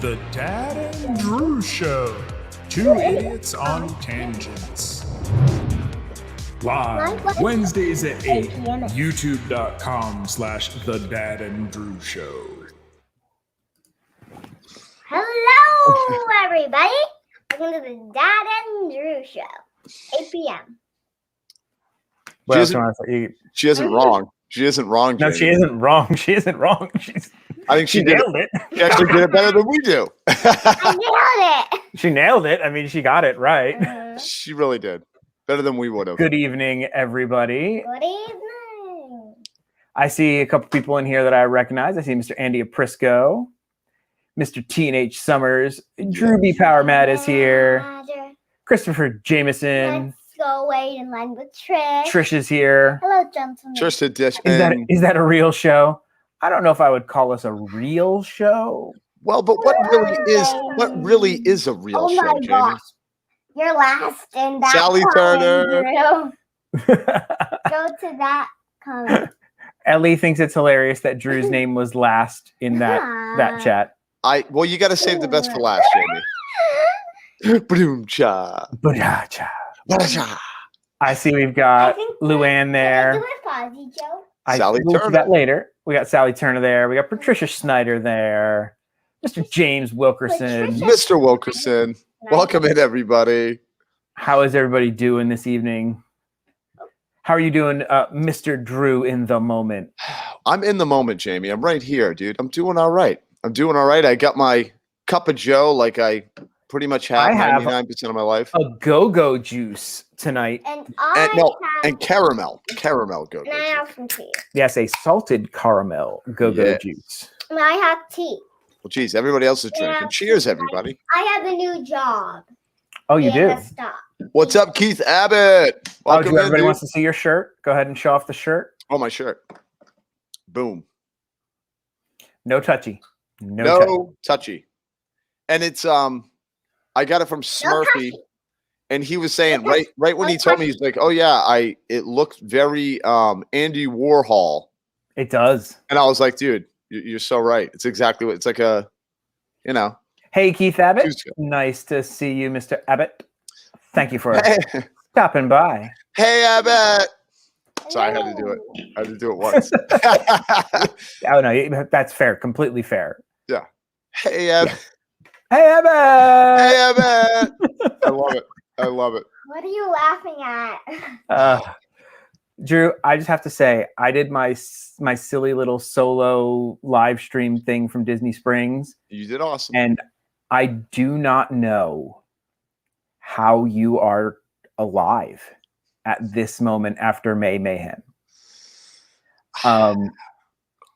The Dad and Drew Show. Two idiots on tangents. Live Wednesdays at 8. YouTube.com/The Dad and Drew Show. Hello, everybody. Welcome to the Dad and Drew Show. 8 p.m. She isn't wrong. She isn't wrong. No, Jamie. she isn't wrong. She isn't wrong. I think she nailed it. She actually did it better than we do. I nailed it. She nailed it. I mean, she got it right. She really did. Better than we would have. Good evening, everybody. Good evening. I see a couple people in here that I recognize. I see Mr. Andy Aprisco, Mr. T&H Summers, Drew B. Power Matt is here, Christopher Jameson. Let's go wait in line with Trish. Trish is here. Hello, gentlemen. Trish to dish. Is that a real show? I don't know if I would call us a real show. Well, but what really is a real show, my Jamie? gosh. You're last in that Sally comment, Turner. Drew. Go to that comment. Ellie thinks it's hilarious that Drew's name was last in that chat. Well, you got to save the best for last, Jamie. Boom cha. I see we've got Luann there. Can I do a Fozzie joke? Sally we'll Turner. do that later. We got Sally Turner there. We got Patricia Schneider there. Mr. James Wilkerson. Mr. Wilkerson. Welcome in, everybody. How is everybody doing this evening? How are you doing, Mr. Drew, in the moment? I'm in the moment, Jamie. I'm right here, dude. I'm doing all right. I got my cup of Joe like I pretty much have 99% of my life. A go-go juice tonight. And caramel go-go And I juice. have some tea. Yes, a salted caramel go-go juice. And I have tea. Well, geez, everybody else is drinking. Yeah. Cheers, everybody. I have a new job. Oh, you do? Stop. What's up, Keith Abbott? Welcome in, everybody dude. wants to see your shirt. Go ahead and show off the shirt. Oh, my shirt. Boom. No touchy. No touchy. And it's I got it from Smurfy, and he was saying right when he told me, he's like, "Oh yeah, it looks very Andy Warhol." It does. And I was like, "Dude, you're so right. It's exactly what it's like a, you know." Hey, Keith Abbott. Nice to see you, Mr. Abbott. Thank you for stopping by. Hey, Abbott. So I had to do it. I had to do it once. Oh no, that's fair. Completely fair. Yeah. Hey, Abbott. Yeah. Hey, Abbott. Hey, Abbott. I love it. What are you laughing at? Drew, I just have to say, I did my silly little solo live stream thing from Disney Springs. You did awesome. And I do not know how you are alive at this moment after May Mayhem. I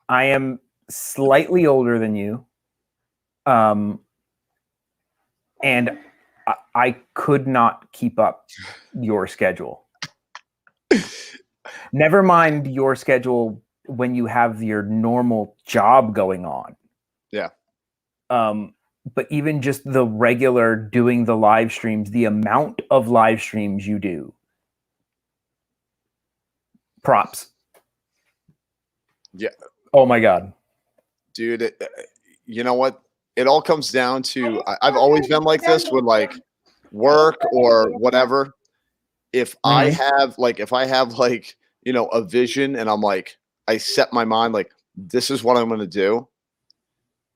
am slightly older than you. And I could not keep up your schedule. Never mind your schedule when you have your normal job going on. Yeah. But even just the regular doing the live streams, the amount of live streams you do. Props. Yeah. Oh my God. Dude, you know what? It all comes down to I've always been like this with like work or whatever. If I have a vision and I'm like, I set my mind like, this is what I'm going to do.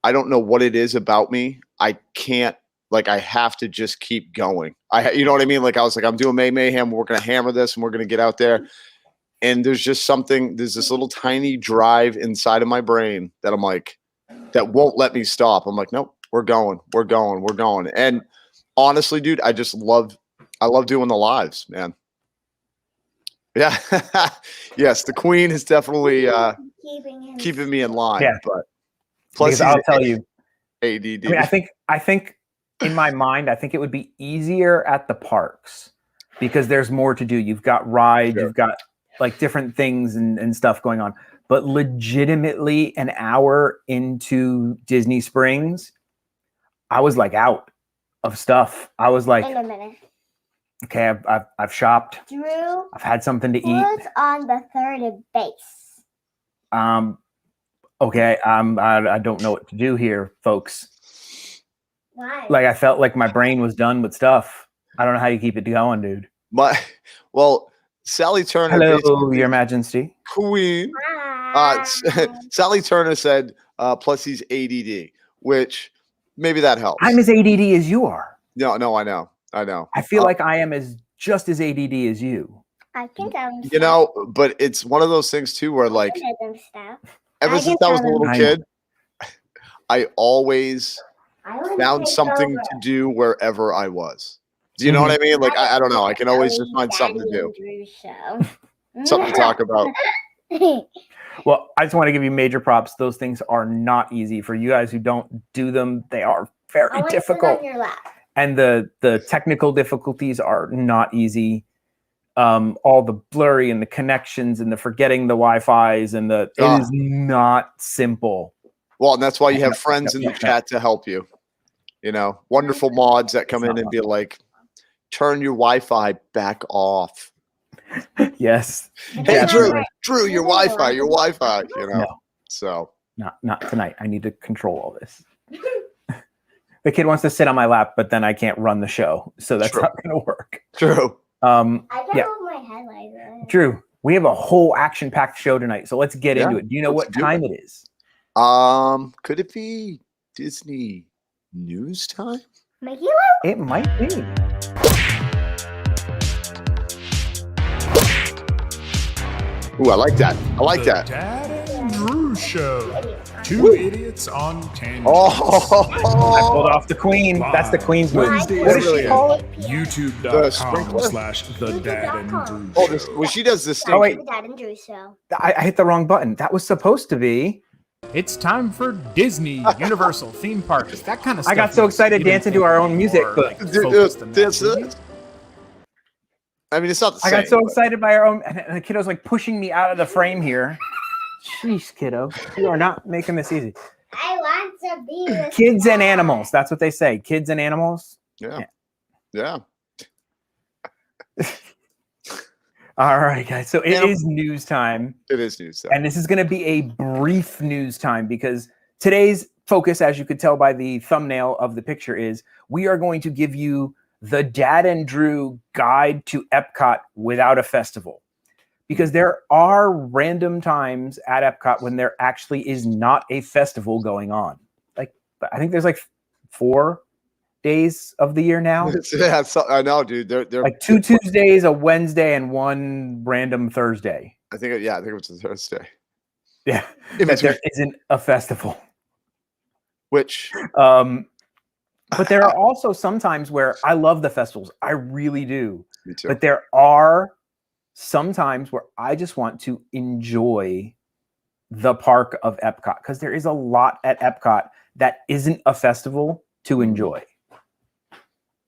I don't know what it is about me. I can't, I have to just keep going. You know what I mean? Like I was like, I'm doing Mayhem. We're going to hammer this and we're going to get out there. And there's just there's this little tiny drive inside of my brain that I'm like, that won't let me stop. I'm like, nope, we're going. And honestly, dude, I love doing the lives, man. Yeah. Yes, the queen is definitely keeping me in line. Yeah. But plus I'll tell you, ADD. I mean, I think in my mind, I think it would be easier at the parks because there's more to do. You've got rides, You've got like different things and stuff going on. But legitimately an hour into Disney Springs, I was like out of stuff. I was like, wait a minute. Okay, I've shopped. Drew, I've had something to eat. who's on the third base? Okay, I don't know what to do here, folks. Why? Like I felt like my brain was done with stuff. I don't know how you keep it going, dude. Well, Sally Turner. Hello, basically- Your Majesty. Queen. Bye. Sally Turner said, plus he's ADD, which maybe that helps. I'm as ADD as you are. No, I know. I feel like I am just as ADD as you. I can tell them You know, but it's one of those things too where like ever since I was a little kid, I always found something to do wherever I was. Do you know what I mean? Like I don't know. I can always just find something to do. Something to talk about. Well, I just want to give you major props. Those things are not easy for you guys who don't do them. They are very difficult. And the technical difficulties are not easy. All the blurry and the connections and the forgetting the Wi-Fi's and it is not simple. Well, and that's why you have friends in the chat to help you. You know, wonderful mods that come in and be like, turn your Wi-Fi back off. Yes. Hey, Drew, your Wi-Fi. You know, No. So Not tonight. I need to control all this. The kid wants to sit on my lap, but then I can't run the show, so that's not going to work. True. I can hold my head like that. Drew, we have a whole action-packed show tonight, so let's get into it. Do you know what time it is? Could it be Disney news time? It might be. Ooh, I like that. The Dad and Drew Show. Two idiots on tangents. I pulled off the queen. That's the queen's move. Wednesdays What does she call it? YouTube.com/the Dad and Drew Show. She does this thing. Oh, wait. The Dad and Drew Show. I hit the wrong button. That was supposed to be. It's time for Disney, Universal, theme parks, that kind of stuff. I got so excited dancing to our own music, but I mean, it's not the same. I got so excited by our own, and the kiddo's like pushing me out of the frame here. Jeez, kiddo, you are not making this easy. I want to be with Kids and animals. That's what they say. Kids and animals. Yeah. All right, guys. So it is news time. It is news time. And this is going to be a brief news time because today's focus, as you could tell by the thumbnail of the picture, is we are going to give you the Dad and Drew guide to Epcot without a festival. Because there are random times at Epcot when there actually is not a festival going on. Like, I think there's like 4 days of the year now. Yeah, I know, dude. They're like 2 Tuesdays, a Wednesday, and 1 random Thursday. I think it was a Thursday. Yeah, that there isn't a festival. Which, but there are also some times where I love the festivals. I really do. Me too. But there are some times where I just want to enjoy the park of Epcot because there is a lot at Epcot that isn't a festival to enjoy.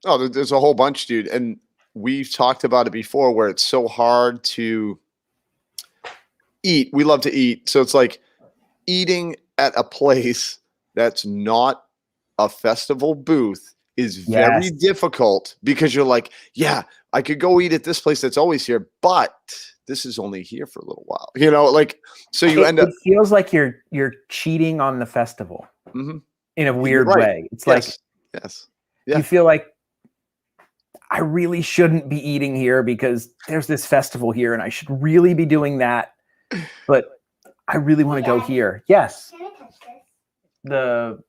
Oh, there's a whole bunch, dude. And we've talked about it before where it's so hard to eat. We love to eat. So it's like eating at a place that's not a festival booth is very difficult because you're like, yeah, I could go eat at this place that's always here, but this is only here for a little while. You know, like, so you end up. It feels like you're cheating on the festival in a weird way. It's like, you feel like I really shouldn't be eating here because there's this festival here and I should really be doing that. But I really want to go here. Yes. Can I touch this?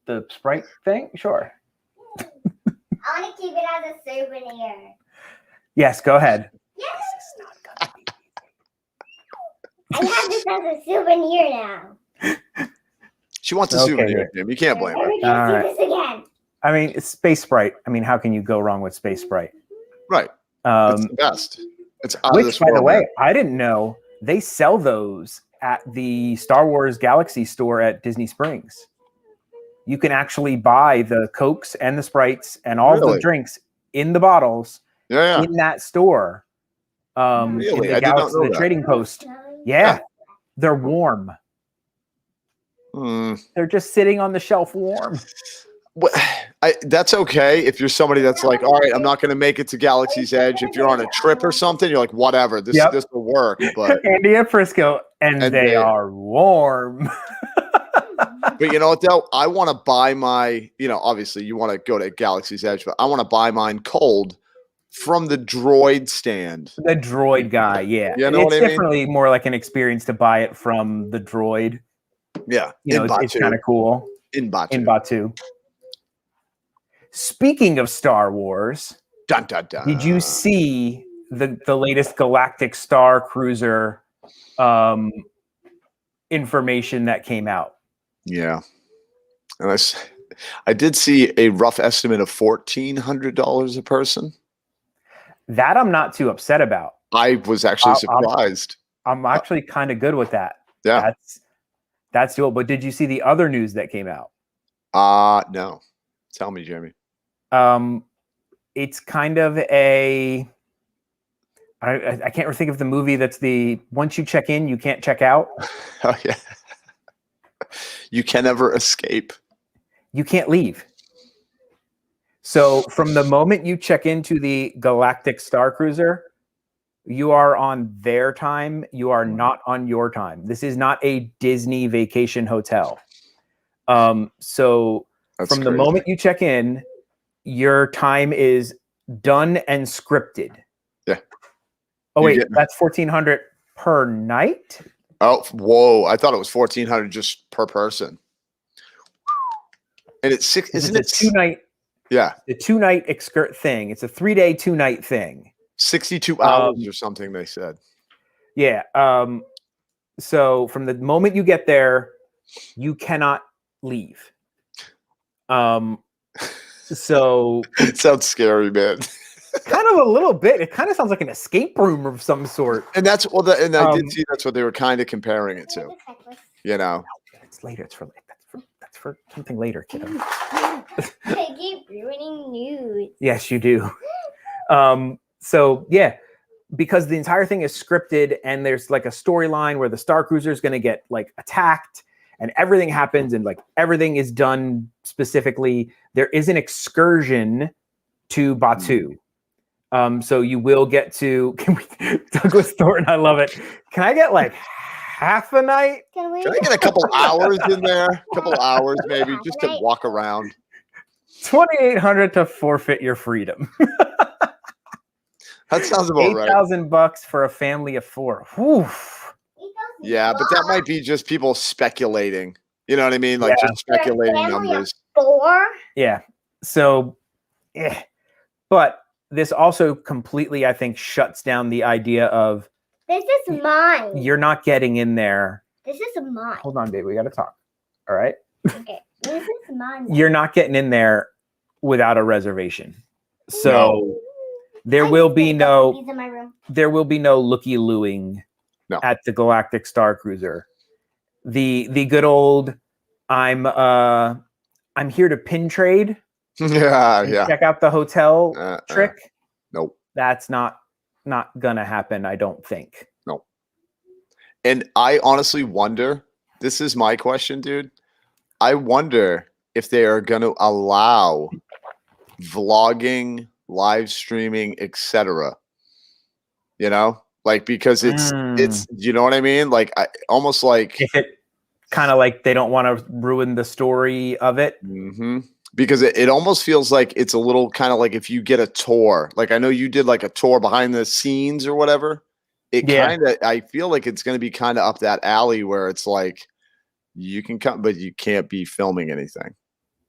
The Sprite thing? Sure. I want to keep it as a souvenir. Yes, go ahead. Yes. I have this as a souvenir now. She wants a souvenir, Jim. You can't blame her. Never see this again. I mean, it's Space Sprite. I mean, how can you go wrong with Space Sprite? Right. It's the best. It's out of this by the world, way, man. I didn't know they sell those at the Star Wars Galaxy store at Disney Springs. You can actually buy the Cokes and the Sprites and all the drinks in the bottles in that store. Really? In I the did not know that. Trading Post. Yeah. They're warm. They're just sitting on the shelf warm. Well, that's okay if you're somebody that's like, all right, I'm not going to make it to Galaxy's Edge. If you're on a trip or something, you're like, whatever, this will work. But Andy and Frisco, and they are warm. But you know what though? I want to buy my, obviously you want to go to Galaxy's Edge, but I want to buy mine cold from the droid stand. The droid guy, yeah. You know what I mean? Definitely more like an experience to buy it from the droid. Yeah. It's kind of cool. In Batu. In Batu. Speaking of Star Wars, Dun, dun, dun. did you see the latest Galactic Star Cruiser information that came out? Yeah. And I did see a rough estimate of $1,400 a person. That I'm not too upset about. I was actually surprised. I'm actually kind of good with that. Yeah. That's doable. But did you see the other news that came out? No. Tell me, Jamie. It's kind of I can't think of the movie that's once you check in, you can't check out. Oh, yeah. You can never escape. You can't leave. So from the moment you check into the Galactic Star Cruiser, you are on their time. You are not on your time. This is not a Disney vacation hotel. So That's from crazy. the moment you check in, your time is done and scripted. Yeah. Oh, wait, that's $1,400 per night? Oh, whoa. I thought it was $1,400 just per person. And it's six, isn't it? 2-night. Yeah. The 2-night thing. It's a 3-day, 2-night thing. 62 hours or something, they said. Yeah. So from the moment you get there, you cannot leave. So it sounds scary, man. Kind of a little bit. It kind of sounds like an escape room of some sort. And I did see that's what they were kind of comparing it to. It's later. That's for something later, kiddo. I keep ruining news. Yes, you do. So yeah, because the entire thing is scripted and there's like a storyline where the Star Cruiser is going to get like attacked and everything happens and like everything is done specifically. There is an excursion to Batu. So you will get to Douglas Thornton. I love it. Can I get like half a night? Can I get a couple hours in there? A couple hours maybe just to walk around. $2,800 to forfeit your freedom. That sounds about right. $8,000 for a family of 4. Whew. Yeah, but that might be just people speculating. You know what I mean? Like just speculating numbers. 4? Yeah. So, but this also completely, I think, shuts down the idea of this is mine. You're not getting in there. This is mine. Hold on, babe. We got to talk. All right. Okay. This is mine. You're not getting in there without a reservation. So there will be no looky-looing at the Galactic Star Cruiser. The good old I'm here to pin trade. Yeah. Check out the hotel trick. Nope. That's not gonna happen, I don't think. Nope. And I honestly wonder, this is my question, dude. I wonder if they are gonna allow vlogging, live streaming, etc. You know? Like because it's you know what I mean? Like almost like if it kind of like they don't want to ruin the story of it. Mm-hmm. Because it almost feels like it's a little kind of like if you get a tour. Like I know you did like a tour behind the scenes or whatever. I feel like it's going to be kind of up that alley where it's like you can come, but you can't be filming anything.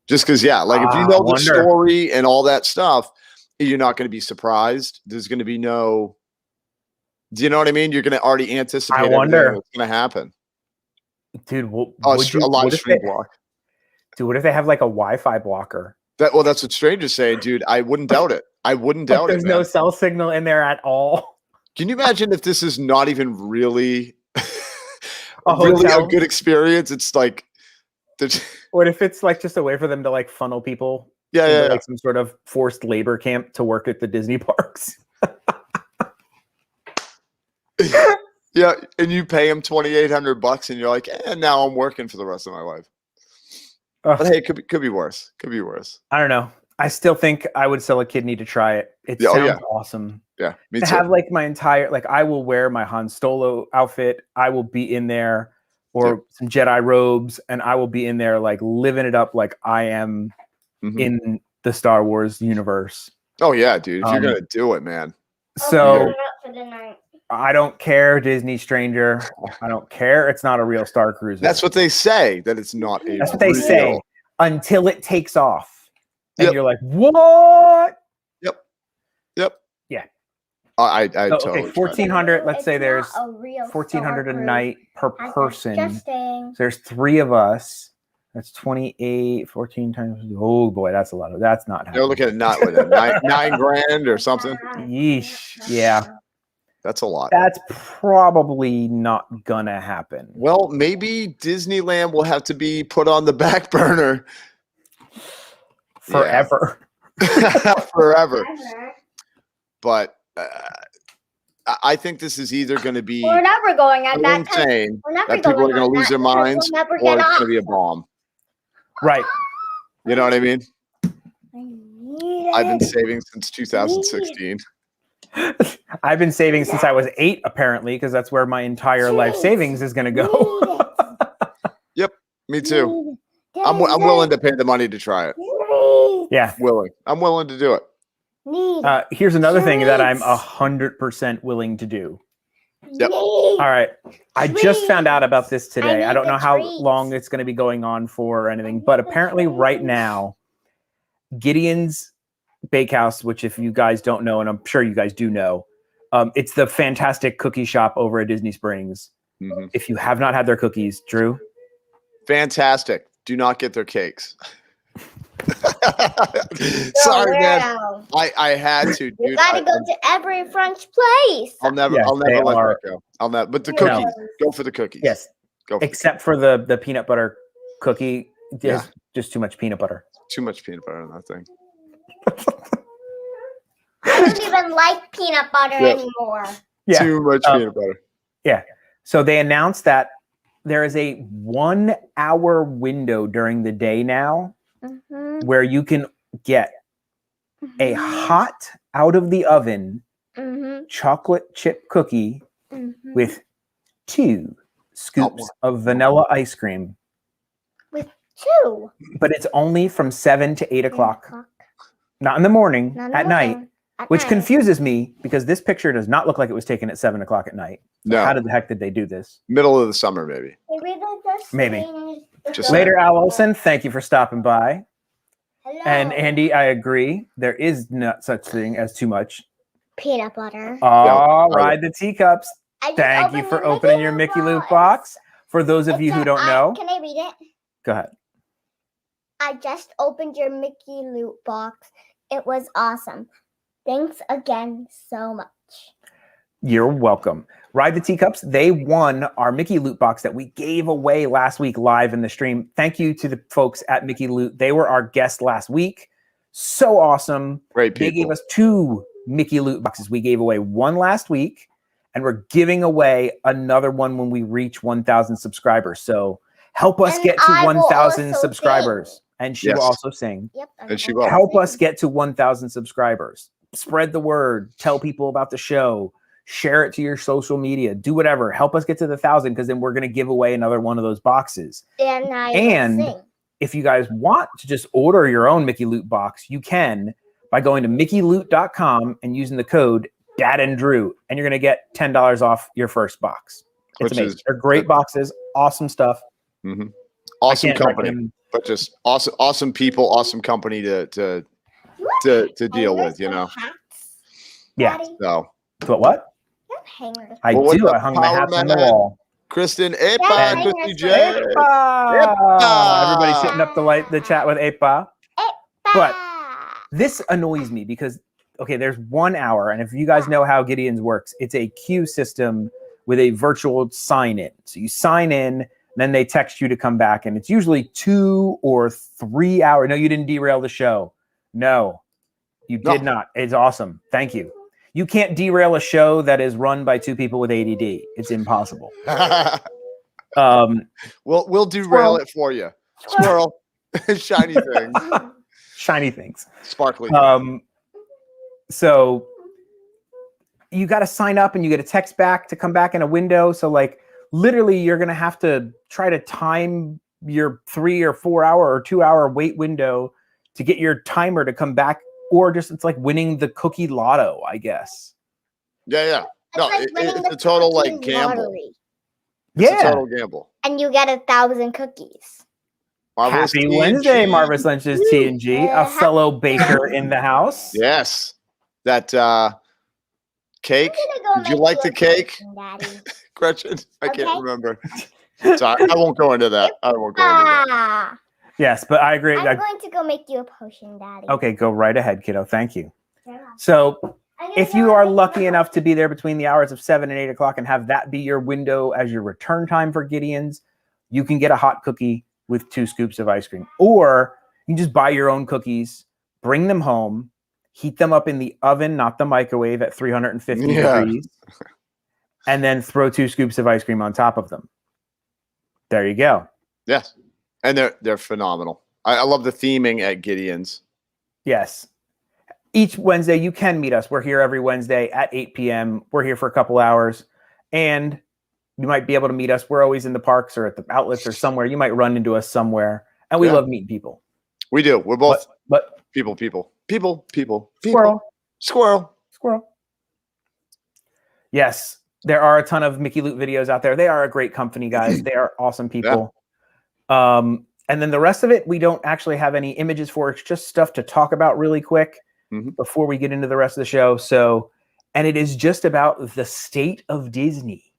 Just because, like if you know the story and all that stuff, you're not going to be surprised. There's going to be no. Do you know what I mean? You're going to already anticipate. I wonder what's going to happen, dude. A live stream block. Dude, what if they have like a Wi-Fi blocker? That's what Stranger's saying, dude. I wouldn't doubt it. I wouldn't doubt it. There's no cell signal in there at all. Can you imagine if this is not even really a good experience? It's like, what if it's like just a way for them to like funnel people? Yeah. Like some sort of forced labor camp to work at the Disney parks. Yeah, and you pay them $2,800, and you're like, now I'm working for the rest of my life. But hey, it could be worse. Could be worse. I don't know. I still think I would sell a kidney to try it. It sounds awesome. Yeah, me to too. have like my entire I will wear my Han Solo outfit. I will be in there. or some Jedi robes, and I will be in there like living it up like I am in the Star Wars universe. Oh yeah, dude. If you're gonna do it, man. So For the night. I don't care, Disney stranger. I don't care. It's not a real Star Cruiser. That's what they say. That it's not a. That's what they real. say until it takes off, and Yep. you're like, what? Yep. Yeah. I So, totally. okay, 1,400. Let's say It's there's not a real 1,400 a Star night per Cruise. person. So Adjusting. there's 3 of us. That's 28, 14 times. Oh boy, that's a lot. That's not They're happening. looking at not with it, nine grand or something. Yeesh. Yeah, That's a lot. that's probably not gonna happen. Well, maybe Disneyland will have to be put on the back burner Forever. forever. But I think this is either going to be We're never going at that time. insane We're never that people going are going on to lose that their because minds, we'll never or get it's off. going to be a bomb. Right. You know what I mean? I need I've been it. saving since 2016. I've been saving since I was 8, apparently, because that's where my entire life savings is gonna go. Me too. I'm willing to pay the money to try it. Yeah. I'm willing to do it. Here's another thing that I'm 100% willing to do. Yep. All right. I just found out about this today. need I don't the know how treats. long it's going to be going on for or anything, but apparently right now, Gideon's Bakehouse, which if you guys don't know, and I'm sure you guys do know, it's the fantastic cookie shop over at Disney Springs. Mhm. If you have not had their cookies, Drew, Fantastic. Do not get their cakes. Sorry, man. I had to, dude. You gotta go to every French place. I'll never Yes, let they that are. go. But the No. cookies. Go for the cookies. yes, Go for except for the peanut butter cookie. There's Yeah. just too much peanut butter. too much peanut butter on that thing. I don't even like peanut butter Yeah. anymore. Yeah. Too much peanut butter. So they announced that there is a 1-hour window during the day now Mm-hmm. where you can get a hot out of the oven Mm-hmm. chocolate chip cookie Mm-hmm. with 2 scoops of vanilla ice cream, Two. but it's only from 7 to 8 o'clock, not in the morning, Not in the at night, morning. At which night. confuses me because this picture does not look like it was taken at 7 o'clock at night. No. How the heck did they do this? Middle of the summer, maybe. Maybe they just Maybe. changed the Just door. Later, Al Olson, thank you for stopping by. Hello. And Andy, I agree. There is not such thing as too much. Peanut butter. Oh, Yeah. ride the teacups. I just Thank you opened for the opening your Mickey Loop box. For those of It's you who a- don't know, Can I read it? go ahead. I just opened your Mickey Loot box. It was awesome. Thanks again so much. You're welcome. Ride the Teacups. They won our Mickey Loot box that we gave away last week live in the stream. Thank you to the folks at Mickey Loot. They were our guest last week. So awesome. Great They people. gave us 2 Mickey Loot boxes. We gave away one last week, and we're giving away another one when we reach 1,000 subscribers. So help us And get to I will 1,000 also subscribers. And she will Yes. also sing. Yep. And she will. Help us get to 1,000 subscribers. Spread the word. Tell people about the show. Share it to your social media. Do whatever. Help us get to the 1,000 because then we're going to give away another one of those boxes. And I And- will sing. If you guys want to just order your own Mickey Loot box, you can by going to mickeyloot.com and using the code Dad and Drew, and you're going to get $10 off your first box. It's Which amazing. is- They're great boxes, awesome stuff. Mhm. I Awesome can't company, recommend- but just awesome people, awesome company to deal with, you know. Hats, Yeah. Daddy? So, But what? You have hangers. I Well, what do. the I hung my power hats on the man? wall. Kristen, Yeah, Epa, I Christy think J. that's Everybody shooting up the chat with Epa. But- Bah! This annoys me because, okay, there's 1 hour. And if you guys know how Gideon's works, it's a queue system with a virtual sign in. So you sign in, then they text you to come back. And it's usually 2 or 3 hours. No, you didn't derail the show. No, you did not. It's awesome. Thank you. You can't derail a show that is run by 2 people with ADD. It's impossible. We'll derail it for you. Squirrel. Shiny things. Shiny things. Sparkly. So you got to sign up and you get a text back to come back in a window. So like literally you're going to have to try to time your 3 or 4 hour or 2 hour wait window to get your timer to come back, or just it's like winning the cookie lotto, I guess. Yeah. No, like winning it's the a total like cookie gamble. lottery. It's a total gamble. And you get 1,000 cookies. Marvelous Happy TNG. Wednesday, Marvelous Lunches TNG, a fellow baker in the house. Yes. That cake. I'm gonna go Did you make like the a cake? potion, Daddy. Gretchen? I Okay. can't remember. So I won't go into that. Ah, Yes, but I agree. I'm going to go make you a potion, Daddy. Okay, go right ahead, kiddo. Thank you. Yeah. So I'm gonna if go you are make lucky you a enough to be there between the hours of 7 and 8 o'clock and have that be your window as your return time for Gideon's, you can get a hot cookie with 2 scoops of ice cream. Or you can just buy your own cookies, bring them home, heat them up in the oven, not the microwave, at 350 degrees, and then throw 2 scoops of ice cream on top of them. There you go. Yes. And they're phenomenal. I love the theming at Gideon's. Yes. Each Wednesday, you can meet us. We're here every Wednesday at 8 p.m. We're here for a couple hours. And you might be able to meet us. We're always in the parks or at the outlets or somewhere. You might run into us somewhere. And we love meeting people. We do. We're both but people. Squirrel. Yes. There are a ton of Mickey Loot videos out there. They are a great company, guys. They are awesome people. And then the rest of it, we don't actually have any images for. It's just stuff to talk about really quick before we get into the rest of the show. So, and it is just about the state of Disney.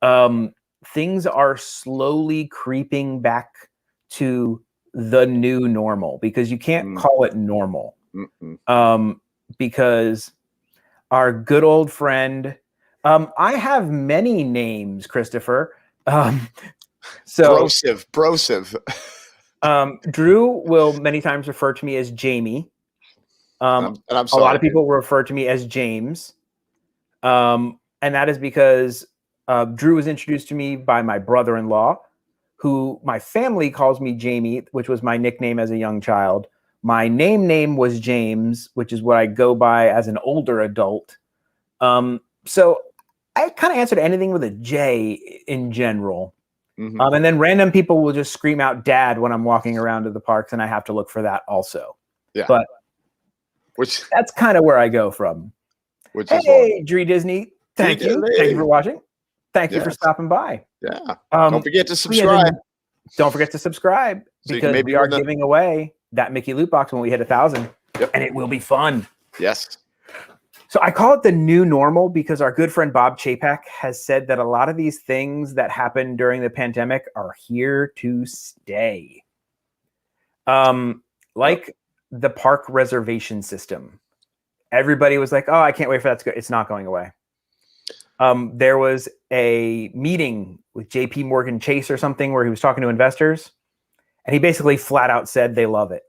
Things are slowly creeping back to the new normal, because you can't call it normal. Because our good old friend, I have many names, Christopher. So Brosive. Drew will many times refer to me as Jamie. And I'm a sorry. lot of people refer to me as James. And that is because Drew was introduced to me by my brother-in-law, who my family calls me Jamie, which was my nickname as a young child. My name was James, which is what I go by as an older adult. So I kind of answer to anything with a J in general. And then random people will just scream out "Dad" when I'm walking around to the parks, and I have to look for that also. Yeah, but that's kind of where I go from. Hey, Dree Disney, thank you for watching. Thank you for stopping by. Yeah, don't forget to subscribe. Don't forget to subscribe, because we are giving away that Mickey Loot Box when we hit 1,000, and it will be fun. Yes. So I call it the new normal because our good friend Bob Chapek has said that a lot of these things that happened during the pandemic are here to stay. Like the park reservation system. Everybody was like, oh, I can't wait for that to go. It's not going away. There was a meeting with JP Morgan Chase or something where he was talking to investors, and he basically flat out said they love it.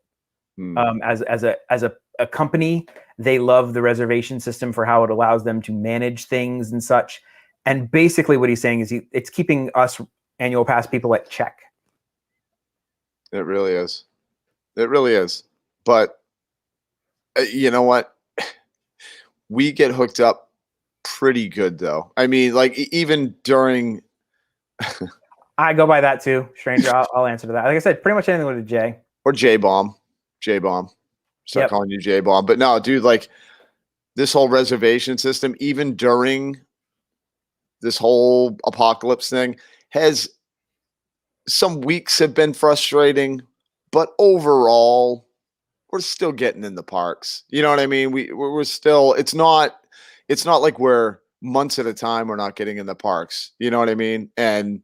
As a company, they love the reservation system for how it allows them to manage things and such. And basically what he's saying is it's keeping us annual pass people at check. It really is. It really is. But you know what? We get hooked up pretty good, though. I mean, like, even during... I go by that, too, stranger. I'll answer to that. Like I said, pretty much anything with a J. Or J-Bomb. J-Bomb. Start calling you J-Bomb. But no, dude, like, this whole reservation system, even during this whole apocalypse thing, has... Some weeks have been frustrating, but overall, we're still getting in the parks. You know what I mean? We're still... It's not like we're months at a time we're not getting in the parks. You know what I mean? And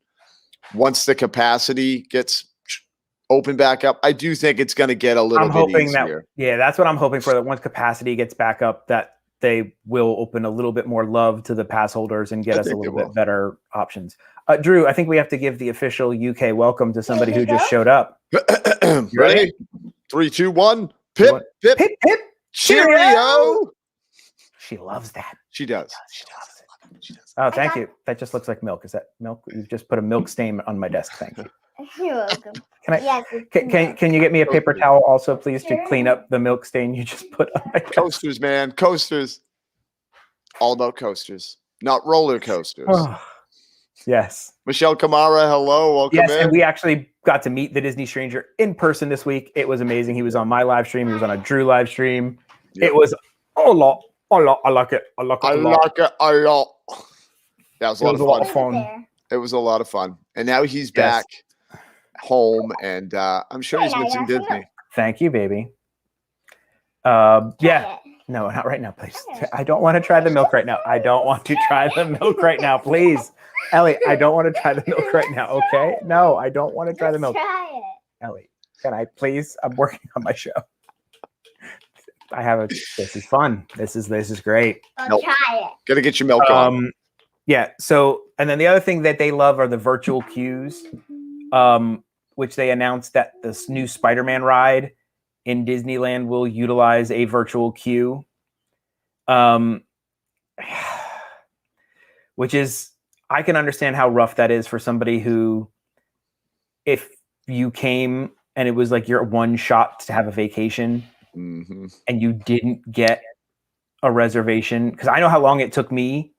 once the capacity gets open back up, I do think it's going to get a little bit easier. That's what I'm hoping for, that once capacity gets back up, that they will open a little bit more love to the pass holders and get us a little bit better options. Drew, I think we have to give the official UK welcome to somebody who just showed up. Ready? 3, 2, 1. Pip, pip, pip, pip. Cheerio. She loves that. She does. She loves it. She does. Oh, thank you. That just looks like milk. Is that milk? You've just put a milk stain on my desk. Thank you. You're welcome. Can you get me a paper towel also, please, to clean up the milk stain you just put on my desk? Coasters, man. Coasters. All about coasters. Not roller coasters. Yes. Michelle Kamara, hello, welcome Yes, in. and we actually got to meet the Disney Stranger in person this week. It was amazing. He was on my live stream. He was on a Drew live stream. Yep. It was a lot. I like it. I like it I a lot. like it a lot. That was a lot It was of a lot fun. of fun. There. It was a lot of fun. And now he's Yes. back home, and I'm sure he's Hey, missing now, Disney. Thank you, baby. Try Yeah. it. No, not right now, please. I don't want to try the milk right now. I don't want to try the milk right now, please. Ellie, I don't want to try the milk right now, okay? No, I don't want to try the Let's milk. try it. Ellie, can I please? I'm working on my show. This is fun. This is great. I'll Nope. try it. Gotta get your milk on. Yeah. So, and then the other thing that they love are the virtual queues, which they announced that this new Spider-Man ride in Disneyland will utilize a virtual queue, which is, I can understand how rough that is for somebody who, if you came and it was like your one shot to have a vacation Mm-hmm. and you didn't get a reservation, because I know how long it took me.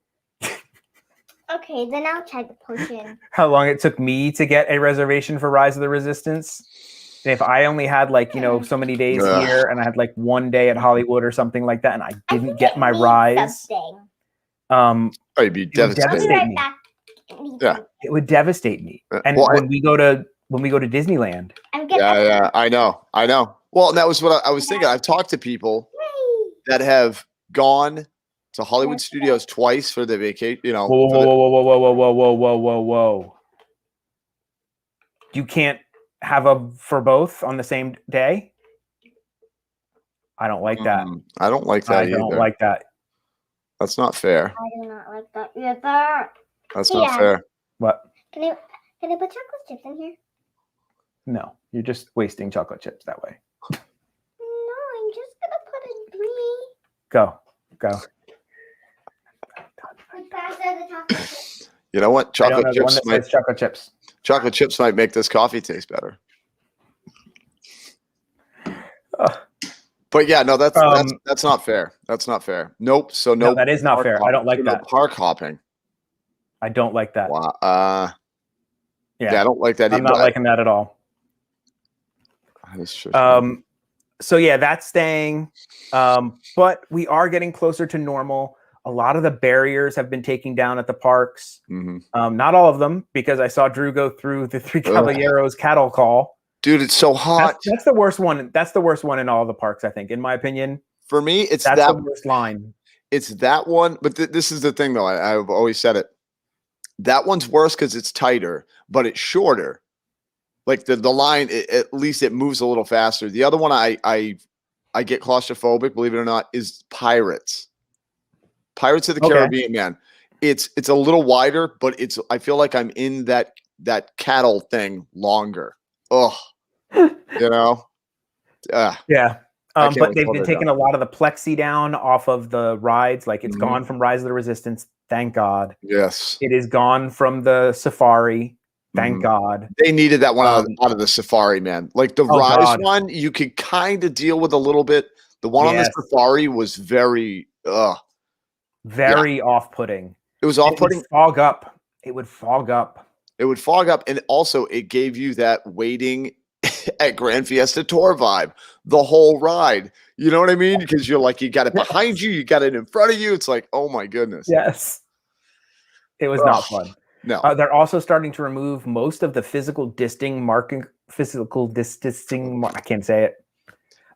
Okay, then I'll try the potion. How long it took me to get a reservation for Rise of the Resistance. And if I only had so many days Ugh. here and I had one day at Hollywood or something like that and I I didn't think get it my needs rise, something. Oh, you'd be would devastated. I'll be devastate right me. back. It needs Yeah. something. it would devastate me. And Well, when we go to Disneyland, I'm gonna. Yeah, I know. Well, and that was what I was thinking. I've talked to people that have gone to Hollywood Studios twice for the vacation. whoa, whoa, whoa, whoa, whoa, whoa, whoa, whoa, whoa, whoa, whoa. You can't have a for both on the same day? I don't like that. I don't like that I either. don't like that. That's not fair. I do not like that either. That's Hey, not Dad. fair. What? Can I put chocolate chips in here? No, you're just wasting chocolate chips that way. No, I'm just gonna put in 3. Go. Pass out the chocolate chips. You know what? I don't know Chocolate the one chips that might says chocolate chips. make this coffee taste better. Ugh. But yeah, no, that's Um, not fair. That's not fair. Nope. So No, no, that is not fair. I don't like no that. park hopping. I don't like that. Wow. Yeah, I don't like that I'm either. not liking that at all. It's just- So yeah, that's staying. But we are getting closer to normal. A lot of the barriers have been taken down at the parks. Mhm. Not all of them, because I saw Drew go through the Three Caballeros cattle call. Dude, it's so hot. That's the worst one. That's the worst one in all the parks, I think, in my opinion. For me, it's That's that the worst line. it's that one. But this is the thing, though. I've always said it. That one's worse because it's tighter, but it's shorter. Like the line, at least it moves a little faster. The other one, I get claustrophobic, believe it or not, is Pirates. Pirates of the Okay. Caribbean, man. It's a little wider, but I feel like I'm in that cattle thing longer. Oh, you know. Yeah. I can't But wait they've till been they're taking a lot of the plexi down off of the rides. Like it's Mhm. gone from Rise of the Resistance. Thank God. Yes. It is gone from the Safari. Thank Mhm. God. They needed that one out of the Safari, man. Like the Oh, Rise God. one, you could kind of deal with a little bit. The one on the Yes. Safari was very Very off-putting. it was It off-putting. would fog up. It would fog up. It would fog up, and also it gave you that waiting at Grand Fiesta Tour vibe the whole ride. You know what I mean? Because you're like, you got it behind you, you got it in front of you. It's like, oh my goodness. Yes. It was not fun. No. They're also starting to remove most of the physical distancing. I can't say it.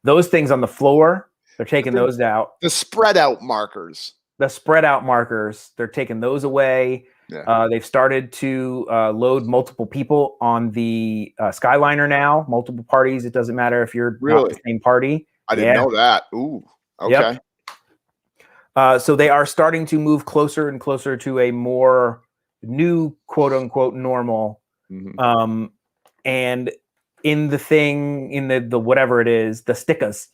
Those things on the floor, they're taking those out. The spread out markers. The spread out markers, they're taking those away. Yeah. They've started to load multiple people on the Skyliner now, multiple parties. It doesn't matter if you're not Really? the same party. I didn't know that. Ooh. Okay. Yep. So they are starting to move closer and closer to a more new quote unquote normal. Mhm. And in the whatever it is, the stickers.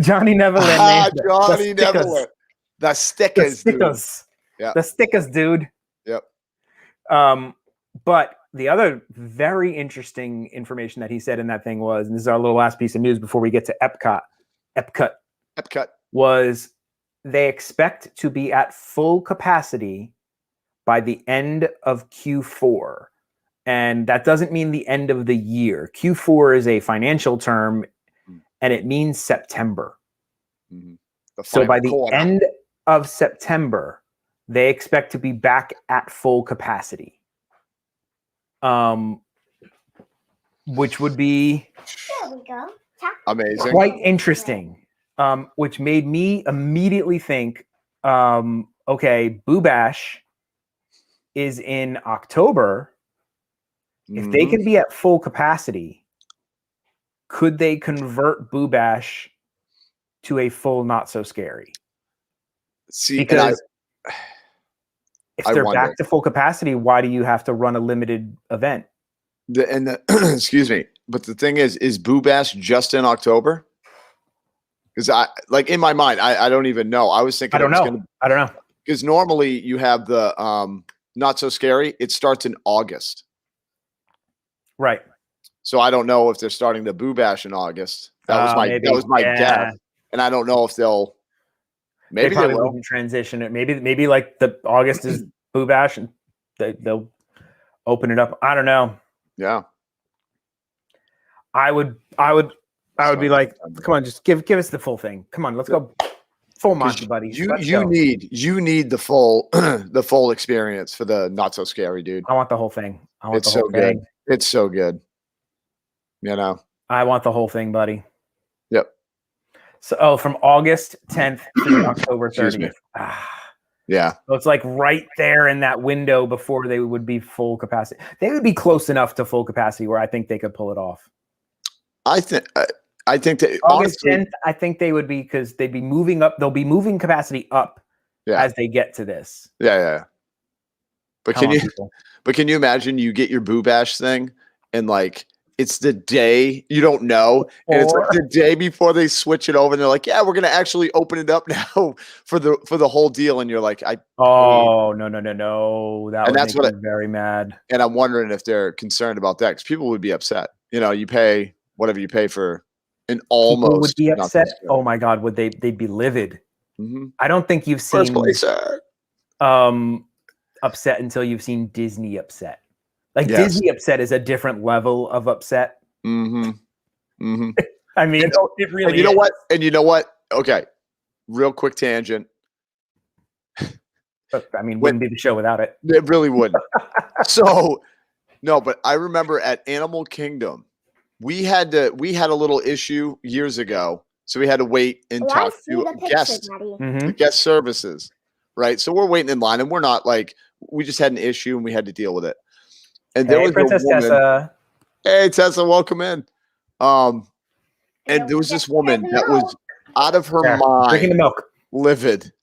Johnny Neverland. named it. Johnny The stickers. Neverland. The The stickers. dude. stickers. Yeah. The stickers, dude. Yep. But the other very interesting information that he said in that thing was, and this is our little last piece of news before we get to Epcot, Epcot. was they expect to be at full capacity by the end of Q4. And that doesn't mean the end of the year. Q4 is a financial term, and it means September. Mhm. So by the end of September, they expect to be back at full capacity. Which would be There we go. Amazing. quite interesting. Which made me immediately think, okay, Boo Bash is in October. If they can be at full capacity, could they convert Boo Bash to a full Not So Scary? See, Because if I they're wonder. back to full capacity, why do you have to run a limited event? Excuse me, but the thing is Boo Bash just in October? Because in my mind, I don't even know. I was thinking I don't know. Because normally you have the Not So Scary. It starts in August. Right. So I don't know if they're starting the Boo Bash in August. That was my guess. And I don't know if they'll. Maybe they probably will. wouldn't transition it. Maybe like the August is Boo Bash, and they'll open it up. I don't know. Yeah. I would be like, come on, just give us the full thing. Come on, let's go full Monty buddies. You need the full the full experience for the Not So Scary, dude. I want the whole thing. It's so good. It's so good. You know. I want the whole thing, buddy. Yep. So from August 10th to October 30th. Yeah. So it's like right there in that window before they would be full capacity. They would be close enough to full capacity where I think they could pull it off. I think that August 10th, I think they would be, because they'd be moving up. They'll be moving capacity up as they get to this. Yeah. But can you imagine you get your Boo Bash thing and like it's the day you don't know, and it's like the day before they switch it over, and they're like, "Yeah, we're gonna actually open it up now for the whole deal," and you're like, no, that would make me very mad. And I'm wondering if they're concerned about that, because people would be upset. You know, you pay whatever you pay for an almost. People would be upset. Oh my God, would they? They'd be livid. Mm-hmm. I don't think you've seen upset until you've seen Disney upset. Like Disney upset is a different level of upset. Mm-hmm. Mm-hmm. I mean, it really. And you know what? Okay, real quick tangent. I mean, wouldn't be the show without it. It really wouldn't. So, no, but I remember at Animal Kingdom, we had a little issue years ago, so we had to wait and talk to guest services, right? So we're waiting in line, and we're not like, we just had an issue and we had to deal with it. And there was Princess a woman. Tessa. Hey, Tessa, welcome in. And there was this woman that was out of her mind, drinking the milk, livid.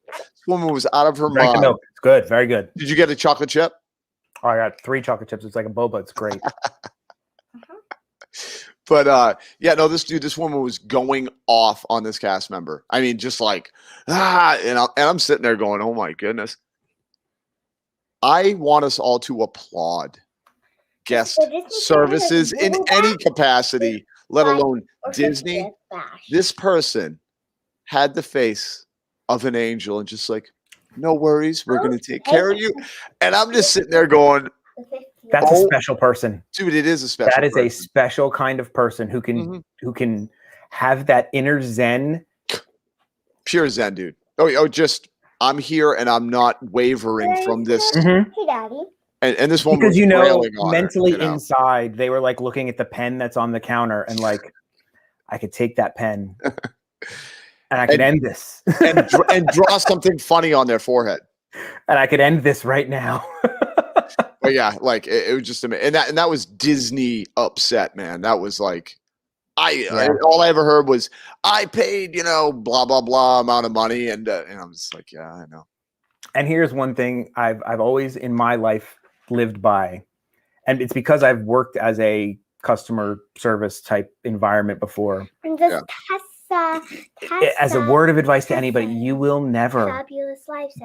This woman was out of her mind. The milk. It's good, very good. Did you get a chocolate chip? Oh, I got 3 chocolate chips. It's like a boba. It's great. But this woman was going off on this cast member. I mean, just like and I'm sitting there going, oh my goodness. I want us all to applaud guest services in any capacity, let alone Disney. This person had the face of an angel and just like, no worries, we're going to take care of you. And I'm just sitting there going, that's a special person, dude. It is a special. That is a special kind of person who can have that inner Zen, pure Zen, dude. Just I'm here and I'm not wavering from this. Hey, Daddy. And this one, because mentally inside, they were like looking at the pen that's on the counter and like, I could take that pen and I could end this and draw something funny on their forehead, and I could end this right now. But yeah, like it was just amazing. And that was Disney upset, man. That was like, all I ever heard was, I paid, blah, blah, blah amount of money. And I'm just like, yeah, I know. And here's one thing I've always in my life lived by. And it's because I've worked as a customer service type environment before. As a word of advice to anybody, you will never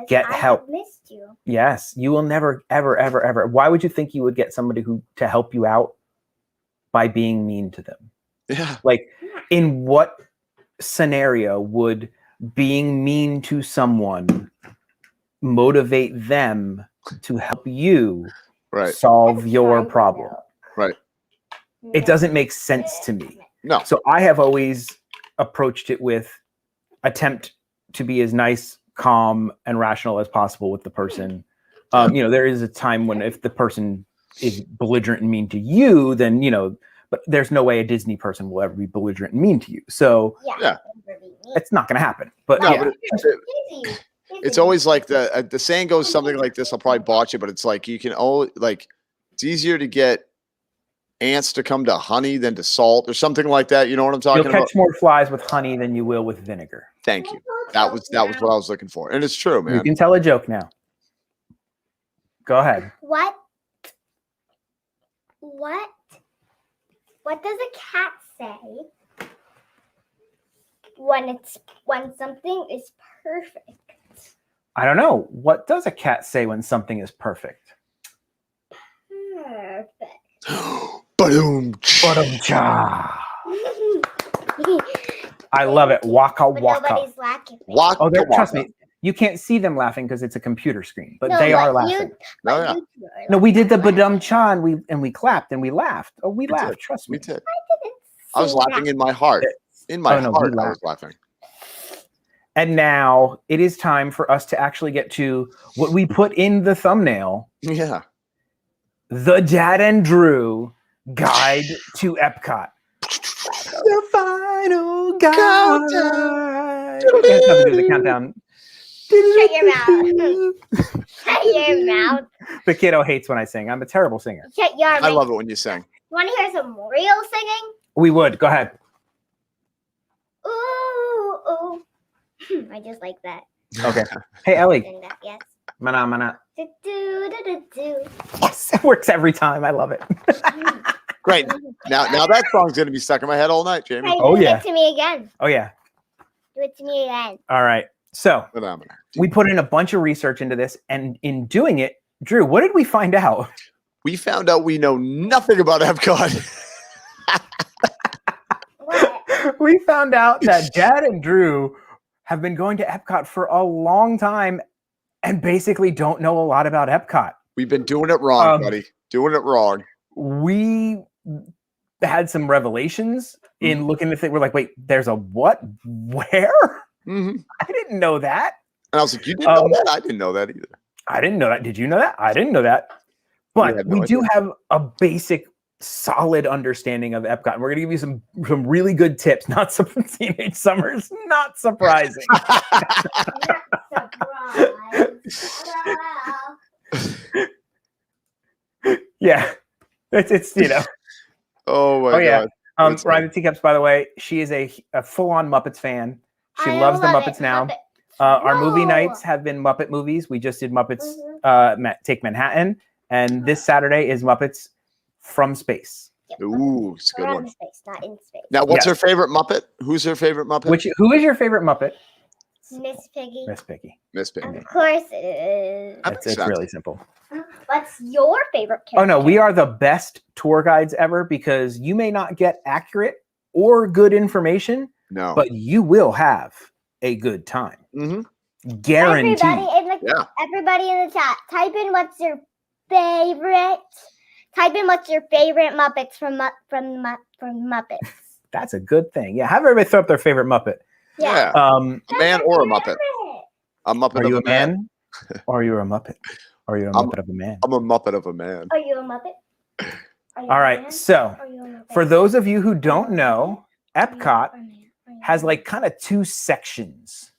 get help. Missed you. Yes, you will never, ever, ever, ever. Why would you think you would get somebody to help you out by being mean to them? Yeah. Like, in what scenario would being mean to someone motivate them to help you Right. solve your problem. Right. It doesn't make sense to me. No. So I have always approached it with attempt to be as nice, calm, and rational as possible with the person. There is a time when if the person is belligerent and mean to you, then, but there's no way a Disney person will ever be belligerent and mean to you. So Yeah. it's not going to happen. But No, yeah. but it's always like the saying goes something like this. I'll probably botch it, but it's like you can always it's easier to get ants to come to honey than to salt or something like that. You know what I'm talking You'll about? catch more flies with honey than you will with vinegar. Thank you. That was what I was looking for, and it's true, man. You can tell a joke now. Go ahead. What does a cat say when something is perfect? I don't know. What does a cat say when something is perfect? Perfect. Ba-doom. Ba-dum-cha. I love it. Waka But waka. nobody's laughing. Waka, Oh, trust waka. me. You can't see them laughing because it's a computer screen, but they are laughing. Yeah. No, we did the badum cha and we clapped and we laughed. Oh, we We laughed. did. Trust me. We did. I was laughing in my heart. In my Oh, no, heart, we I was laughing. And now it is time for us to actually get to what we put in the thumbnail: Yeah. the Dad and Drew Guide to Epcot. The final guide. It has nothing to do with the countdown. Shut your mouth. Shut your mouth. The kiddo hates when I sing. I'm a terrible singer. Shut your mouth. I love it when you sing. Want to hear some real singing? We would. Go ahead. Ooh, ooh. I just like that. Okay. Hey, Ellie. Sing that, yes. Mana, mana. Do, do, do, do, do. Yes, it works every time. I love it. Great. Now that song's gonna be stuck in my head all night, Jamie. Hey, Oh, do yeah. it to me again. Oh, yeah. Do it to me again. All right. So Phenomenal. we put in a bunch of research into this. And in doing it, Drew, what did we find out? We found out we know nothing about Epcot. What? We found out that Dad and Drew have been going to Epcot for a long time and basically don't know a lot about Epcot. We've been doing it wrong, buddy. Doing it wrong. We had some revelations in looking at it. We're like, wait, there's a what? Where? Mm-hmm. I didn't know that. And I was like, you didn't know that? I didn't know that either. I didn't know that. Did you know that? I didn't know that. But had no we do idea. have a basic, solid understanding of Epcot. And we're going to give you some really good tips. Not some teenage summers. Not surprising. Yeah. It's Oh my yeah. God. That's Ryan the Teacups, by the way, she is a full-on Muppets fan. She loves the Muppets now. Our movie nights have been Muppet movies. We just did Muppets Take Manhattan. And this Saturday is Muppets from Space. Ooh, it's a good Around one. space, not in space. Now, what's Yeah. her favorite Muppet? Who's her favorite Muppet? Who is your favorite Muppet? Miss Piggy. Miss Piggy. Miss Piggy. Of course it is. That It's makes sense. really simple. What's your favorite character? Oh no, we are the best tour guides ever because you may not get accurate or good information, No. but you will have a good time. Mhm. Guaranteed. Yeah. Everybody in the chat, type in what's your favorite. Type in what's your favorite Muppets from Muppets. That's a good thing. Yeah, have everybody throw up their favorite Muppet. Yeah. A man or a Muppet? A Muppet Are of you a a man? Or are you a Muppet? Or are you a I'm- Muppet of a man? I'm a Muppet of a man. Are you a Muppet? Are you All a right, man? so Are you a Muppet? for those of you who don't know, Are you Epcot a man? Are you a has man? like kind of two sections.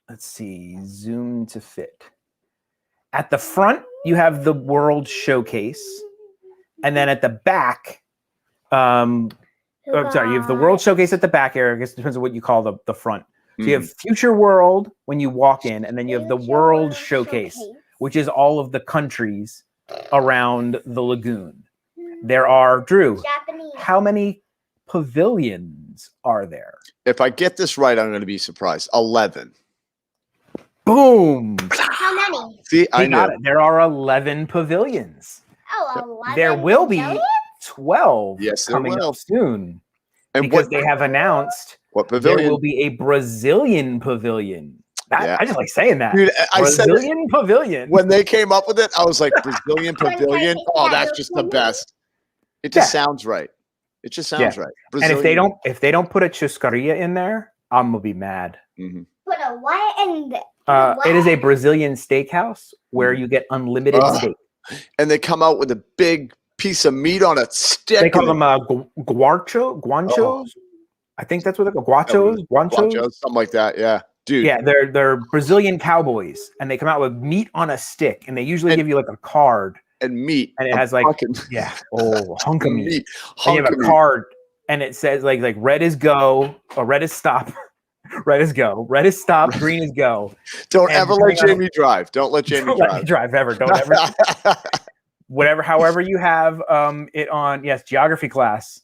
Let's see, zoom to fit. At the front, you have the World Showcase, and then at the back, you have the World Showcase at the back area. I guess it depends on what you call the front. So you have Future World when you walk in, and then you have the Future World Showcase, which is all of the countries around the lagoon. There are, Drew, Japanese. how many pavilions are there? If I get this right, I'm going to be surprised. 11. Boom! How many? See, I You know. got it. There are 11 pavilions. Oh, 11 There will be billion? 12 Yes, there coming will. up soon And because what, they have announced what there pavilion? will be a Brazilian pavilion. I just like saying that. Dude, I said it Brazilian pavilion. when they came up with it. I was like, Brazilian pavilion. Oh, that's just the best. It just sounds right. It just sounds right. And if they don't put a churrascaria in there, I'm gonna be mad. Mm-hmm. Put a what in there? It is a Brazilian steakhouse where you get unlimited steak. And they come out with a big piece of meat on a stick. They call them guanchos. Oh. I think that's what they're called. Guanchos, something like that. Yeah, dude. Yeah, they're Brazilian cowboys, and they come out with meat on a stick, and they usually give you like a card and meat, and it has like hunk of meat. And you have a card, and it says like red is go or red is stop. Red is go. Red is stop. Green is go. Don't ever let Jamie drive. Don't let Jamie Let me drive ever. Don't ever. However you have it on, geography class.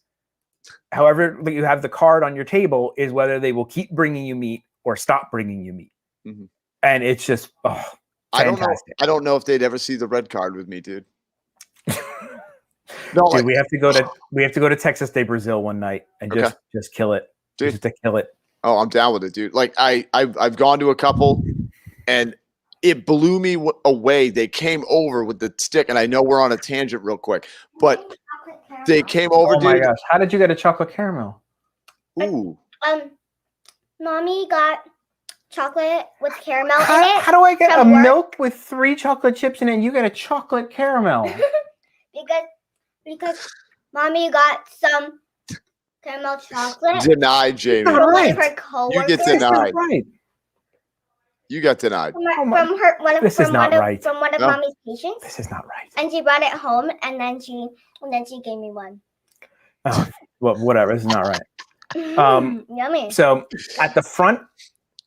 However you have the card on your table is whether they will keep bringing you meat or stop bringing you meat. Mm-hmm. And it's just fantastic. I don't know if they'd ever see the red card with me, dude. No, dude, we have to go to Texas de Brazil one night and just kill it. Dude. Just to kill it. Oh, I'm down with it, dude. Like I've gone to a couple, and it blew me away. They came over with the stick, and I know we're on a tangent real quick, but they came over. Oh my gosh! How did you get a chocolate caramel? Ooh. Mommy got chocolate with caramel in it. How do I get a milk with 3 chocolate chips in it and you get a chocolate caramel? because Mommy got some caramel chocolate. Denied, Jamie. From one of her coworkers. You get denied. Right. You got denied. From one of Mommy's patients. This is not right. And she brought it home, and then she gave me one. Oh, well, whatever. This is not right. Yummy. So at the front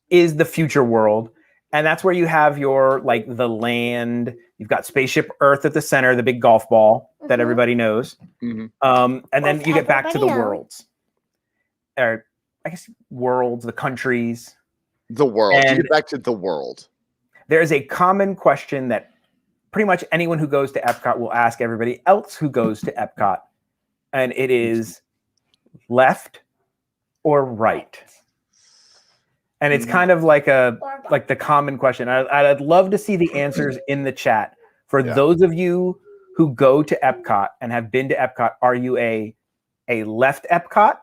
is the future world, and that's where you have your the land. You've got Spaceship Earth at the center, the big golf ball that everybody knows. Mm-hmm. And then you get back to the worlds, or I guess worlds, the countries. The world. And you get back to the world. There is a common question that pretty much anyone who goes to Epcot will ask everybody else who goes to Epcot, and it is left or right. And it's kind of like the common question. I'd love to see the answers in the chat for those of you who go to Epcot and have been to Epcot. Are you a left Epcot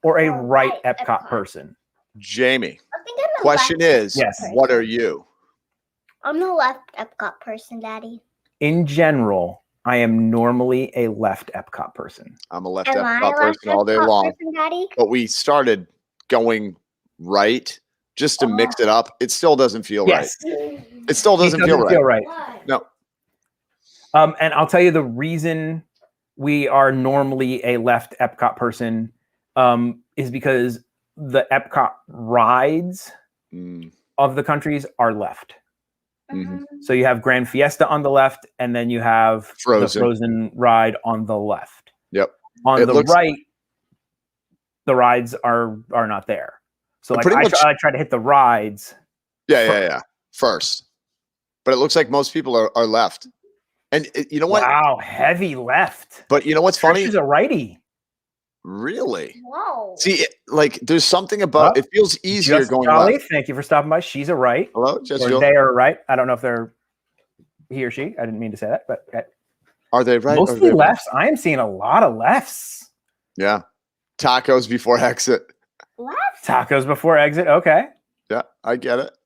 or a right Epcot person? Jamie, question is, what are you? I'm a left Epcot person, Daddy. In general, I am normally a left Epcot person. I'm a left Epcot person all day long. But we started going right just to mix it up. It still doesn't feel right. It still doesn't feel right. No. And I'll tell you the reason we are normally a left Epcot person is because the Epcot rides of the countries are left. Mm-hmm. So you have Grand Fiesta on the left, and then you have the Frozen ride on the left. Yep. On the right, the rides are not there. So I try to hit the rides. Yeah. First. But it looks like most people are left. And you know what? Wow, heavy left. But you know what's funny? She's a righty. Really? Whoa. See, there's something about it feels easier going left. Thank you for stopping by. She's a right. Hello, or they are right. I don't know if they're he or she. I didn't mean to say that, but are they right? Mostly lefts. I am seeing a lot of lefts. Yeah. Tacos before exit. Left? Tacos before exit. Okay. Yeah, I get it.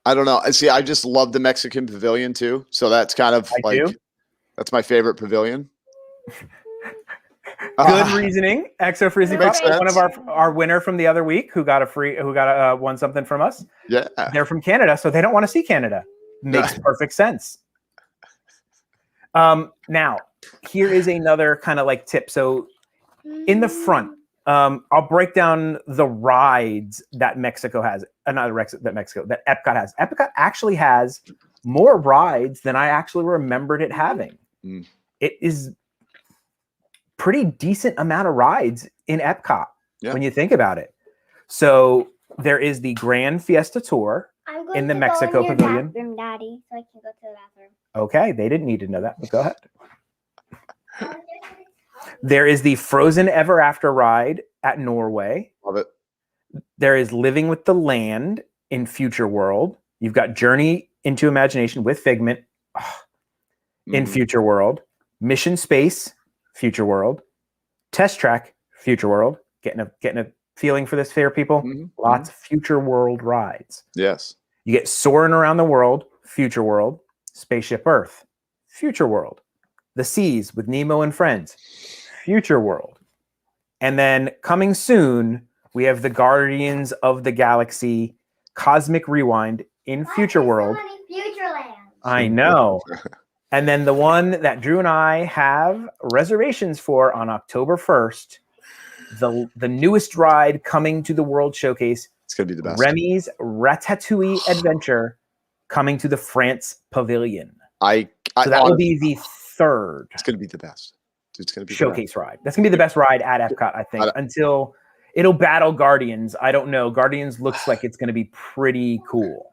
I don't know. See, I just love the Mexican pavilion too. So that's kind of that's my favorite pavilion. Good reasoning. Exo Frizzy Puppy, one of our winner from the other week who won something from us. Yeah. They're from Canada, so they don't want to see Canada. Makes perfect sense. Now, here is another kind of tip. So in the front, I'll break down the rides that Mexico has. That Epcot has. Epcot actually has more rides than I actually remembered it having. It is pretty decent amount of rides in Epcot when you think about it. So there is the Grand Fiesta Tour in the Mexico Pavilion. Bathroom, Daddy, so I can go to the bathroom. Okay, they didn't need to know that, but go ahead. There is the Frozen Ever After ride at Norway. Love it. There is Living with the Land in Future World. You've got Journey into Imagination with Figment in Future World. Mission Space, Future World. Test Track, Future World. Getting a feeling for this, fair people? Lots of Future World rides. Yes. You get Soaring Around the World, Future World. Spaceship Earth, Future World. The Seas with Nemo and Friends, Future World. And then coming soon, we have the Guardians of the Galaxy Cosmic Rewind in Future World. Futureland. I know. And then the one that Drew and I have reservations for on October 1st, the newest ride coming to the World Showcase. It's going to be the best. Remy's Ratatouille Adventure coming to the France Pavilion. So that will be the third. It's going to be the best. It's going to be showcase ride. That's going to be the best ride at Epcot, I think, until it'll battle Guardians. I don't know. Guardians looks like it's going to be pretty cool.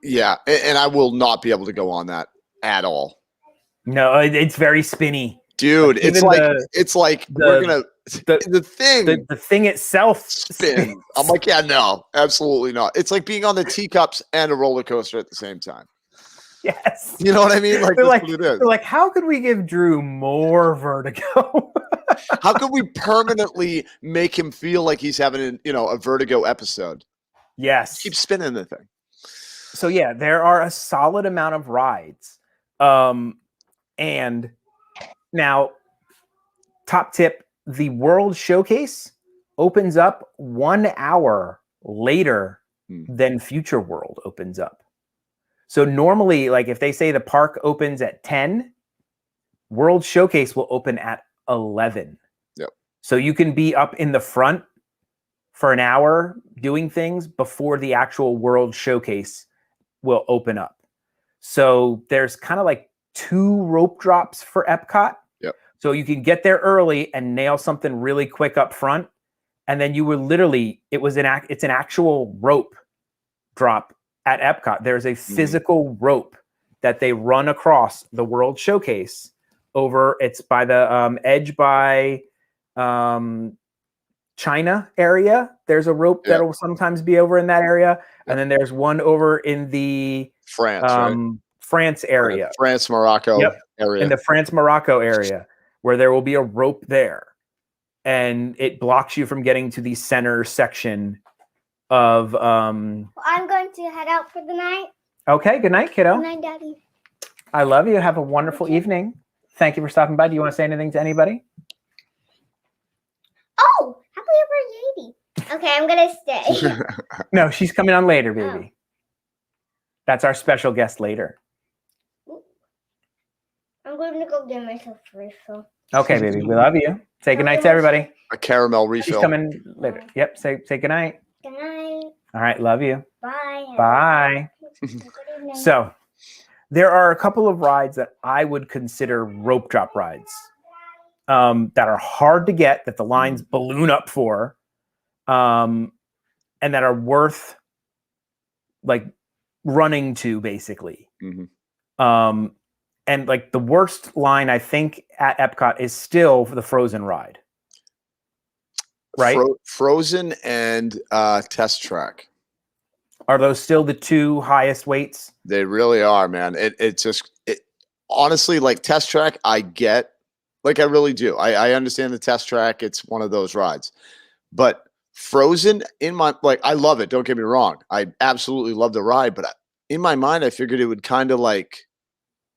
Yeah, and I will not be able to go on that at all. No, it's very spinny. Dude, it's like we're going to the thing itself spins. I'm like, yeah, no, absolutely not. It's like being on the teacups and a roller coaster at the same time. Yes. You know what I mean? They're like, how could we give Drew more vertigo? How could we permanently make him feel like he's having a vertigo episode? Yes. Keep spinning the thing. So yeah, there are a solid amount of rides. And now, top tip, the World Showcase opens up 1 hour later than Future World opens up. So normally, like if they say the park opens at 10, World Showcase will open at 11. Yep. So you can be up in the front for an hour doing things before the actual World Showcase will open up. So there's kind of like 2 rope drops for Epcot. Yep. So you can get there early and nail something really quick up front. And then you were literally, it's an actual rope drop at Epcot. There's a physical rope that they run across the World Showcase over. It's by the edge by China area. There's a rope that'll sometimes be over in that area. And then there's one over in the France area. France, Morocco area. In the France, Morocco area, where there will be a rope there. And it blocks you from getting to the center section of I'm going to head out for the night. Okay, good night, kiddo. Good night, Daddy. I love you. Have a wonderful evening. Thank you for stopping by. Do you want to say anything to anybody? Oh, happy birthday. Okay, I'm gonna stay. No, she's coming on later, baby. That's our special guest later. I'm going to go get myself a refill. Okay, baby. We love you. Say good night to everybody. A caramel refill. She's coming later. Yep. Say good night. Good night. All right. Love you. Bye. Bye. Good evening. So there are a couple of rides that I would consider rope drop rides that are hard to get, that the lines balloon up for, and that are worth like running to, basically. And like the worst line, I think, at Epcot is still the Frozen ride. Right? Frozen and Test Track. Are those still the 2 highest weights? They really are, man. It honestly, like Test Track, I get, like I really do. I understand the Test Track. It's one of those rides. But Frozen, I love it. Don't get me wrong. I absolutely love the ride. But in my mind, I figured it would kind of like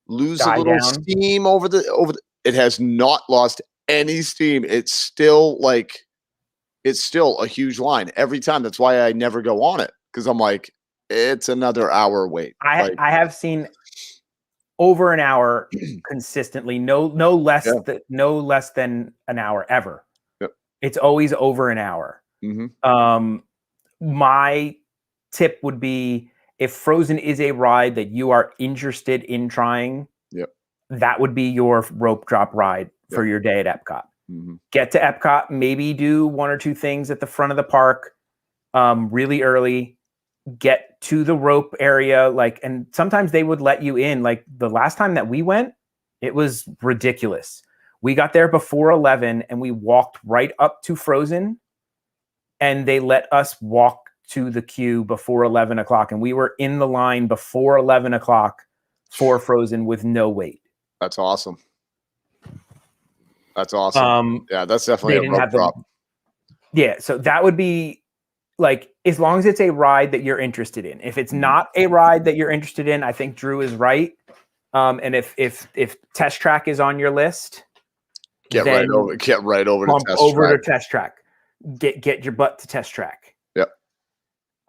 lose a little steam over the. It has not lost any steam. It's still a huge line every time. That's why I never go on it, because I'm like, it's another hour wait. I have seen over an hour consistently, no less than an hour ever. Yep. It's always over an hour. My tip would be, if Frozen is a ride that you are interested in trying, that would be your rope drop ride for your day at Epcot. Get to Epcot, maybe do 1 or 2 things at the front of the park really early, get to the rope area, and sometimes they would let you in. Like the last time that we went, it was ridiculous. We got there before 11 and we walked right up to Frozen, and they let us walk to the queue before 11 o'clock. And we were in the line before 11 o'clock for Frozen with no wait. That's awesome. That's awesome. Yeah, that's definitely a rope drop. Yeah, so that would be like, as long as it's a ride that you're interested in. If it's not a ride that you're interested in, I think Drew is right. And if Test Track is on your list, get right over to Test Track. Get your butt to Test Track. Yep.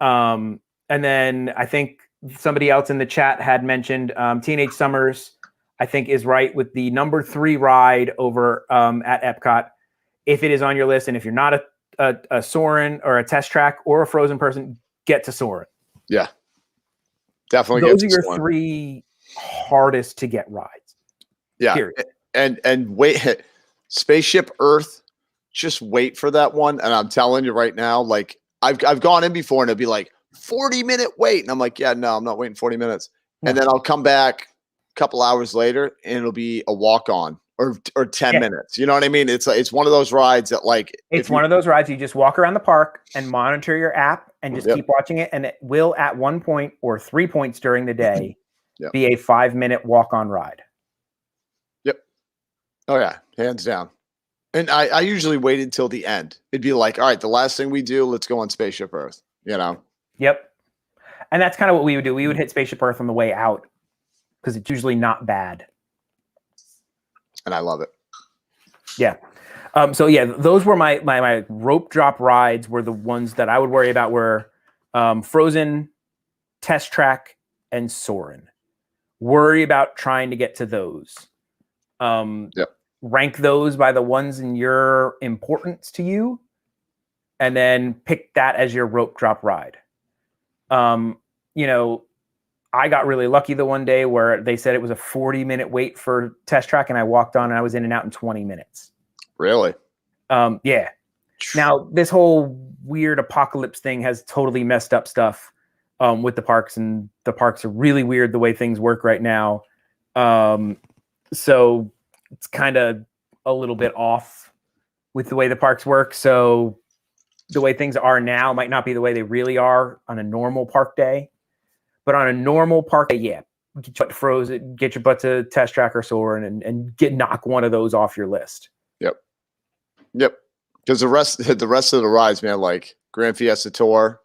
And then I think somebody else in the chat had mentioned Teenage Summers, I think is right with the number 3 ride over at Epcot. If it is on your list, and if you're not a Soarin' or a Test Track or a Frozen person, get to Soarin'. Yeah. Definitely. Those are your 3 hardest to get rides. Yeah. Period. And wait, Spaceship Earth, just wait for that one. And I'm telling you right now, like I've gone in before and it'd be like 40-minute wait. And I'm like, yeah, no, I'm not waiting 40 minutes. And then I'll come back a couple hours later and it'll be a walk on or 10 minutes. You know what I mean? It's one of those rides that like, it's one of those rides you just walk around the park and monitor your app and just keep watching it. And it will at one point or 3 points during the day be a 5-minute walk on ride. Yep. Oh yeah. Hands down. And I usually waited till the end. It'd be like, all right, the last thing we do, let's go on Spaceship Earth, you know? Yep. And that's kind of what we would do. We would hit Spaceship Earth on the way out because it's usually not bad. And I love it. Yeah. So yeah, those were my rope drop rides were the ones that I would worry about were Frozen, Test Track, and Soarin'. Worry about trying to get to those. Rank those by the ones in your importance to you, and then pick that as your rope drop ride. You know, I got really lucky the one day where they said it was a 40-minute wait for Test Track, and I walked on and I was in and out in 20 minutes. Really? Yeah. Now, this whole weird apocalypse thing has totally messed up stuff with the parks, and the parks are really weird the way things work right now. So it's kind of a little bit off with the way the parks work. So the way things are now might not be the way they really are on a normal park day. But on a normal park day, get your butt to Frozen, get your butt to Test Track or Soarin' and knock one of those off your list. Yep. Because the rest of the rides, man, like Grand Fiesta Tour,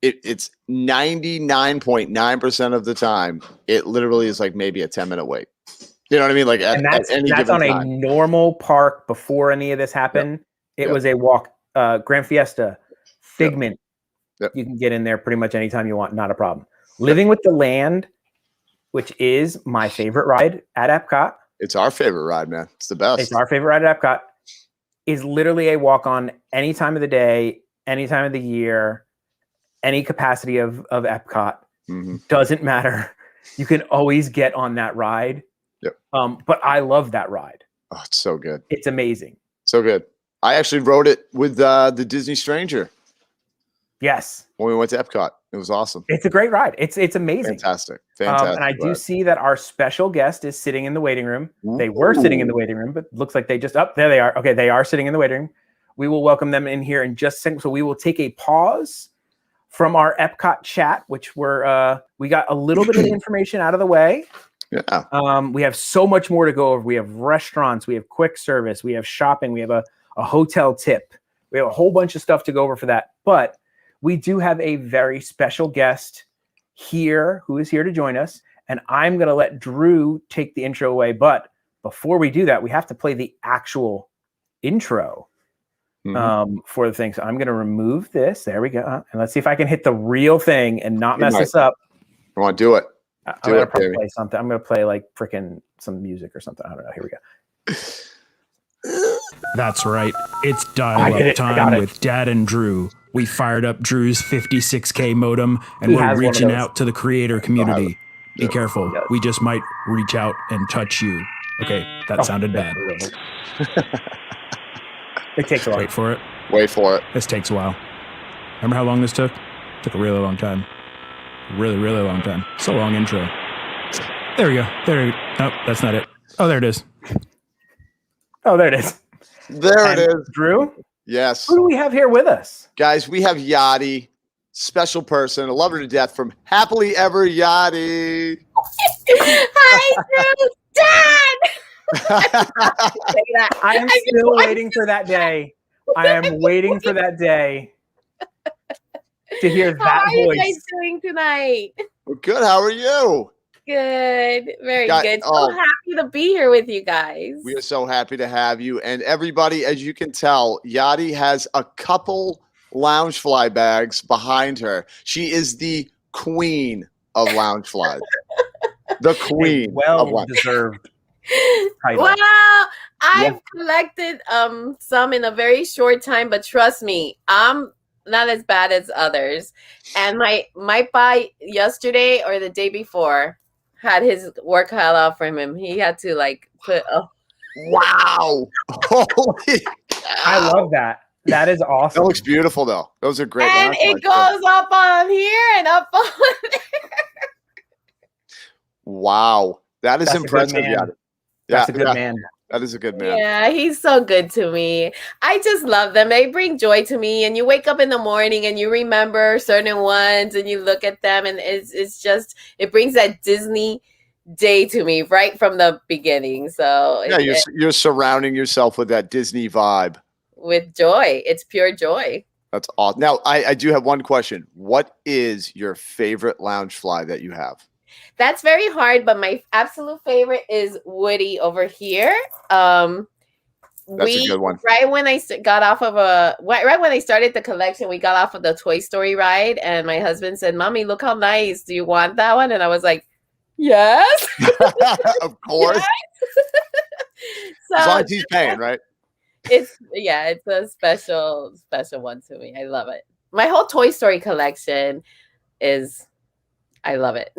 it's 99.9% of the time, it literally is like maybe a 10-minute wait. You know what I mean? Like that's on time. A normal park before any of this happened. It was a walk. Grand Fiesta, Figment. You can get in there pretty much anytime you want. Not a problem. Living with the Land, which is my favorite ride at Epcot. It's our favorite ride, man. It's the best. It's our favorite ride at Epcot. Is literally a walk on any time of the day, any time of the year, any capacity of Epcot. Doesn't matter. You can always get on that ride. Yep. But I love that ride. Oh, it's so good. It's amazing. So good. I actually rode it with the Disney Stranger. Yes. When we went to Epcot. It was awesome. It's a great ride. It's amazing. Fantastic. And I do see that our special guest is sitting in the waiting room. Ooh. They were sitting in the waiting room, but looks like they just there they are. Okay, they are sitting in the waiting room. We will welcome them in here in just a second. So we will take a pause from our Epcot chat, which we got a little bit of information out of the way. Yeah. We have so much more to go over. We have restaurants, we have quick service, we have shopping, we have a hotel tip. We have a whole bunch of stuff to go over for that. But we do have a very special guest here who is here to join us. And I'm going to let Drew take the intro away. But before we do that, we have to play the actual intro for the thing. So I'm going to remove this. There we go. And let's see if I can hit the real thing and not mess this up. Come on, do it. I'm going to play something. I'm going to play like freaking some music or something. I don't know. Here we go. That's right. It's dial-up time with Dad and Drew. We fired up Drew's 56K modem, and we're reaching out to the creator community. Be careful. We just might reach out and touch you. Okay, that sounded bad. It takes a while. Wait for it. Wait for it. This takes a while. Remember how long this took? It took a really long time. Really, really long time. So long intro. There we go. Nope, that's not it. Oh, there it is. Oh, there it is. There it is. Drew, Yes. Who do we have here with us? Guys, we have Yachty, special person. I love her to death from Happily Ever Yachty. Hi, Drew. Dad! I am still waiting for that day. I am waiting for that day to hear that How are you voice. guys doing tonight? We're good. How are you? Good. Very good. So happy to be here with you guys. We are so happy to have you. And everybody, as you can tell, Yachty has a couple Loungefly bags behind her. She is the queen of Loungeflies. The queen. Well deserved title. Well, I've collected some in a very short time, but trust me, I'm not as bad as others. And my buy yesterday or the day before had his work cut out from him. He had to like put wow. Holy cow. I love that. That is awesome. That looks beautiful though. Those are great. And it goes up on here and up on there. Wow. That's impressive. That's a good man. That is a good man. Yeah, he's so good to me. I just love them. They bring joy to me. And you wake up in the morning and you remember certain ones and you look at them and it's just, it brings that Disney day to me right from the beginning. So yeah, you're surrounding yourself with that Disney vibe. With joy. It's pure joy. That's awesome. Now, I do have one question. What is your favorite Loungefly that you have? That's very hard, but my absolute favorite is Woody over here. That's a good one. Right when I got off of right when I started the collection, we got off of the Toy Story ride, and my husband said, "Mommy, look how nice. Do you want that one?" And I was like, "Yes." Of course. Yes. So, as long as he's paying, right? It's a special one to me. I love it. My whole Toy Story collection I love it.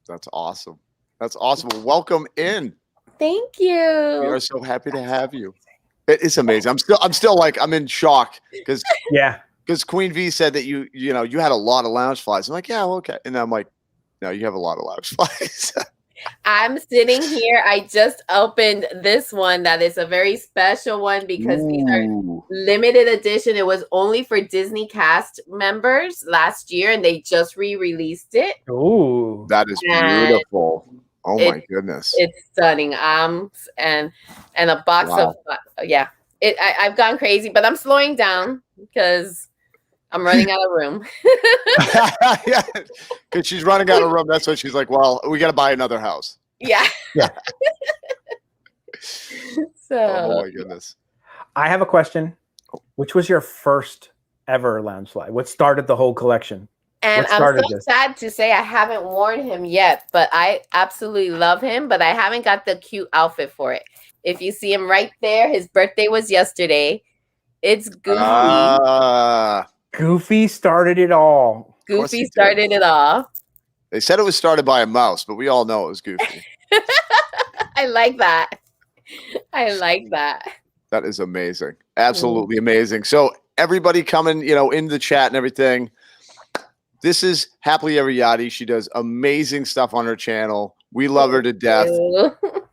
That's awesome. That's awesome. Well, welcome in. Thank you. We are so happy to have you. It is amazing. I'm still like, I'm in shock because Queen V said that you had a lot of Loungeflies. I'm like, yeah, well, okay. And I'm like, no, you have a lot of Loungeflies. I'm sitting here. I just opened this one that is a very special one because these are limited edition. It was only for Disney cast members last year, and they just re-released it. Ooh, that is beautiful. Oh my goodness, it's stunning. And a box of I've gone crazy, but I'm slowing down because I'm running out of room. Yeah, because she's running out of room. That's why she's like, well, we got to buy another house. Yeah. Yeah. So. Oh my goodness. I have a question. Which was your first ever Loungefly? What started the whole collection? And I'm so sad to say I haven't worn him yet, but I absolutely love him, but I haven't got the cute outfit for it. If you see him right there, his birthday was yesterday. It's Goofy. Goofy started it all. Goofy started it all. They said it was started by a mouse, but we all know it was Goofy. I like that. I like that. That is amazing. Absolutely amazing. So everybody coming, in the chat and everything. This is Happily Ever Yachty. She does amazing stuff on her channel. We love her to death.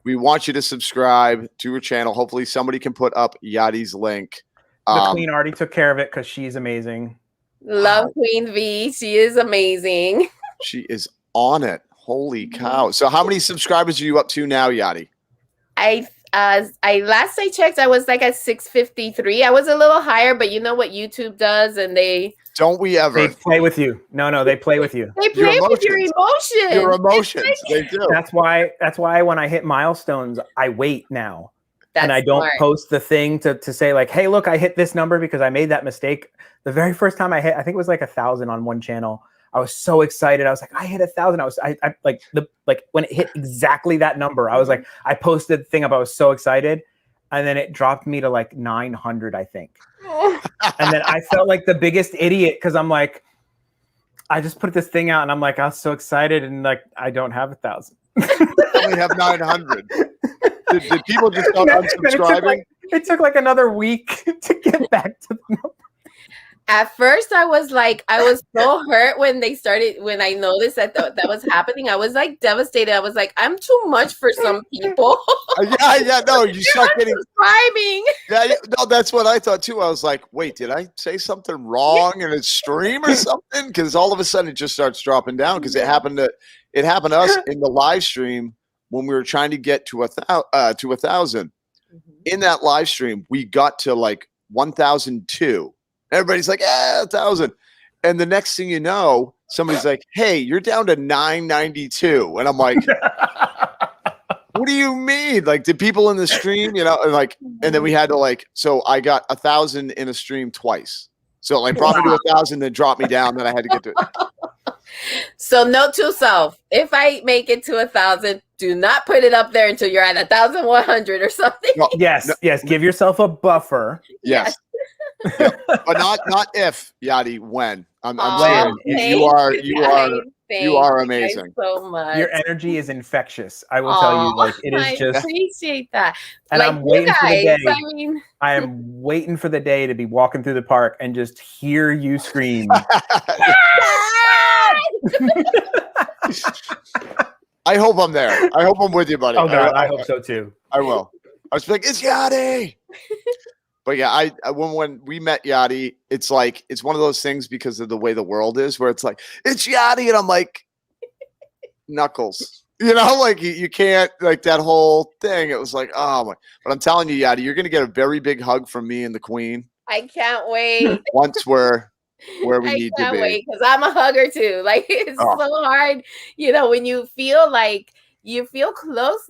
We want you to subscribe to her channel. Hopefully somebody can put up Yachty's link. The Queen already took care of it because she's amazing. Love Queen V. She is amazing. She is on it. Holy cow. So how many subscribers are you up to now, Yachty? Last I checked, I was like at 653. I was a little higher, but you know what YouTube does, and they don't we ever they play with you. No, they play with you. They play with your emotions. Your emotions. They do. That's why when I hit milestones, I wait now. And I don't post the thing to say like, hey, look, I hit this number because I made that mistake. The very first time I think it was like 1,000 on one channel. I was so excited. I was like, I hit 1,000. I when it hit exactly that number, I was like, I posted the thing up. I was so excited. And then it dropped me to like 900, I think. And then I felt like the biggest idiot because I'm like, I just put this thing out and I'm like, I was so excited. And like, I don't have 1,000. I only have 900. Did people just start unsubscribing? It took like another week to get back to the number. At first, I was so hurt when I noticed that was happening. I was like devastated. I was like, I'm too much for some people. No, you start getting subscribing. No, that's what I thought too. I was like, wait, did I say something wrong in a stream or something? Because all of a sudden it just starts dropping down. Because it happened to us in the live stream when we were trying to get to 1,000. Mm-hmm. In that live stream, we got to like 1,002. Everybody's like, 1,000. And the next thing you know, somebody's like, hey, you're down to 992. And I'm like, what do you mean? Like, did people in the stream, and then we had to so I got 1,000 in a stream twice. So it brought me to 1,000, then dropped me down. Then I had to get to it. So note to self, if I make it to 1,000, do not put it up there until you're at 1,100 or something. No, yes. Give yourself a buffer. Yes. Yeah. But not if, Yachty, when. I'm serious. You are amazing. So much. Your energy is infectious. I will tell you, it is just. I appreciate that. And I'm waiting for the day. I am waiting for the day to be walking through the park and just hear you scream. I hope I'm there. I hope I'm with you, buddy. Oh God, I hope so too. I will. I was like, it's Yachty. But yeah, I when we met Yachty, it's one of those things because of the way the world is, where it's like, it's Yachty, and I'm like, Knuckles. You can't, that whole thing. It was like, oh my. But I'm telling you, Yachty, you're gonna get a very big hug from me and the Queen. I can't wait. Once we're where we need to be. I can't wait, because I'm a hugger too. It's so hard, when you feel like you feel close.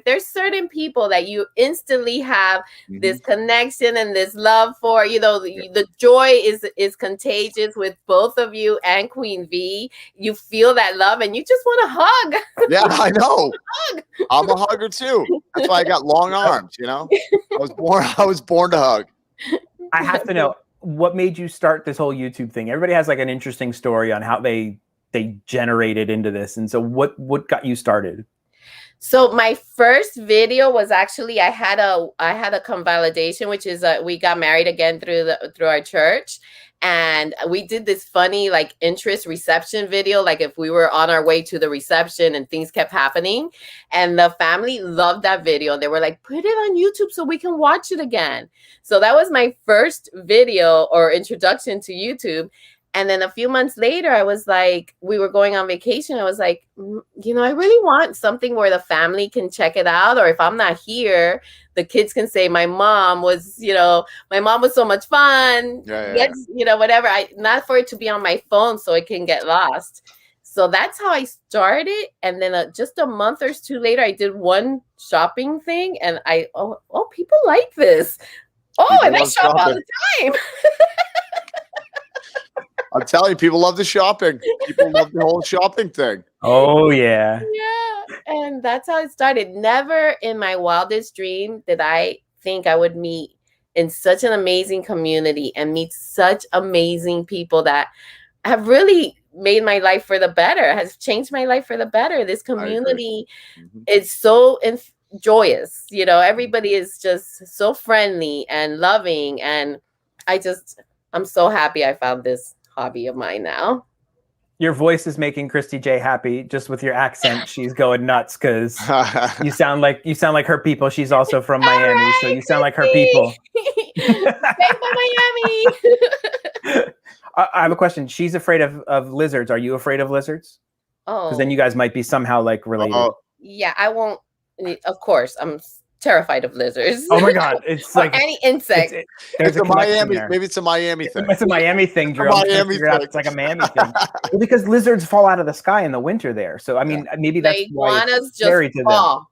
There's certain people that you instantly have this connection and this love for. The joy is contagious with both of you and Queen V. You feel that love and you just want to hug. Yeah, I know. I'm a hugger too. That's why I got long arms. I was born to hug. I have to know, what made you start this whole YouTube thing? Everybody has an interesting story on how they generated into this, and so what got you started? So my first video was actually I had a convalidation, which is we got married again through our church, and we did this funny interest reception video, if we were on our way to the reception and things kept happening, and the family loved that video. They were like, put it on YouTube so we can watch it again. So that was my first video or introduction to YouTube. And then a few months later, I was like, we were going on vacation. I was like, I really want something where the family can check it out. Or if I'm not here, the kids can say, my mom was so much fun. Yeah. Whatever. Not for it to be on my phone so it can get lost. So that's how I started. And then just a month or two later, I did one shopping thing. And people like this. And I shop all the time. I'm telling you, people love the shopping. People love the whole shopping thing. Oh, yeah. Yeah. And that's how it started. Never in my wildest dream did I think I would meet in such an amazing community and meet such amazing people that have really made my life for the better, has changed my life for the better. This community is so joyous. Everybody is just so friendly and loving. And I'm so happy I found this hobby of mine now. Your voice is making Christy J happy. Just with your accent, she's going nuts because you sound like her people. She's also from Miami, right, so you sound like her people. Thanks for Miami. I have a question. She's afraid of lizards. Are you afraid of lizards? Oh, because then you guys might be somehow related. Yeah, I won't. Of course, I'm terrified of lizards. Oh my God, it's like any insect. It's a Miami. Maybe it's a Miami thing. It's a Miami thing, Drew. It's like a Miami thing. Well, because lizards fall out of the sky in the winter there. So I mean, maybe that's why it's scary to them.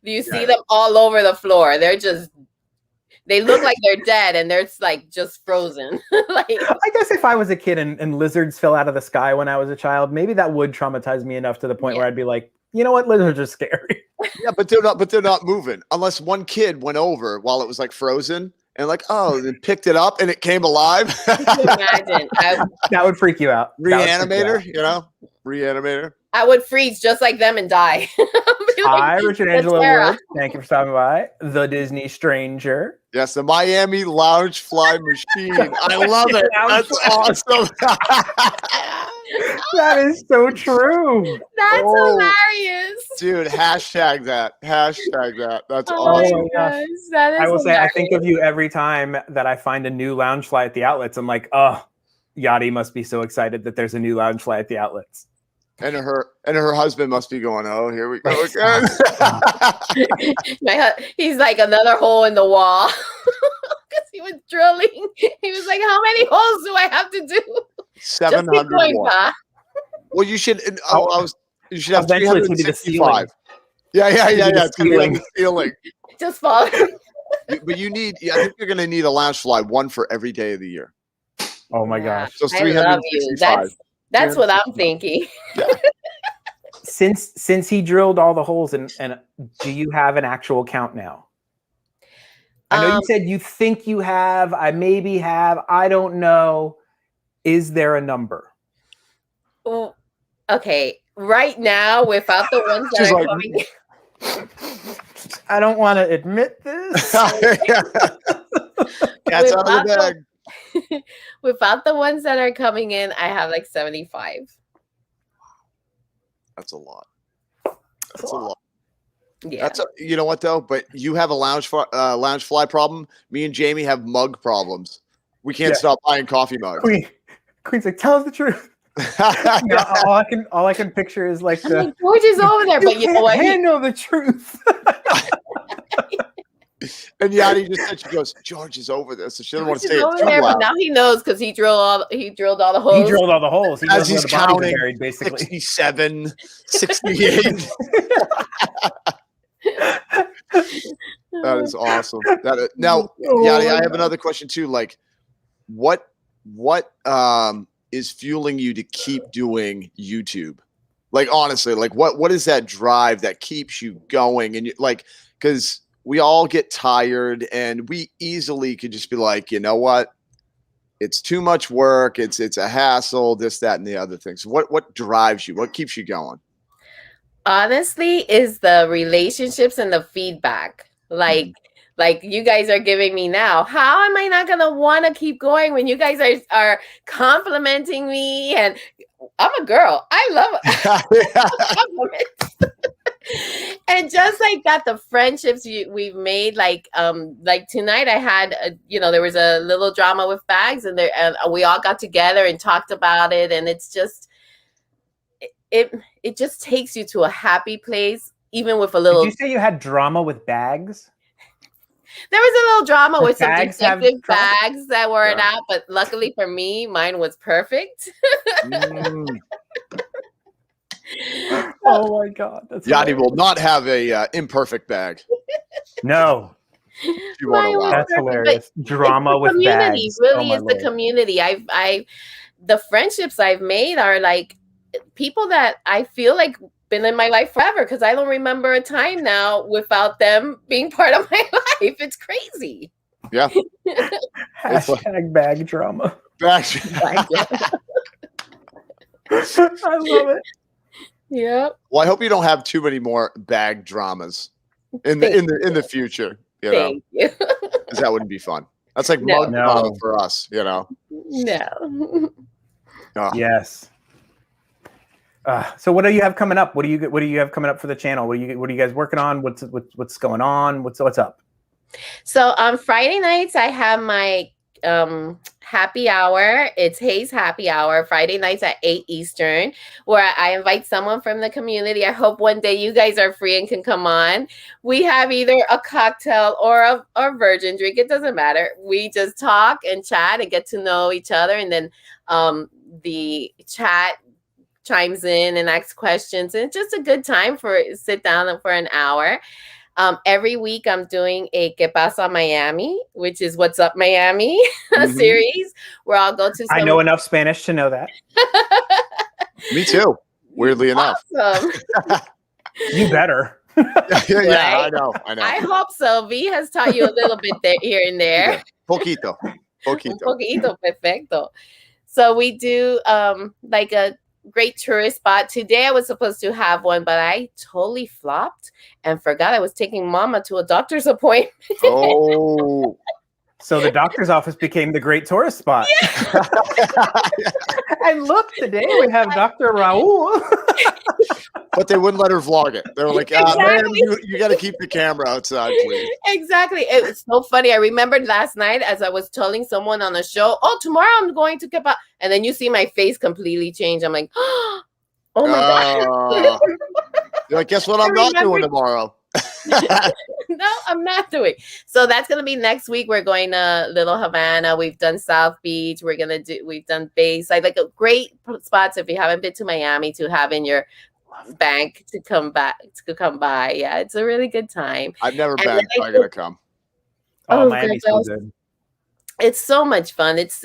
You see them all over the floor. They look like they're dead, and they're just frozen. I guess if I was a kid and lizards fell out of the sky when I was a child, maybe that would traumatize me enough to the point where I'd be like, you know what, lizards are scary. Yeah, but they're not moving unless one kid went over while it was frozen and then picked it up and it came alive. Imagine that would freak you out. Reanimator, Reanimator. I would freeze just like them and die. Be Hi, Richard That's Angelo Sarah. Woods. Thank you for stopping by. The Disney Stranger. Yes, the Miami Lounge Fly Machine. I love it. Lounge That's Fly. awesome. That is so true. That's Oh. hilarious. Dude, hashtag that. Hashtag that. That's Oh awesome. my gosh. That is I will say, I think of hilarious. you every time that I find a new lounge fly at the outlets. I'm like, oh, Yachty must be so excited that there's a new lounge fly at the outlets. And her husband must be going, oh, here we go again. He's like another hole in the wall. Because he was drilling. He was like, how many holes do I have to do? 700 more. Pa. Well, you should. You should have Eventually it's gonna be the 365. Yeah. It's gonna be on the ceiling. Just fall. But you need. I think you're gonna need a lounge fly, one for every day of the year. Oh my gosh! So I love you. 365. That's what I'm thinking. Yeah. Since he drilled all the holes, and do you have an actual count now? I know you said you think you have. I maybe have. I don't know. Is there a number? Well, okay. Right now, without the ones that are coming I don't want to admit this. Cat's out of the bag. Without the ones that are coming in, I have like 75. That's a lot. That's a lot. Yeah. You know what though? But you have a lounge fly problem. Me and Jamie have mug problems. We can't stop buying coffee mugs. Queen's like, tell us the truth. All I can picture is like I'm like, George is over there, but you know what? Handle the truth. And Yachty just said, she goes, George is over this. So she doesn't want to say it over too there, loud. But now he knows because he drilled all the holes. He drilled all the holes. He As knows he's where the bodies are counting, buried, basically. 67, 68. That is awesome. Now, Yachty, I have another question too. Like, what is fueling you to keep doing YouTube? Like, honestly, like what is that drive that keeps you going? And because we all get tired and we easily could just be like, you know what? It's too much work. It's a hassle, this, that, and the other things. So what drives you? What keeps you going? Honestly, is the relationships and the feedback. Like you guys are giving me now. How am I not gonna want to keep going when you guys are complimenting me? And I'm a girl. I love compliments. And just like that, the friendships we've made, like tonight I had there was a little drama with bags, and we all got together and talked about it, and it's just it just takes you to a happy place, even with a little. Did you say you had drama with bags? There was a little drama with some bags defective bags that weren't out, but luckily for me, mine was perfect. Oh my God, that's Yachty will not have a imperfect bag. No, She won't allow it. that's hilarious. Drama with Community bags. really Oh, is the community. The friendships I've made are like people that I feel like been in my life forever, because I don't remember a time now without them being part of my life. It's crazy. Yeah. Hashtag bag drama. Bag. I love it. Yeah. Well, I hope you don't have too many more bag dramas in the future. Thank you. Because that wouldn't be fun. That's like mug drama for us. No. Yes. So what do you have coming up? What do you have coming up for the channel? What are you guys working on? What's going on? What's up? So on Friday nights, I have my happy hour. It's Hayes Happy Hour, Friday nights at 8 Eastern, where I invite someone from the community. I hope one day you guys are free and can come on. We have either a cocktail or a virgin drink. It doesn't matter. We just talk and chat and get to know each other. And then the chat chimes in and asks questions. And it's just a good time sit down for an hour. Every week I'm doing a Que Pasa Miami, which is What's Up Miami series, where I'll go to. I know enough Spanish to know that. Me too. Weirdly enough. Awesome. You better. Yeah, I know. I hope so. V has taught you a little bit there, here and there. Poquito. Un poquito, perfecto. So we do like a great tourist spot. Today I was supposed to have one, but I totally flopped and forgot I was taking Mama to a doctor's appointment. Oh. So the doctor's office became the great tourist spot. Yeah. And look, today we have Dr. Raul. But they wouldn't let her vlog it. They were like, man, you got to keep the camera outside, please. Exactly. It was so funny. I remembered last night as I was telling someone on the show, oh, tomorrow I'm going to Epcot. And then you see my face completely change. I'm like, oh my God. You're like, guess what I'm not doing tomorrow? No, I'm not doing. So that's gonna be next week. We're going to Little Havana. We've done South Beach. We've done Bayside, like a great spots if you haven't been to Miami to have in your bank to come by. Yeah, it's a really good time. I've never been. I'm gonna come. Oh, Miami's so good. It's so much fun. It's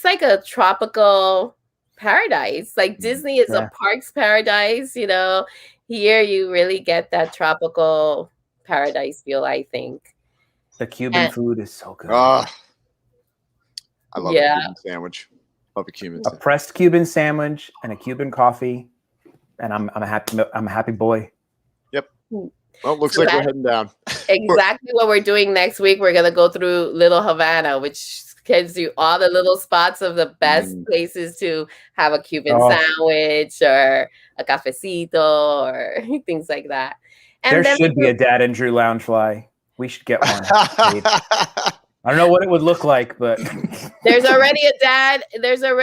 like a tropical paradise. Like Disney is a parks paradise, you know. Here you really get that tropical paradise feel, I think. The Cuban food is so good. I love a Cuban sandwich. Love a Cuban sandwich. A pressed Cuban sandwich and a Cuban coffee, and I'm a happy boy. Yep. Well, it looks like we're heading down. Exactly what we're doing next week. We're gonna go through Little Havana, which gives you all the little spots of the best places to have a Cuban sandwich or a cafecito or things like that. And there should be a Dad and Drew Loungefly. We should get one. I don't know what it would look like, but there's already a dad. There's a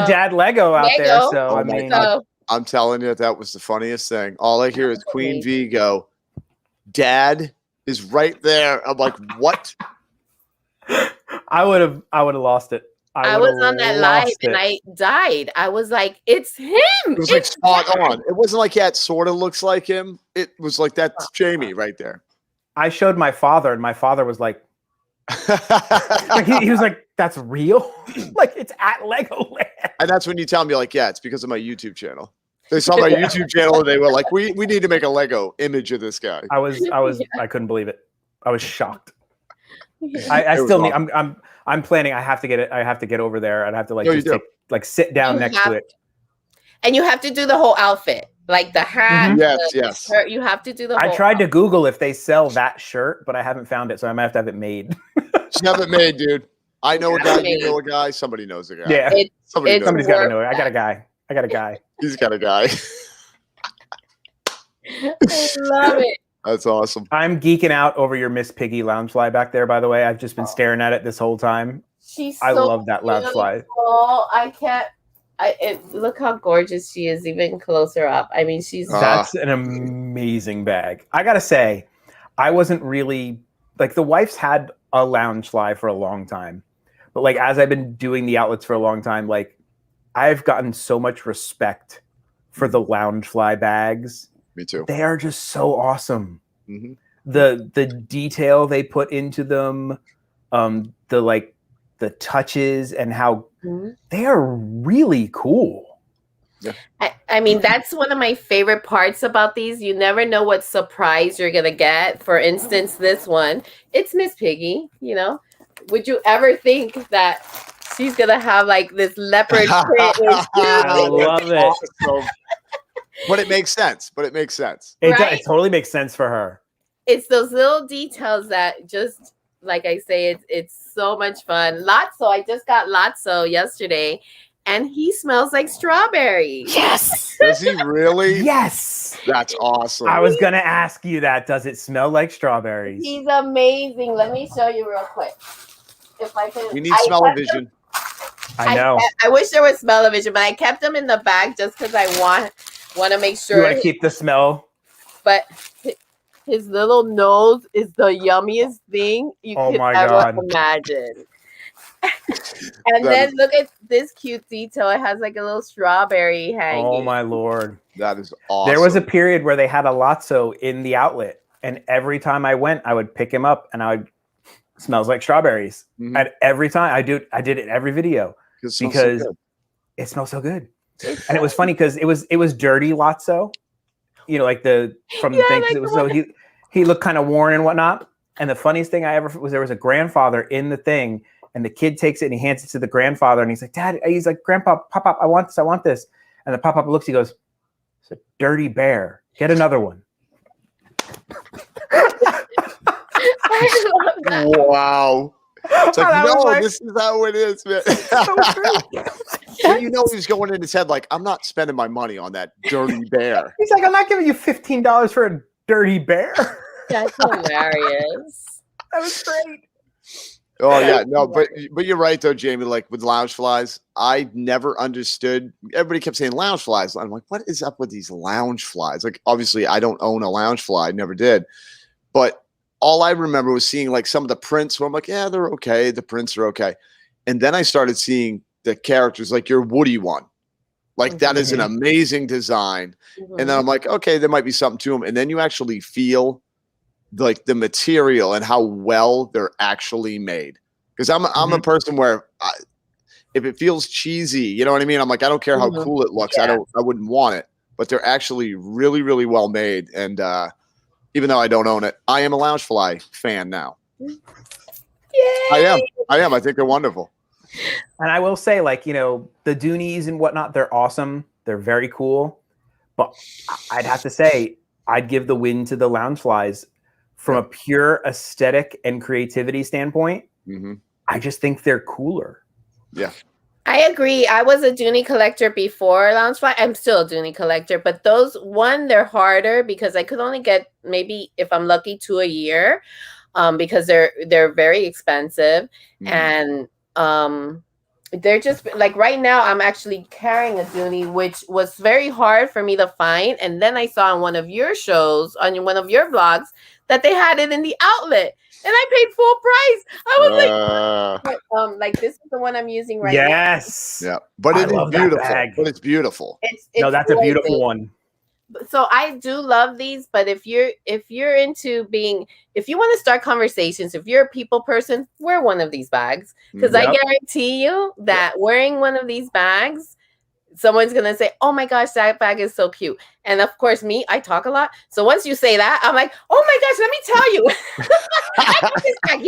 dad Lego out there. So I'm telling you, that was the funniest thing. All I hear is Queen V go, "Dad is right there." I'm like, what? I would have lost it. I was on that live and I died. I was like, it's him. It was like spot on. It wasn't like that sort of looks like him. It was like, that's Jamie right there. I showed my father and my father was like, he was like, that's real? Like, it's at Legoland. And that's when you tell me, like, yeah, it's because of my YouTube channel. They saw my YouTube channel and they were like, we need to make a Lego image of this guy. I couldn't believe it. I was shocked. I still need. I'm planning. I have to get it. I have to get over there. I'd have to sit down next to it. And you have to do the whole outfit, like the hat. Yes. Shirt. You have to do the. I tried to Google if they sell that shirt, but I haven't found it, so I might have to have it made. Have it made, dude. I know a guy. You know a guy. Somebody knows a guy. Yeah. Somebody's got to know it. I got a guy. He's got a guy. I love it. That's awesome. I'm geeking out over your Miss Piggy Loungefly back there, by the way. I've just been staring at it this whole time. I love that Loungefly. I can't. Look how gorgeous she is, even closer up. I mean, that's an amazing bag. I gotta say, I wasn't really like the wife's had a Loungefly for a long time, but like as I've been doing the outlets for a long time, like I've gotten so much respect for the Loungefly bags. Me too. They are just so awesome. Mm-hmm. The detail they put into them, the touches and how they are really cool. Yeah. I mean, that's one of my favorite parts about these. You never know what surprise you're gonna get. For instance, this one, it's Miss Piggy. You know, would you ever think that she's gonna have like this leopard print? I love it. But it makes sense. It totally makes sense for her. It's those little details that just, like I say, it's so much fun. Lotso, I just got Lotso yesterday, and he smells like strawberries. Yes. Does he really? Yes. That's awesome. I was going to ask you that. Does it smell like strawberries? He's amazing. Let me show you real quick. If I can. We need smell-o-vision. I know. I wish there was smell-o-vision, but I kept them in the bag just because I want to make sure. You want to keep the smell? But his little nose is the yummiest thing you could ever imagine. And then look at this cute detail. It has like a little strawberry hanging. Oh my Lord. That is awesome. There was a period where they had a Lotso in the outlet, and every time I went, I would pick him up and I would smells like strawberries. Mm-hmm. And every time I did it in every video because it smells so good. And it was funny because it was dirty Lotso, you know, like the thing. Like it was so he looked kind of worn and whatnot. And the funniest thing I ever was there was a grandfather in the thing, And the kid takes it and he hands it to the grandfather. And he's like, Dad, he's like, Grandpa, Pop, I want this. And the Pop looks, he goes, it's a dirty bear. Get another one. I love that. Wow. It's like, no, like, this is how it is, man. You know he's going in his head like, I'm not spending my money on that dirty bear. He's like, I'm not giving you $15 for a dirty bear. That's hilarious. That was great. Oh yeah, no, but you're right though, Jamie. Like with Loungeflies, I never understood. Everybody kept saying Loungeflies. I'm like, what is up with these Loungeflies? Like, obviously, I don't own a Loungefly, never did. But all I remember was seeing like some of the prints where I'm like, yeah, they're okay. The prints are okay. And then I started seeing the characters, like your Woody one. Like that is an amazing design. And then I'm like, okay, there might be something to them. And then you actually feel like the material and how well they're actually made. Because I'm a person where if it feels cheesy, you know what I mean? I'm like, I don't care how cool it looks. I wouldn't want it. But they're actually really, really well made. And even though I don't own it, I am a Loungefly fan now. Yay! I am. I think they're wonderful. And I will say, like, you know, the Doonies and whatnot, they're awesome. They're very cool. But I'd have to say, I'd give the win to the Loungeflies from a pure aesthetic and creativity standpoint. I just think they're cooler. Yeah. I agree. I was a Dooney collector before Loungefly. I'm still a Dooney collector, but those they're harder because I could only get maybe, if I'm lucky, 2 a year, because they're very expensive. And they're just like right now I'm actually carrying a Dooney, which was very hard for me to find. And then I saw on one of your shows, on one of your vlogs, that they had it in the outlet. And I paid full price. I was like this is the one I'm using right now. Yes. Yeah. But it is beautiful. But it's beautiful. It's that's a beautiful one. So I do love these, but if you want to start conversations, if you're a people person, wear one of these bags. Because I guarantee you that wearing one of these bags, someone's going to say, oh my gosh, that bag is so cute. And of course, I talk a lot. So once you say that, I'm like, oh my gosh, let me tell you. I got this bag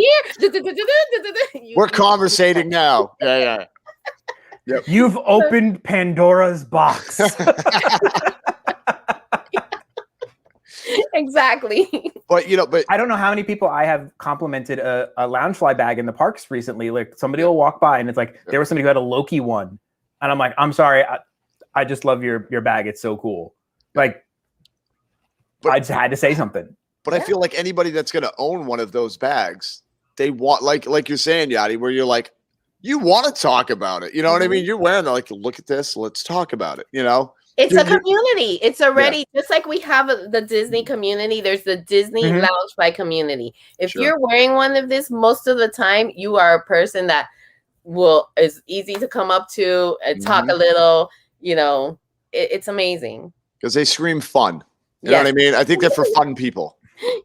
here. We're conversating now. Yeah. Yep. You've opened Pandora's box. Exactly. But I don't know how many people I have complimented a Loungefly bag in the parks recently. Like somebody will walk by and it's like there was somebody who had a Loki one. And I'm like, I'm sorry, I just love your bag. It's so cool. Like, I just had to say something. But I feel like anybody that's going to own one of those bags, they want, like you're saying, Yachty, where you're like, you want to talk about it. You know what I mean? You're wearing it, like, look at this. Let's talk about it. You know? It's a community. It's already just like we have the Disney community. There's the Disney Loungefly community. If you're wearing one of this, most of the time, you are a person that is easy to come up to and talk a little. You know, it's amazing because they scream fun. You know what I mean? I think they're for fun people.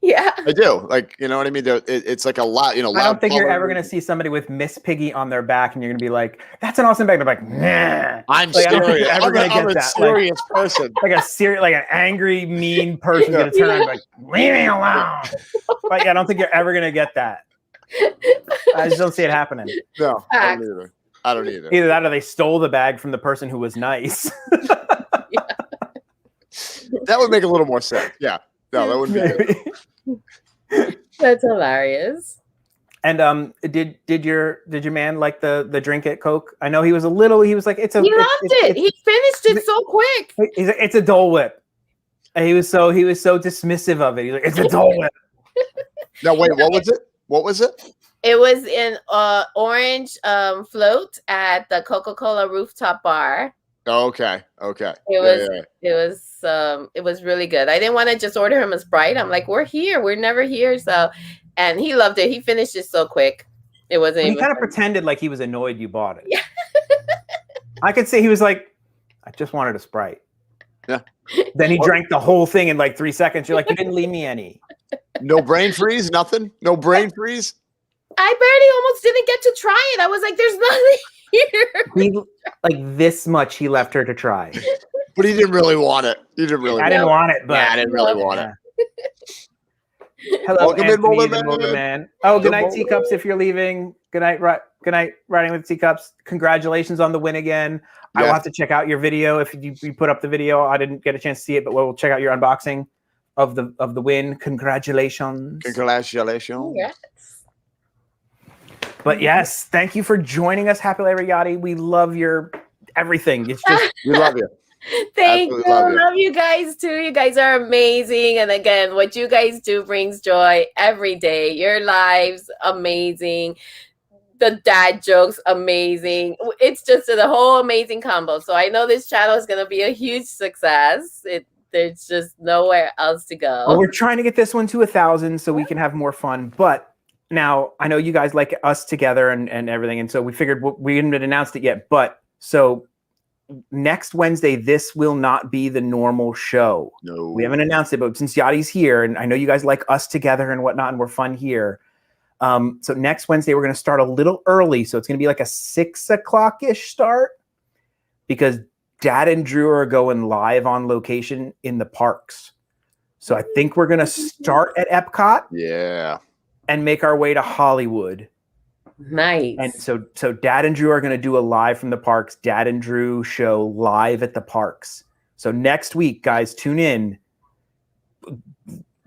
Yeah, I do. Like, you know what I mean? It's like a lot, you know. I don't think you're ever going to see somebody with Miss Piggy on their back and you're going to be like, that's an awesome bag. They're like, nah. I'm serious. I'm a serious person. Like an angry, mean person going to turn around and be like, leave me alone. Like, I don't think you're ever going to get that. I just don't see it happening. No, I don't either. Either that or they stole the bag from the person who was nice. That would make a little more sense. Yeah. No, that wouldn't be good. That's hilarious. And did your man like the drink at Coke? I know he was like, he loved it. He finished it so quick. He's like, it's a Dole Whip. And he was so dismissive of it. He's like, it's a Dole Whip. No, wait, what was it? What was it? It was in orange float at the Coca-Cola rooftop bar. Oh, okay. It was really good. I didn't want to just order him a Sprite. I'm like, we're here. We're never here. So, and he loved it. He finished it so quick. It wasn't. He kind of pretended like he was annoyed you bought it. Yeah. I could say he was like, I just wanted a Sprite. Yeah. Then he drank the whole thing in like 3 seconds. You're like, you didn't leave me any. No brain freeze? Nothing? No brain freeze? I barely almost didn't get to try it. I was like, there's nothing here. Like this much he left her to try. But he didn't really want it. I didn't want it, but yeah, I didn't really want it. Hello, Welcome in, Anthony, Motor the Motor Man. Man. Oh, good The night, Motor Teacups. If you're leaving, good night. Good night, riding with Teacups. Congratulations on the win again. I will Yeah. have to check out your video if you put up the video. I didn't get a chance to see it, but we'll check out your unboxing of the win. Congratulations. Congratulations. Congrats. But yes, thank you for joining us. Happy Labor Yachty. We love your everything. It's just We love you. Thank you. Absolutely love you. You guys too. You guys are amazing. And again, what you guys do brings joy every day. Your lives, amazing. The dad jokes, amazing. It's just a whole amazing combo. So I know this channel is going to be a huge success. There's just nowhere else to go. well, we're trying to get this one to 1,000 so we can have more fun. But now I know you guys like us together and everything. And so we figured we hadn't announced it yet. But so next Wednesday, this will not be the normal show. No. We haven't announced it, but since Yachty's here, and I know you guys like us together and whatnot, and we're fun here. So next Wednesday, we're going to start a little early. So it's going to be like a 6 o'clock-ish start because Dad and Drew are going live on location in the parks. So I think we're going to start at Epcot Yeah. and make our way to Hollywood. Nice. And so Dad and Drew are going to do a live from the parks. Dad and Drew show live at the parks. So next week, guys, tune in.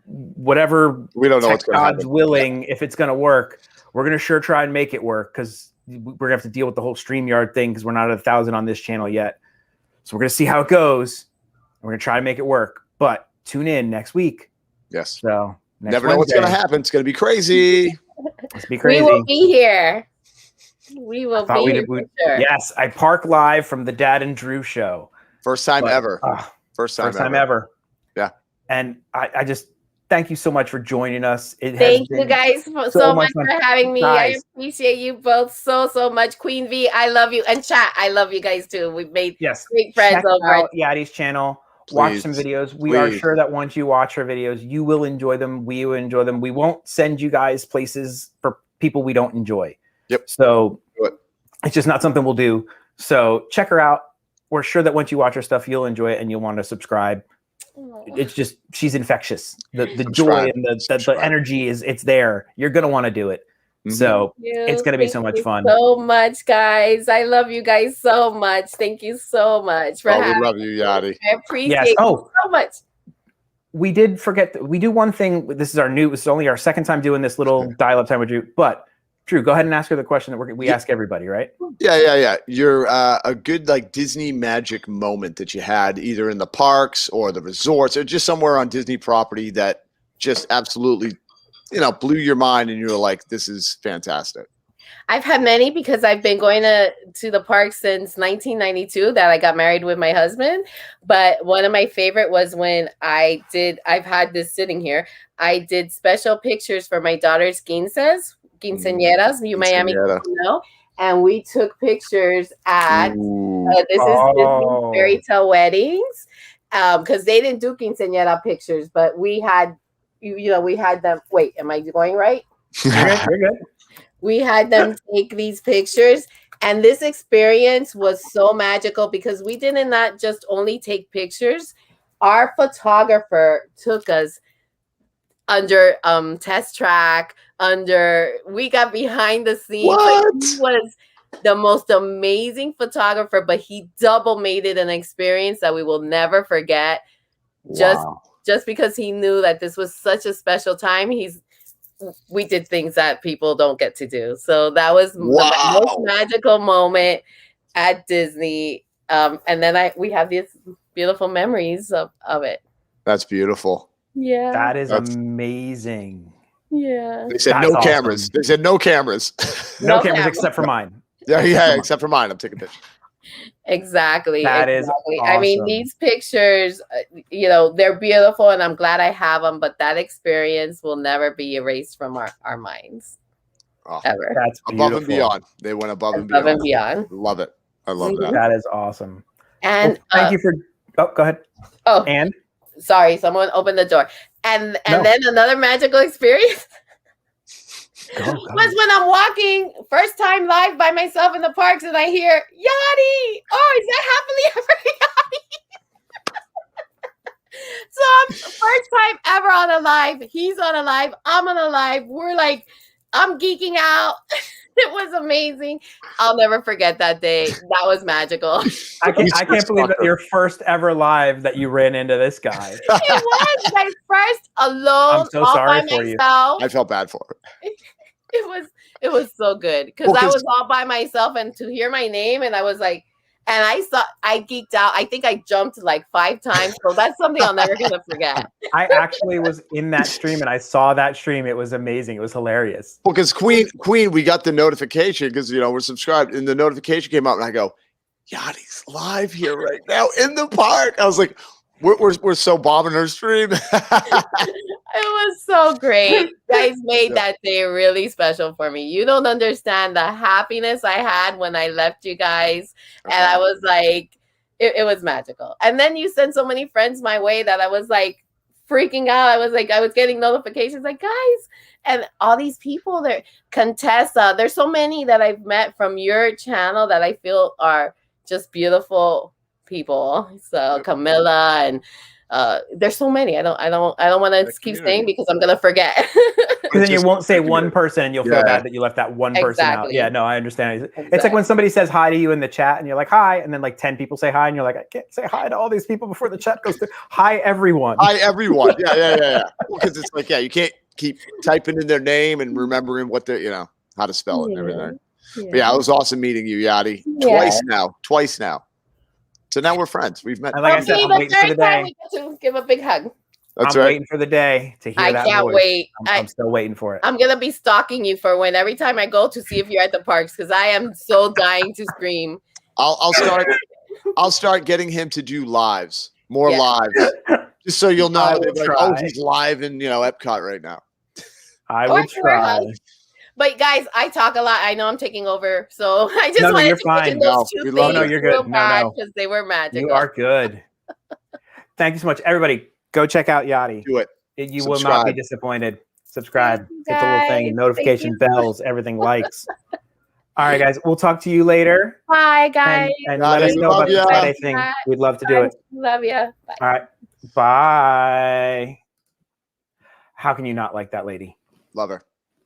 Whatever We don't know what's going to God's happen. willing, if it's going to work, we're going to sure try and make it work because we're going to have to deal with the whole StreamYard thing because we're not at 1,000 on this channel yet. So we're going to see how it goes. We're going to try and make it work. But tune in next week. Yes. So next Never know what's going to Wednesday. happen. It's going to be crazy. Let's be crazy. We will be here. We will Thought be we here did- we- for sure. Yes, I park live from the Dad and Drew show. First time But, ever. First time ever. Yeah. And I just thank you so much for joining us. Thank you guys so much for fun. having me. Guys. I appreciate you both so much. Queen V, I love you. And chat, I love you guys too. We've made Yes. great friends Check over out Yachty's channel. Watch Please. some videos. We are Please. sure that once you watch our videos, you will enjoy them. We will enjoy them. We won't send you guys places for people we don't enjoy. Yep. So Do it. it's just not something we'll do. So check her out. We're sure that once you watch her stuff, you'll enjoy it and you'll want to subscribe. It's just she's infectious. The joy Subscribe. and the Subscribe. energy it's there. You're gonna want to do it. Mhm. So you. it's gonna be Thank so much you fun. So much, guys. I love you guys so much. Thank you so much for Oh, having we love you, Yachty. I appreciate Yes. you Oh, so much. we did forget. We do one thing. This is only our second time doing this little dial-up time with Drew. But Drew, go ahead and ask her the question that we ask everybody, right? Yeah. You're a good like Disney magic moment that you had either in the parks or the resorts or just somewhere on Disney property that just absolutely, blew your mind and you were like, this is fantastic. I've had many because I've been going to the park since 1992 that I got married with my husband. But one of my favorite was when I've had this sitting here. I did special pictures for my daughter's quinceañeras, Miami, Quinceañera. and we took pictures at Ooh. this is Disney fairy tale weddings because they didn't do quinceañera pictures, but we had we had them. Wait, am I going right? You're good. We had them take these pictures, and this experience was so magical because we did not just only take pictures. Our photographer took us under test track. We got behind the scenes. What? He was the most amazing photographer, but he double made it an experience that we will never forget. Just because he knew that this was such a special time, we did things that people don't get to do. So that was the most magical moment at Disney. And then we have these beautiful memories of it. That's beautiful. Yeah. That is amazing. Yeah. They said That's no awesome. cameras. They said no cameras. No No cameras cameras. except for mine. Yeah, except for mine. I'm taking pictures. Exactly. That is I mean, awesome. these pictures, they're beautiful and I'm glad I have them, but that experience will never be erased from our minds. Oh, Ever. That's beautiful. above and beyond. They went above and Above beyond. and beyond. Love it. I love that. That is awesome. And Well, thank you for. Oh, go ahead. oh, And sorry, someone opened the door. And No. then another magical experience go. was when I'm walking, first time live by myself in the parks, and I hear Yachty. Oh, is that happily ever Yachty? So I'm first time ever on a live. He's on a live. I'm on a live. We're like, I'm geeking out. It was amazing. I'll never forget that day. That was magical. I can't believe that your first ever live that you ran into this guy. It was my first alone. I'm so sorry for you. I felt bad for her. It was so good because I was all by myself, and to hear my name, and I was like, and I geeked out. I think I jumped like 5 times. So that's something I'm never gonna forget. I actually was in that stream and I saw that stream. It was amazing. It was hilarious. Well, because Queen, we got the notification because we're subscribed, and the notification came up, and I go, Yachty's live here right now in the park. I was like, we're so bombing her stream. It was so great. You guys made that day really special for me. You don't understand the happiness I had when I left you guys. And I was like, it was magical. And then you sent so many friends my way that I was like freaking out. I was getting notifications like, guys, and all these people there, Contessa. There's so many that I've met from your channel that I feel are just beautiful people. So Camilla and there's so many. I don't want to keep saying because I'm gonna forget. Because then you won't say one person and you'll feel bad that you left that one person out. Yeah, no, I understand. Exactly. It's like when somebody says hi to you in the chat and you're like, hi, and then like 10 people say hi and you're like, I can't say hi to all these people before the chat goes through. Hi, everyone. Hi, everyone. Yeah. Because it's like, you can't keep typing in their name and remembering what they're, how to spell it and everything. Yeah. But yeah, it was awesome meeting you, Yachty. Twice now. So now we're friends. We've met. And like I said, I'm waiting for the day. We get to give a big hug. That's I'm right. waiting for the day to hear that voice. I can't wait. I'm still waiting for it. I'm gonna be stalking you for when every time I go to see if you're at the parks because I am so dying to scream. I'll start getting him to do lives, more lives, just so you'll know. Like, he's live in Epcot right now. I will try. But guys, I talk a lot. I know I'm taking over, so I just wanted to mention those two things. No, you're good. No, because they were magical. You are good. Thank you so much, everybody. Go check out Yachty. Do it. You will not be disappointed. Subscribe. Hit the little thing, notification bells, everything likes. All right, guys. We'll talk to you later. Bye, guys. And let us know about the Friday thing. We'd love to do it. Love you. Bye. All right. Bye. How can you not like that lady? Love her.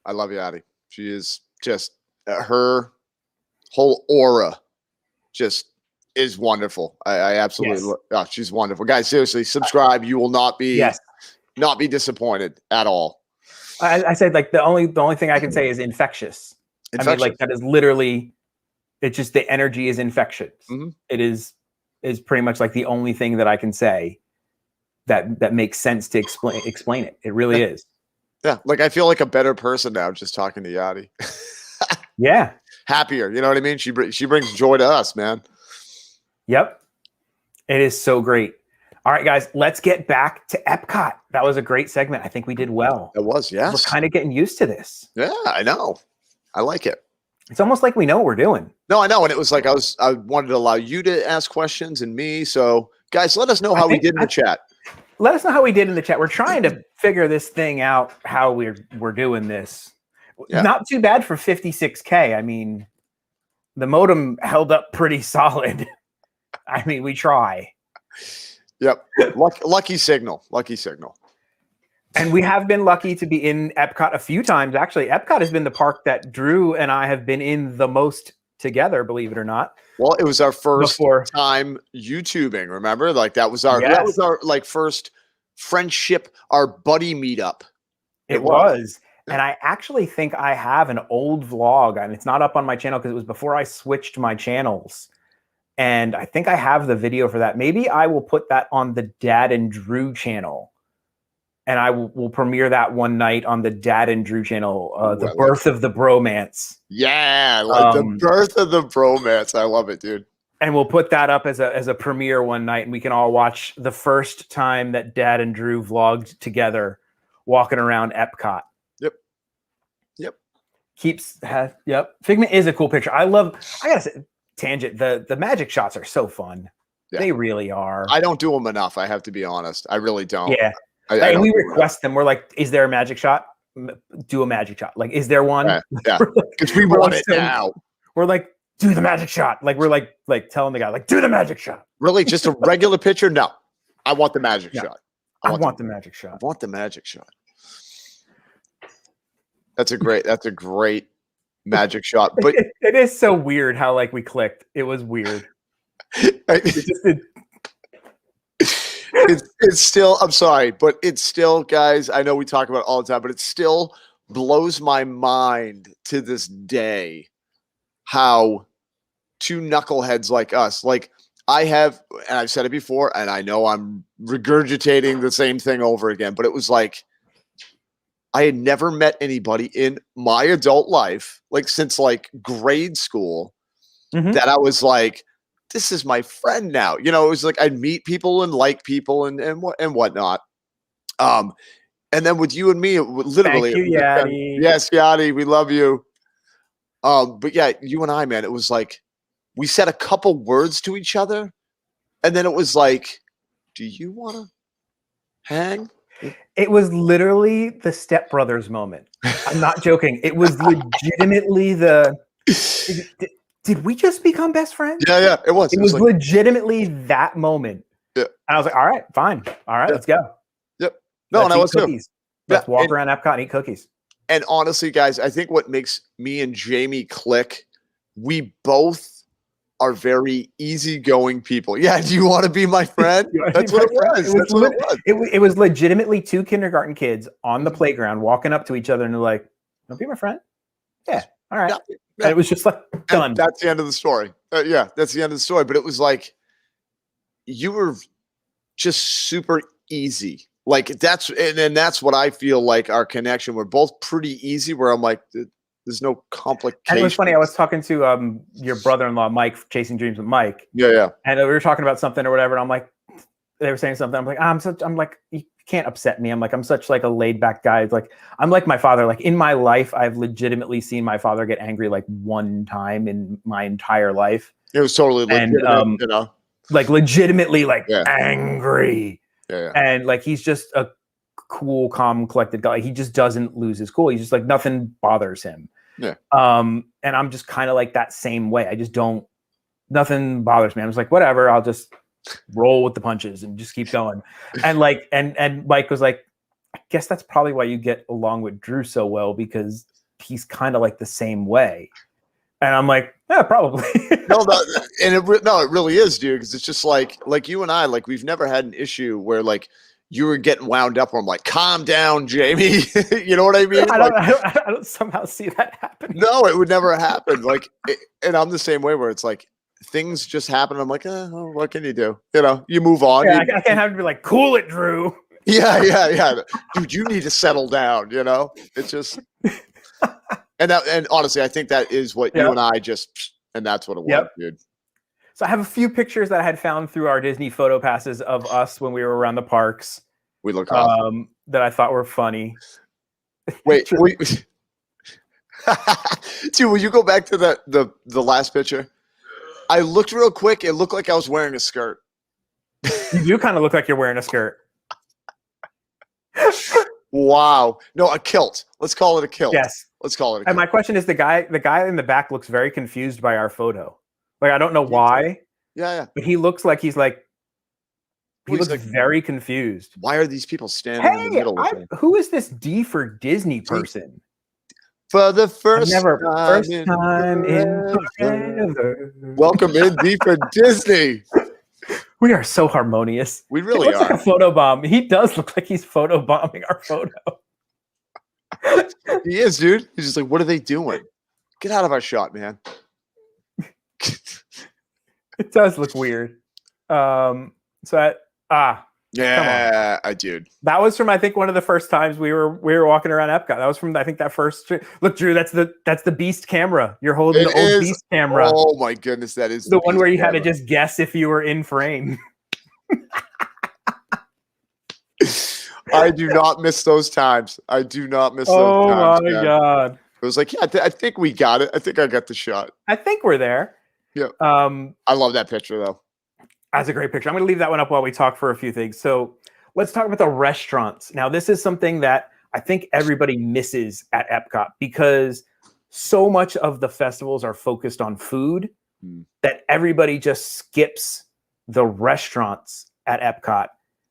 I love Yachty. She is just her whole aura just is wonderful. I absolutely she's wonderful. Guys, seriously, subscribe. You will not be disappointed at all. I said like the only thing I can say is infectious. I mean, like that is literally it's just the energy is infectious. Mm-hmm. It is pretty much like the only thing that I can say that makes sense to explain it. It really is. Yeah, like I feel like a better person now just talking to Yachty. Yeah. Happier, you know what I mean? She brings joy to us, man. Yep. It is so great. All right, guys, let's get back to Epcot. That was a great segment. I think we did well. It was, yes. We're kind of getting used to this. Yeah, I know. I like it. It's almost like we know what we're doing. No, I know. And it was like I wanted to allow you to ask questions and me. So, guys, let us know how we did in the chat. Let us know how we did in the chat. We're trying to figure this thing out, how we're doing this. Yeah. Not too bad for 56K. I mean, the modem held up pretty solid. I mean, we try. Yep. Lucky signal. And we have been lucky to be in Epcot a few times. Actually, Epcot has been the park that Drew and I have been in the most together, believe it or not. Well, it was our first time YouTubing, remember? Like that was our like first friendship, our buddy meetup. It was. And I actually think I have an old vlog, and it's not up on my channel because it was before I switched my channels. And I think I have the video for that. Maybe I will put that on the Dad and Drew channel. And I will premiere that one night on the Dad and Drew channel, the birth of the bromance. Yeah, like the birth of the bromance. I love it, dude. And we'll put that up as a premiere one night, and we can all watch the first time that Dad and Drew vlogged together, walking around Epcot. Yep. Figment is a cool picture. I gotta say, tangent. The magic shots are so fun. Yeah. They really are. I don't do them enough. I have to be honest. I really don't. Yeah. And we request them. We're like, is there a magic shot? Do a magic shot. Like, is there one? Yeah. Because we want it now. We're like, do the magic shot. Like, we're like telling the guy, like, do the magic shot. Really? Just a regular picture? No. I want the magic shot. I want the magic shot. I want the magic shot. That's a great magic shot. But it is so weird how like we clicked. It was weird. It's still, I'm sorry, but it's still, guys, I know we talk about it all the time, but it still blows my mind to this day how two knuckleheads like us, like I have, and I've said it before, and I know I'm regurgitating the same thing over again, but it was like, I had never met anybody in my adult life, like since like grade school, that I was like, this is my friend now. You know, it was like I'd meet people and like people and whatnot. And then with you and me, it literally. Thank you, Yachty. Yes, Yachty, we love you. But yeah, you and I, man, it was like we said a couple words to each other, and then it was like, do you want to hang? It was literally the Step Brothers moment. I'm not joking. It was legitimately the. Did we just become best friends? Yeah, it was. It was like, legitimately that moment. Yeah. And I was like, all right, fine. All right, let's go. Yep. No, and I was cookies. Too. Let's walk around Epcot and eat cookies. And honestly, guys, I think what makes me and Jamie click, we both are very easygoing people. Yeah, do you want to be my friend? That's what it was. It was legitimately two kindergarten kids on the playground walking up to each other and they're like, "Want to be my friend?" Yeah. All right. Yeah. And it was just like done. That's the end of the story. Yeah, that's the end of the story. But it was like you were just super easy. Like that's what I feel like our connection. We're both pretty easy. Where I'm like, there's no complication. And it was funny. I was talking to your brother-in-law, Mike, Chasing Dreams with Mike. Yeah. And we were talking about something or whatever. And I'm like, they were saying something. I'm like, you can't upset me. I'm like, I'm such like a laid back guy. It's like, I'm like my father. Like in my life, I've legitimately seen my father get angry like one time in my entire life. It was totally legitimate, and, you know, like legitimately like angry. Yeah. And like, he's just a cool, calm, collected guy. He just doesn't lose his cool. He's just like, nothing bothers him. Yeah. And I'm just kind of like that same way. I just don't, nothing bothers me. I'm just like, whatever, I'll just roll with the punches and just keep going. And like, and Mike was like, I guess that's probably why you get along with Drew so well, because he's kind of like the same way. And I'm like, yeah, probably. it really is, dude. Because it's just like you and I, like we've never had an issue where like you were getting wound up. Where I'm like, calm down, Jamie. You know what I mean? I don't somehow see that happen. No, it would never happen. And I'm the same way where it's like things just happen. I'm like, what can you do? You know, you move on. Yeah, I can't have to be like, cool it, Drew. Yeah. Dude, you need to settle down. You know, it's just. And honestly, I think that is what you and I and that's what it was, dude. So I have a few pictures that I had found through our Disney photo passes of us when we were around the parks. We look awesome. That I thought were funny. Wait, dude, will you go back to the last picture? I looked real quick. It looked like I was wearing a skirt. You do kind of look like you're wearing a skirt. Wow. No, a kilt. Let's call it a kilt. Yes. Let's call it a kilt. And my question is, the guy in the back looks very confused by our photo. Like, I don't know why. Yeah. But he looks like he looks like, very confused. Why are these people standing in the middle of it? Who is this D for Disney person? For the first time in forever. Welcome in D for Disney. We are so harmonious. We really are. Like a photo bomb. He does look like he's photo bombing our photo. He is, dude. He's just like, what are they doing? Get out of our shot, man. It does look weird. Yeah, I did. That was from, I think, one of the first times we were walking around Epcot. That was from, I think, that first. Look, Drew, that's the Beast camera. You're holding the old Beast camera. Oh my goodness, that is the one where you had to just guess if you were in frame. I do not miss those times. I do not miss those times. Oh my God. It was like, yeah, I think we got it. I think I got the shot. I think we're there. Yeah. I love that picture though. That's a great picture. I'm going to leave that one up while we talk for a few things. So let's talk about the restaurants. Now, this is something that I think everybody misses at Epcot because so much of the festivals are focused on food that everybody just skips the restaurants at Epcot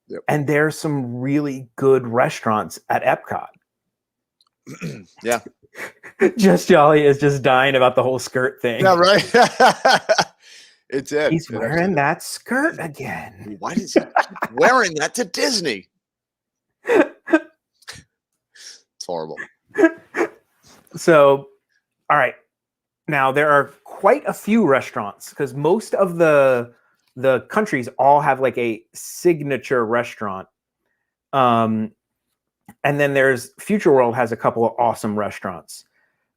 Yep. And there's some really good restaurants at Epcot. Yeah. Just Jolly is just dying about the whole skirt thing. Yeah, right. It did. He's wearing that skirt again. Why is he keep wearing that to Disney? It's horrible. So, all right. Now there are quite a few restaurants because most of the countries all have like a signature restaurant. And then there's Future World has a couple of awesome restaurants.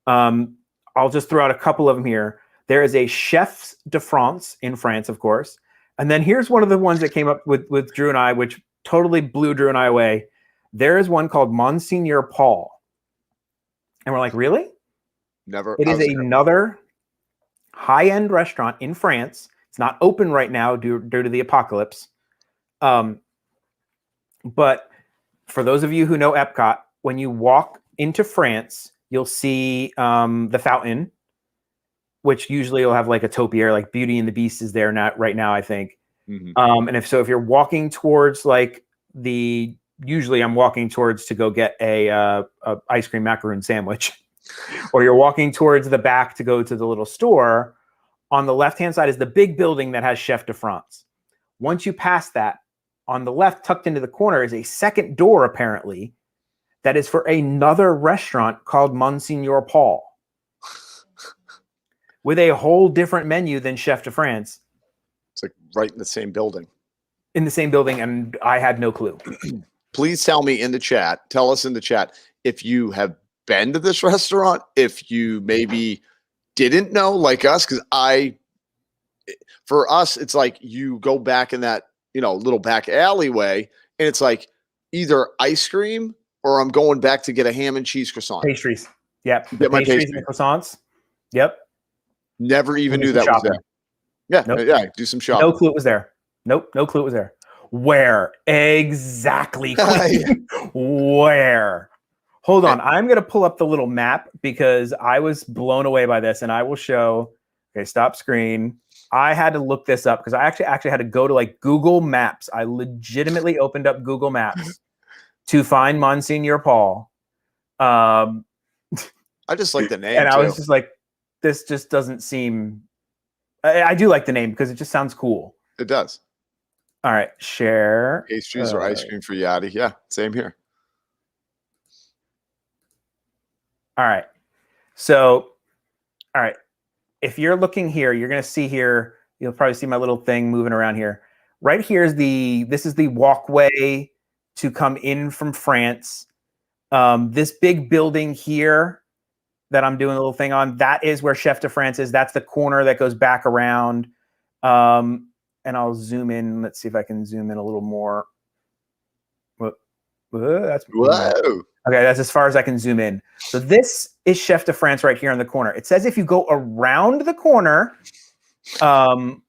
I'll just throw out a couple of them here. There is a Chef de France in France, of course. And then here's one of the ones that came up with Drew and I, which totally blew Drew and I away. There is one called Monsignor Paul. And we're like, really? Never. It is another high-end restaurant in France. It's not open right now due to the apocalypse. But for those of you who know Epcot, when you walk into France, you'll see the fountain, which usually will have like a topiary, like Beauty and the Beast is there right now, I think. Mm-hmm. And if you're walking towards like usually I'm walking towards to go get a ice cream macaroon sandwich, or you're walking towards the back to go to the little store. On the left-hand side is the big building that has Chef de France. Once you pass that, on the left, tucked into the corner, is a second door, apparently, that is for another restaurant called Monsignor Paul, with a whole different menu than Chef de France. It's like right in the same building. In the same building, and I had no clue. Please tell us in the chat, if you have been to this restaurant, if you maybe didn't know like us, because for us, it's like you go back in that, little back alleyway, and it's like either ice cream or I'm going back to get a ham and cheese croissant. Pastries. Yep. Get my Pastries pastry. and croissants. Yep. Never even knew that was there. Yeah. Nope. Yeah. Do some shopping. No clue it was there. Nope. No clue it was there. Where exactly? Where? Hold on. I'm going to pull up the little map because I was blown away by this, and I will show. Okay, stop screen. I had to look this up because I actually had to go to like Google Maps. I legitimately opened up Google Maps to find Monsignor Paul. I just like the name. And I was just like, this just doesn't seem. I do like the name because it just sounds cool. It does. All right, share. Pastries or ice cream for Yachty. Yeah, same here. All right. So, all right. If you're looking here, you're going to see here, you'll probably see my little thing moving around here. Right here is this is the walkway to come in from France. This big building here that I'm doing a little thing on, that is where Chef de France is. That's the corner that goes back around. And I'll zoom in. Let's see if I can zoom in a little more. That's Whoa. Okay, that's as far as I can zoom in. So this is Chef de France right here in the corner. It says if you go around the corner,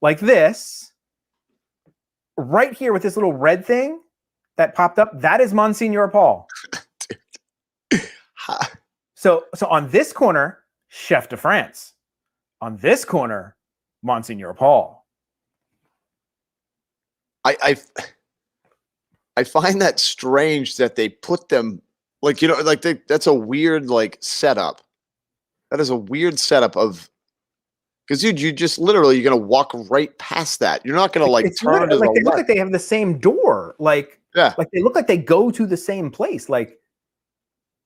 like this, right here with this little red thing that popped up, that is Monsignor Paul. So on this corner, Chef de France. On this corner, Monsignor Paul. I find that strange that they put them that's a weird setup. That is a weird setup because dude, you just literally you're gonna walk right past that. You're not gonna turn to the left. They look like they have the same door. Like they look like they go to the same place. Like,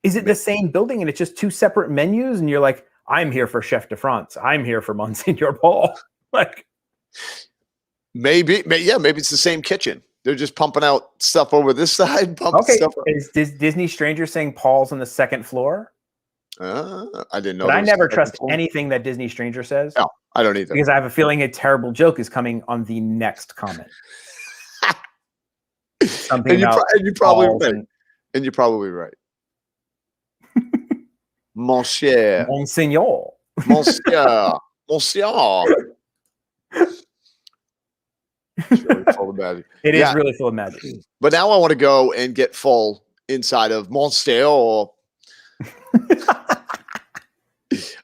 is it the same building and it's just two separate menus? And you're like, I'm here for Chef de France. I'm here for Monsignor Paul. Like, maybe it's the same kitchen. They're just pumping out stuff over this side. Stuff is Disney Stranger saying Paul's on the second floor? I didn't know. But I never trust anything that Disney Stranger says. No, I don't either. Because I have a feeling a terrible joke is coming on the next comment. Something and about you're probably right. And you're probably right. Mon cher. Monsignor. Monsieur. Monsieur. It's really full of magic. It is really full of magic. But now I want to go and get full inside of Monsieur.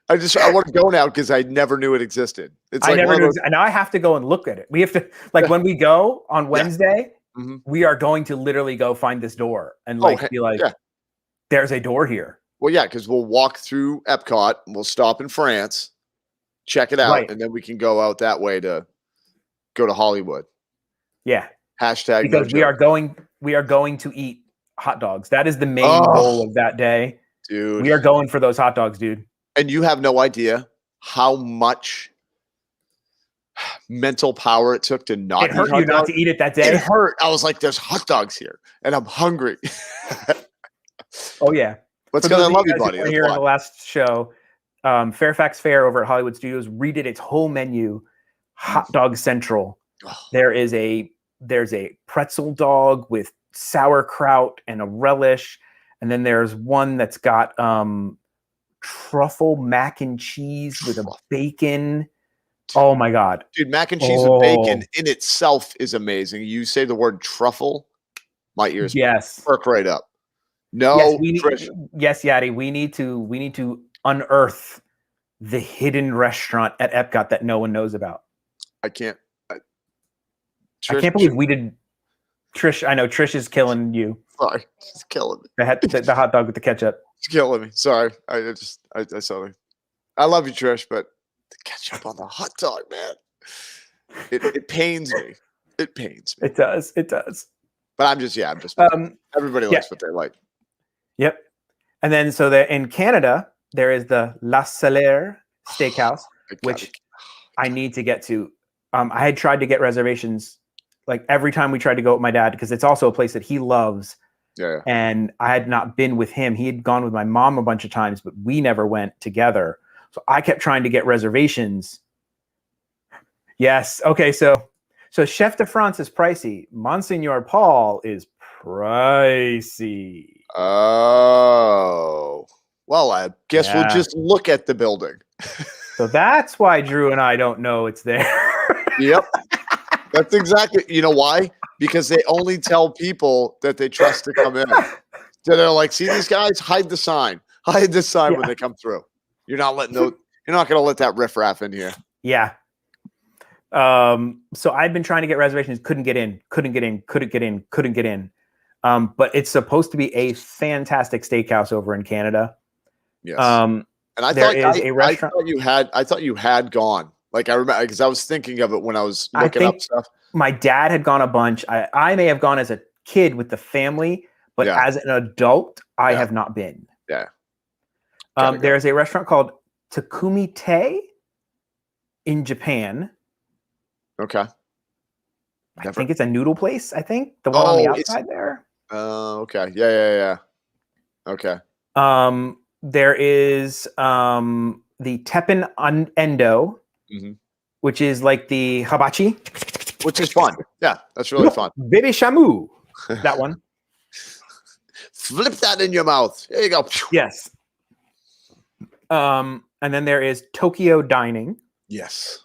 I want to go now because I never knew it existed. It's I never knew, and now I have to go and look at it. We have to when we go on Wednesday, we are going to literally go find this door and be like, there's a door here. Well, yeah, because we'll walk through Epcot and we'll stop in France, check it out, and then we can go out that way to go to Hollywood. Yeah. Hashtag because we are going to eat hot dogs. That is the main goal of that day. Dude. We are going for those hot dogs, dude. And you have no idea how much mental power it took to not eat hot dogs. Not to eat it that day. It hurt. I was like, there's hot dogs here and I'm hungry. Oh yeah. Let's go. I love you, buddy. Here in the last show, Fairfax Fair over at Hollywood Studios redid its whole menu. Hot Dog Central. There's a pretzel dog with sauerkraut and a relish, and then there's one that's got truffle mac and cheese with a bacon. Oh my god, dude! Mac and cheese with bacon in itself is amazing. You say the word truffle, my ears perk right up. No, yes, Yachty, we need to unearth the hidden restaurant at Epcot that no one knows about. I can't. I can't believe we did. Trish, I know Trish is killing you. Sorry, she's killing me. The hot dog with the ketchup. It's killing me. Sorry, I saw it. I love you, Trish, but the ketchup on the hot dog, man, it pains me. It pains me. It does. It does. But I'm just. Everybody likes what they like. Yep. And then in Canada there is the La Salaire Steakhouse, which I need to get to. I had tried to get reservations like every time we tried to go with my dad because it's also a place that he loves. Yeah. And I had not been with him. He had gone with my mom a bunch of times, but we never went together. So I kept trying to get reservations. Yes. Okay. So Chef de France is pricey. Monsignor Paul is pricey. Oh. Well, I guess we'll just look at the building. So that's why Drew and I don't know it's there. Yep. That's exactly. You know why? Because they only tell people that they trust to come in. So they're like, see these guys? Hide the sign. Hide the sign when they come through. You're not letting you're not going to let that riffraff in here. Yeah. So I've been trying to get reservations, couldn't get in. But it's supposed to be a fantastic steakhouse over in Canada. Yes. And I thought you had gone. Like I remember because I was thinking of it when I was looking up stuff. My dad had gone a bunch. I may have gone as a kid with the family, but as an adult, I have not been. Yeah. There's a restaurant called Takumi Te in Japan. Okay. I think it's a noodle place. I think the one on the outside there. Okay. Yeah. Okay. There is the Teppen Endo, which is like the hibachi, which is fun. Yeah, that's really fun. Baby Shamu, that one. Flip that in your mouth. There you go. Yes. And then there is Tokyo Dining. Yes.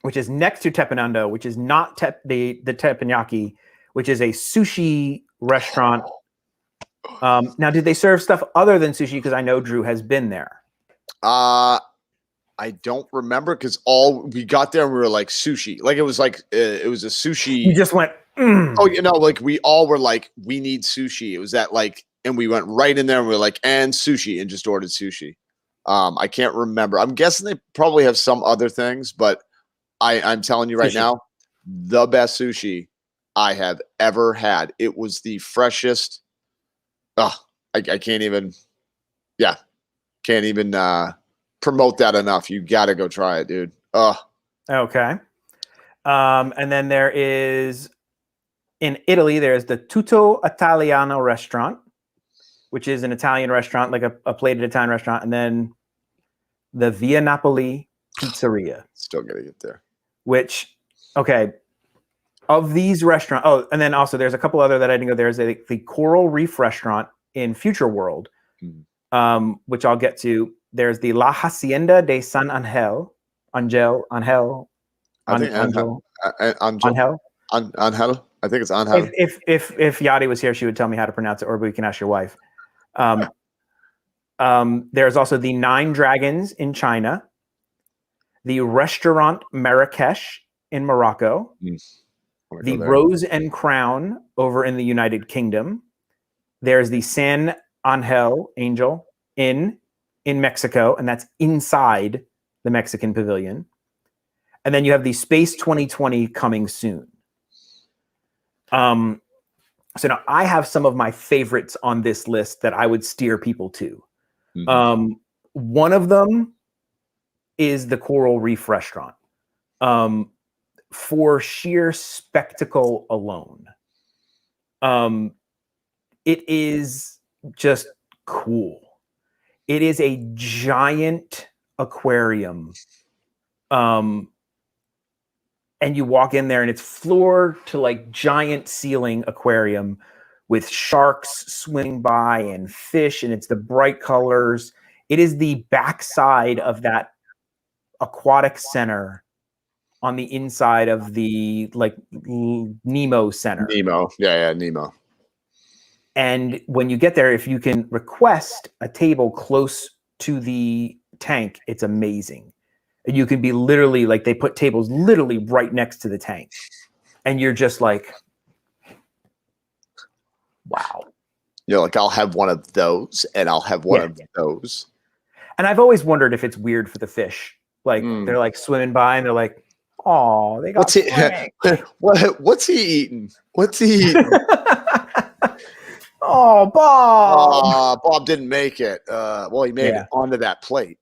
Which is next to Teppanyaki, which is not the teppanyaki, which is a sushi restaurant. Now, did they serve stuff other than sushi? Because I know Drew has been there. I don't remember because we got there and we were like sushi. Like it was a sushi. You just went. Oh, like we all were like, we need sushi. It was that like, and we went right in there and we were like, and sushi, and just ordered sushi. I can't remember. I'm guessing they probably have some other things, but I'm telling you right now, the best sushi I have ever had. It was the freshest. I can't even. Yeah, can't even promote that enough. You got to go try it, dude. Okay. And then there is in Italy. There's the Tutto Italiano restaurant, which is an Italian restaurant, like a plated Italian restaurant, and then the Via Napoli Pizzeria. Still gotta get there. Which, okay, of these restaurants. Oh, and then also there's a couple other that I didn't go. There's the Coral Reef restaurant in Future World, which I'll get to. There's the La Hacienda de San Angel. Angel. I think Angel. Angel. I think it's Angel. If Yachty was here, she would tell me how to pronounce it, or we can ask your wife. There's also the Nine Dragons in China, the Restaurant Marrakesh in Morocco, The Rose and Crown over in the United Kingdom. There's the San Angel in Mexico, and that's inside the Mexican Pavilion. And then you have the Space 2020 coming soon. So now I have some of my favorites on this list that I would steer people to. Mm-hmm. One of them is the Coral Reef Restaurant. For sheer spectacle alone. It is just cool. It is a giant aquarium. And you walk in there and it's floor to like giant ceiling aquarium with sharks swimming by and fish, and it's the bright colors. It is the backside of that aquatic center on the inside of the like Nemo Center. Nemo. Yeah, Nemo. And when you get there, if you can request a table close to the tank, it's amazing. And you can be literally like, they put tables literally right next to the tank. And you're just like, wow. You're like, I'll have one of those and I'll have one of those. And I've always wondered if it's weird for the fish. Like they're like swimming by and they're like, oh, they got what's he eating? What's he eating? Oh, Bob. Bob didn't make it. Well, he made it onto that plate.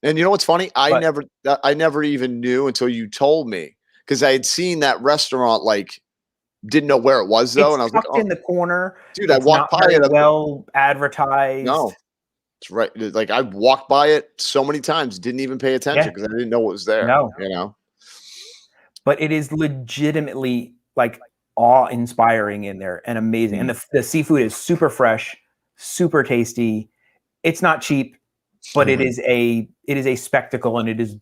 And you know what's funny? I never even knew until you told me, because I had seen that restaurant, like didn't know where it was though, and I was like, in the corner, dude. I walked by it. Well advertised. No, it's right. Like I walked by it so many times, didn't even pay attention because I didn't know what was there. No, you know. But it is legitimately like awe-inspiring in there and amazing, and the seafood is super fresh, super tasty. It's not cheap. But it is a spectacle, and it is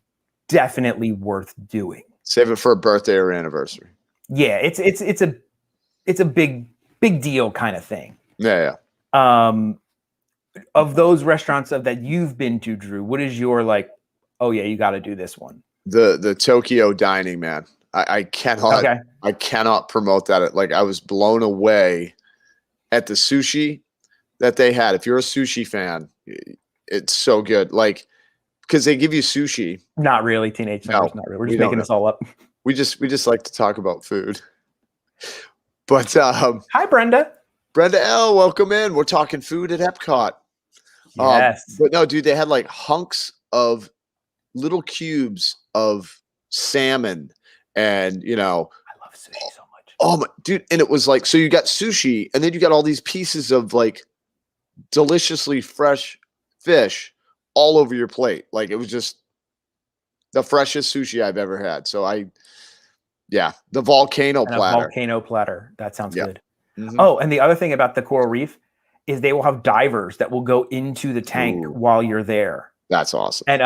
definitely worth doing. Save it for a birthday or anniversary. Yeah, it's a big deal kind of thing. Yeah. Of those restaurants that you've been to, Drew, what is your like? Oh yeah, you got to do this one. The Tokyo dining, man. I cannot promote that. Like I was blown away at the sushi that they had. If you're a sushi fan. It's so good, like because they give you sushi. Not really, teenage numbers. Not really. We're just making this all up. We just like to talk about food. But hi, Brenda. Brenda L, welcome in. We're talking food at Epcot. Yes, but no, dude, they had like hunks of little cubes of salmon, and I love sushi so much. Oh my dude, and it was like so you got sushi, and then you got all these pieces of like deliciously fresh fish all over your plate. Like it was just the freshest sushi I've ever had. So the volcano platter. Volcano platter. That sounds good. Mm-hmm. Oh, and the other thing about the Coral Reef is they will have divers that will go into the tank while you're there. That's awesome. And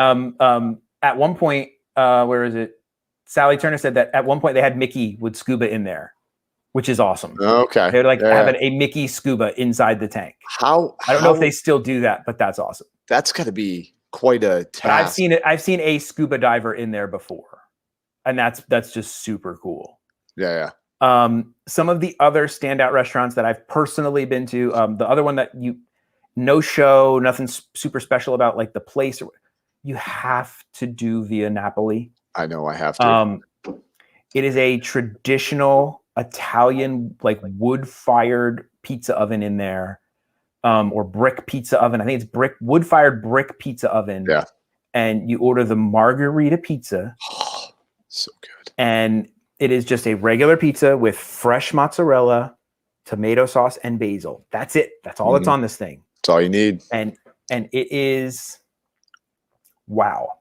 at one point, where is it? Sally Turner said that at one point they had Mickey would scuba in there, which is awesome. Okay. They're like having a Mickey scuba inside the tank. I don't know if they still do that, but that's awesome. That's got to be quite a task. But I've seen it. I've seen a scuba diver in there before, and that's just super cool. Yeah. Some of the other standout restaurants that I've personally been to, the other one that no show, nothing super special about like the place. You have to do Via Napoli. I know I have to. It is a traditional Italian like wood-fired pizza oven in there, or brick pizza oven. I think it's wood-fired brick pizza oven. Yeah. And you order the margarita pizza. Oh, so good. And it is just a regular pizza with fresh mozzarella, tomato sauce, and basil. That's it. That's all that's on this thing. That's all you need. And it is wow.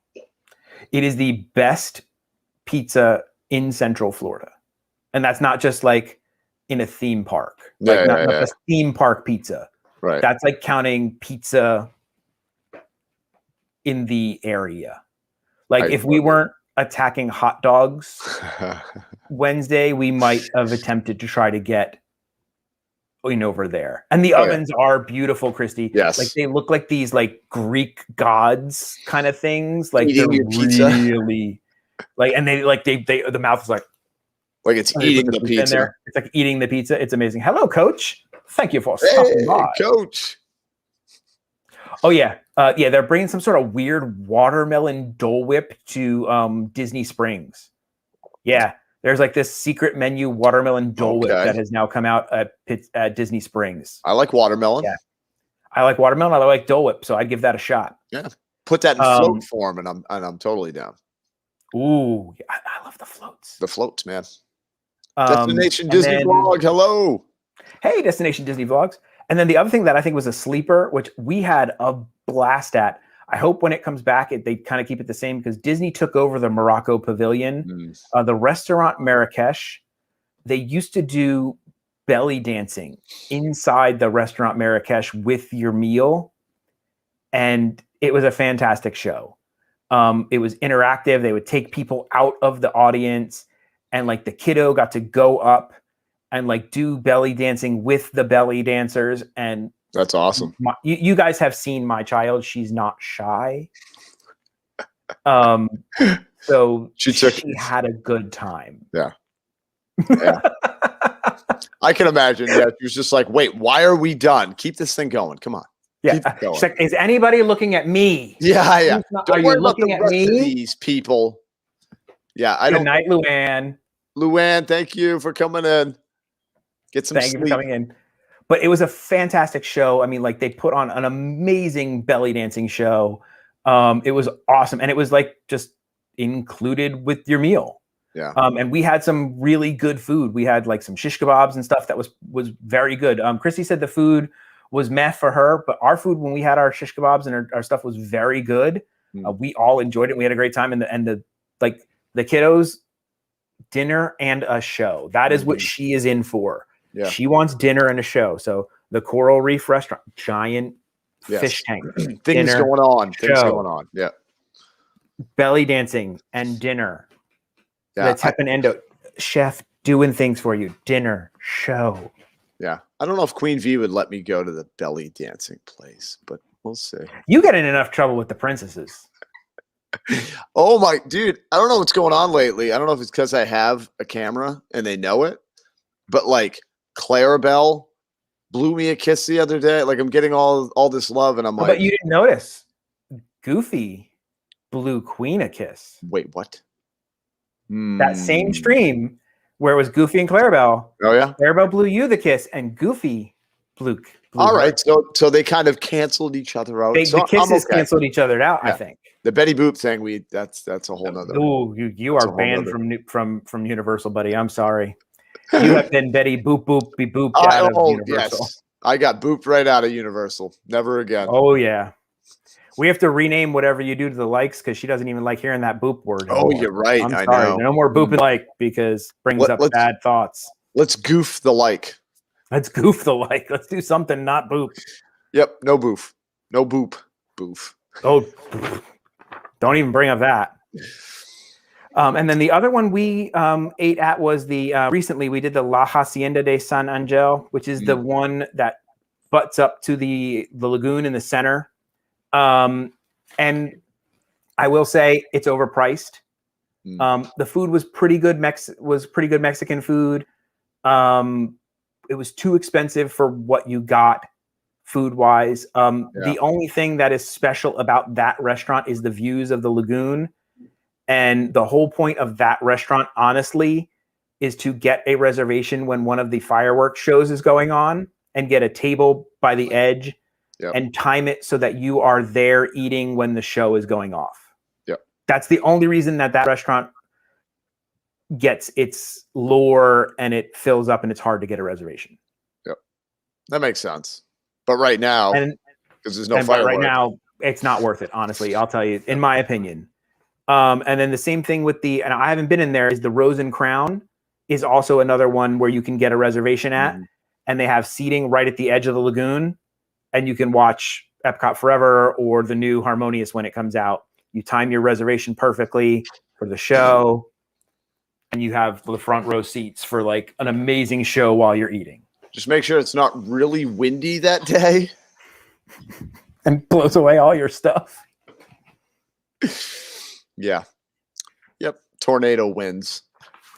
It is the best pizza in Central Florida. And that's not just like in a theme park. Like not a theme park pizza. Right. That's like counting pizza in the area. Like if we weren't attacking hot dogs Wednesday, we might have attempted to try to get over there. And the ovens are beautiful, Christy. Yes. Like they look like these like Greek gods kind of things. Like eating they're your pizza. really like, and they the mouth is like, Like it's And they eating put the in pizza. there. It's like eating the pizza. It's amazing. Hello, Coach. Thank you for stopping by. Coach. Oh yeah, yeah. They're bringing some sort of weird watermelon Dole Whip to Disney Springs. Yeah, there's like this secret menu watermelon Dole Whip that has now come out at Disney Springs. I like watermelon. Yeah, I like watermelon. I like Dole Whip, so I'd give that a shot. Yeah, put that in float form, and I'm totally down. Ooh, I love the floats. The floats, man. Destination Disney Vlog. Hello. Hey, Destination Disney Vlogs. And then the other thing that I think was a sleeper, which we had a blast at. I hope when it comes back, they kind of keep it the same because Disney took over the Morocco Pavilion, the restaurant Marrakesh. They used to do belly dancing inside the restaurant Marrakesh with your meal. And it was a fantastic show. It was interactive. They would take people out of the audience and like the kiddo got to go up and like do belly dancing with the belly dancers. And that's awesome. You guys have seen my child. She's not shy. So she had a good time. Yeah. Yeah. I can imagine. Yeah. She was just like, wait, why are we done? Keep this thing going. Come on. Yeah. She's like, is anybody looking at me? Yeah. Yeah. Are you looking at me? These people. Yeah. Good night, Luann. Luann, thank you for coming in. Get some sleep. Thank you for coming in. But it was a fantastic show. I mean, like they put on an amazing belly dancing show. It was awesome. And it was like just included with your meal. Yeah. And we had some really good food. We had like some shish kebabs and stuff that was very good. Chrissy said the food was meh for her, but our food when we had our shish kebabs and our stuff was very good. We all enjoyed it. We had a great time. And the kiddos, dinner and a show. That is what she is in for. Yeah. She wants dinner and a show. So the Coral Reef restaurant, giant fish tank. Things going on. Yeah. Belly dancing and dinner. Yeah. The Teppanyaki chef doing things for you. Dinner, show. Yeah. I don't know if Queen V would let me go to the belly dancing place, but we'll see. You get in enough trouble with the princesses. Oh my dude, I don't know what's going on lately. I don't know if it's because I have a camera and they know it, but like Clarabelle blew me a kiss the other day. Like I'm getting all this love, and I'm like, but you didn't notice Goofy blew Queen a kiss. Wait, what? That same stream where it was Goofy and Clarabelle. Oh yeah, Clarabelle blew you the kiss, and Goofy blew all right, her. so they kind of canceled each other out. The kisses canceled each other out. Yeah. I think. The Betty Boop thing, that's a whole nother. Oh, you are banned from Universal, buddy. I'm sorry. You have been Betty Boop Boop be booped out of Universal. Yes. I got booped right out of Universal. Never again. Oh yeah. We have to rename whatever you do to the likes because she doesn't even like hearing that boop word anymore. Oh, you're right. I'm sorry. Know. No more booping like because brings up bad thoughts. Let's goof the like. Let's goof the like. Let's do something not boop. Yep. No boof. No boop. Boof. Oh. Don't even bring up that. And then the other one we ate at was the recently we did the La Hacienda de San Angel, which is the one that butts up to the lagoon in the center. And I will say it's overpriced. The food was pretty good. Pretty good Mexican food. It was too expensive for what you got. Food wise, the only thing that is special about that restaurant is the views of the lagoon. And the whole point of that restaurant, honestly, is to get a reservation when one of the fireworks shows is going on and get a table by the edge and time it so that you are there eating when the show is going off. Yep. That's the only reason that restaurant gets its lore and it fills up and it's hard to get a reservation. Yep. That makes sense. But right now, because there's no fireworks. Right now, it's not worth it, honestly. I'll tell you, in my opinion. And then the same thing with and I haven't been in there, is the Rose and Crown is also another one where you can get a reservation at, and they have seating right at the edge of the lagoon, and you can watch Epcot Forever or the new Harmonious when it comes out. You time your reservation perfectly for the show, and you have the front row seats for like an amazing show while you're eating. Just make sure it's not really windy that day. And blows away all your stuff. Yeah. Yep. Tornado winds.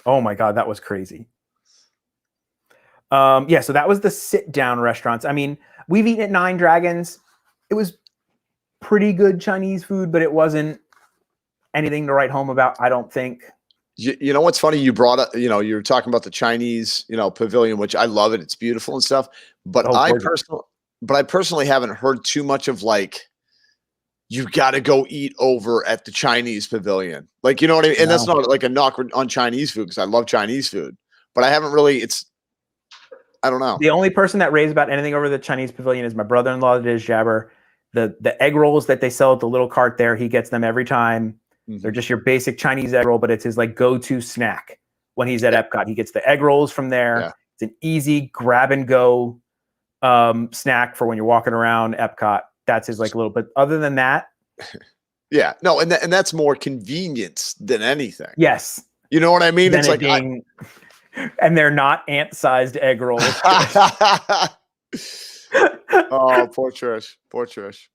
Oh my God, that was crazy. Yeah, so that was the sit-down restaurants. I mean, we've eaten at Nine Dragons. It was pretty good Chinese food, but it wasn't anything to write home about, I don't think. You know what's funny? You brought up, you were talking about the Chinese, pavilion, which I love it. It's beautiful and stuff. But I personally haven't heard too much of like, you got to go eat over at the Chinese pavilion. Like, you know what I mean? And that's not like a knock on Chinese food because I love Chinese food. But I haven't really, I don't know. The only person that raves about anything over the Chinese pavilion is my brother-in-law, that is Jabber. The egg rolls that they sell at the little cart there, he gets them every time. Mm-hmm. They're just your basic Chinese egg roll, but it's his like go-to snack when he's at Epcot. He gets the egg rolls from there. Yeah. It's an easy grab and go snack for when you're walking around Epcot. That's his like little, but other than that. Yeah, no. And that's more convenience than anything. Yes. You know what I mean? It's like, and they're not ant-sized egg rolls. Oh, poor Trish.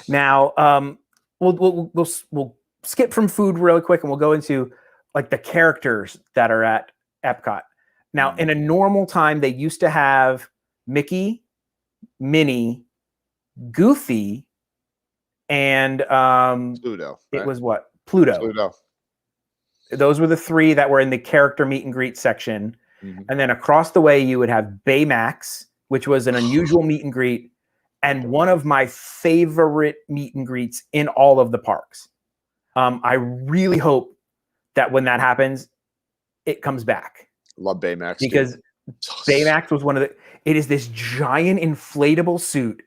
Now, we'll skip from food really quick, and we'll go into like the characters that are at Epcot. Now, in a normal time, they used to have Mickey, Minnie, Goofy, and Pluto. Right? It was what? Pluto. Those were the three that were in the character meet and greet section. Mm-hmm. And then across the way, you would have Baymax, which was an unusual meet and greet, and one of my favorite meet and greets in all of the parks. I really hope that when that happens, it comes back. Love Baymax. Because Baymax was it is this giant inflatable suit,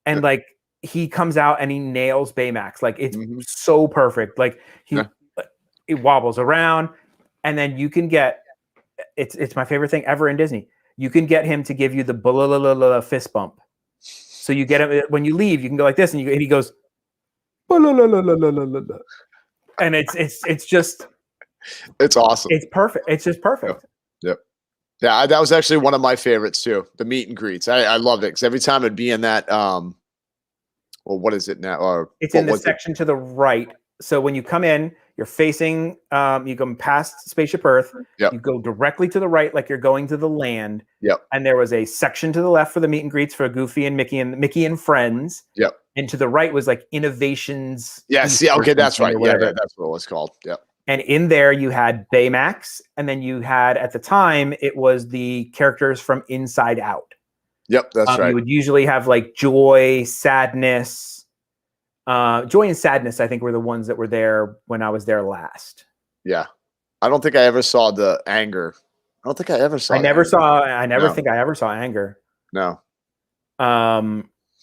and like he comes out and he nails Baymax. Like it's so perfect. Like it wobbles around, and then you can get, it's my favorite thing ever in Disney. You can get him to give you the fist bump. So you get him when you leave, you can go like this, and he goes, and it's just, it's awesome. It's perfect. It's just perfect. Yep. Yeah, that was actually one of my favorites too. The meet and greets. I loved it because every time it'd be in that. Well, what is it now? Or it's in the section to the right. So when you come in, you're facing, you come past Spaceship Earth. Yep. You go directly to the right, like you're going to the land. Yep. And there was a section to the left for the meet and greets for Goofy and Mickey and Friends. Yep. And to the right was like Innovations. Yes. Yeah. Okay. That's right. Yeah. That's what it was called. Yep. And in there you had Baymax, and then you had, at the time, it was the characters from Inside Out. Yep. That's right. You would usually have like Joy, Sadness. Joy and Sadness, I think, were the ones that were there when I was there last. Yeah. I don't think I ever saw the Anger. I don't think I ever saw I never think I ever saw Anger. No.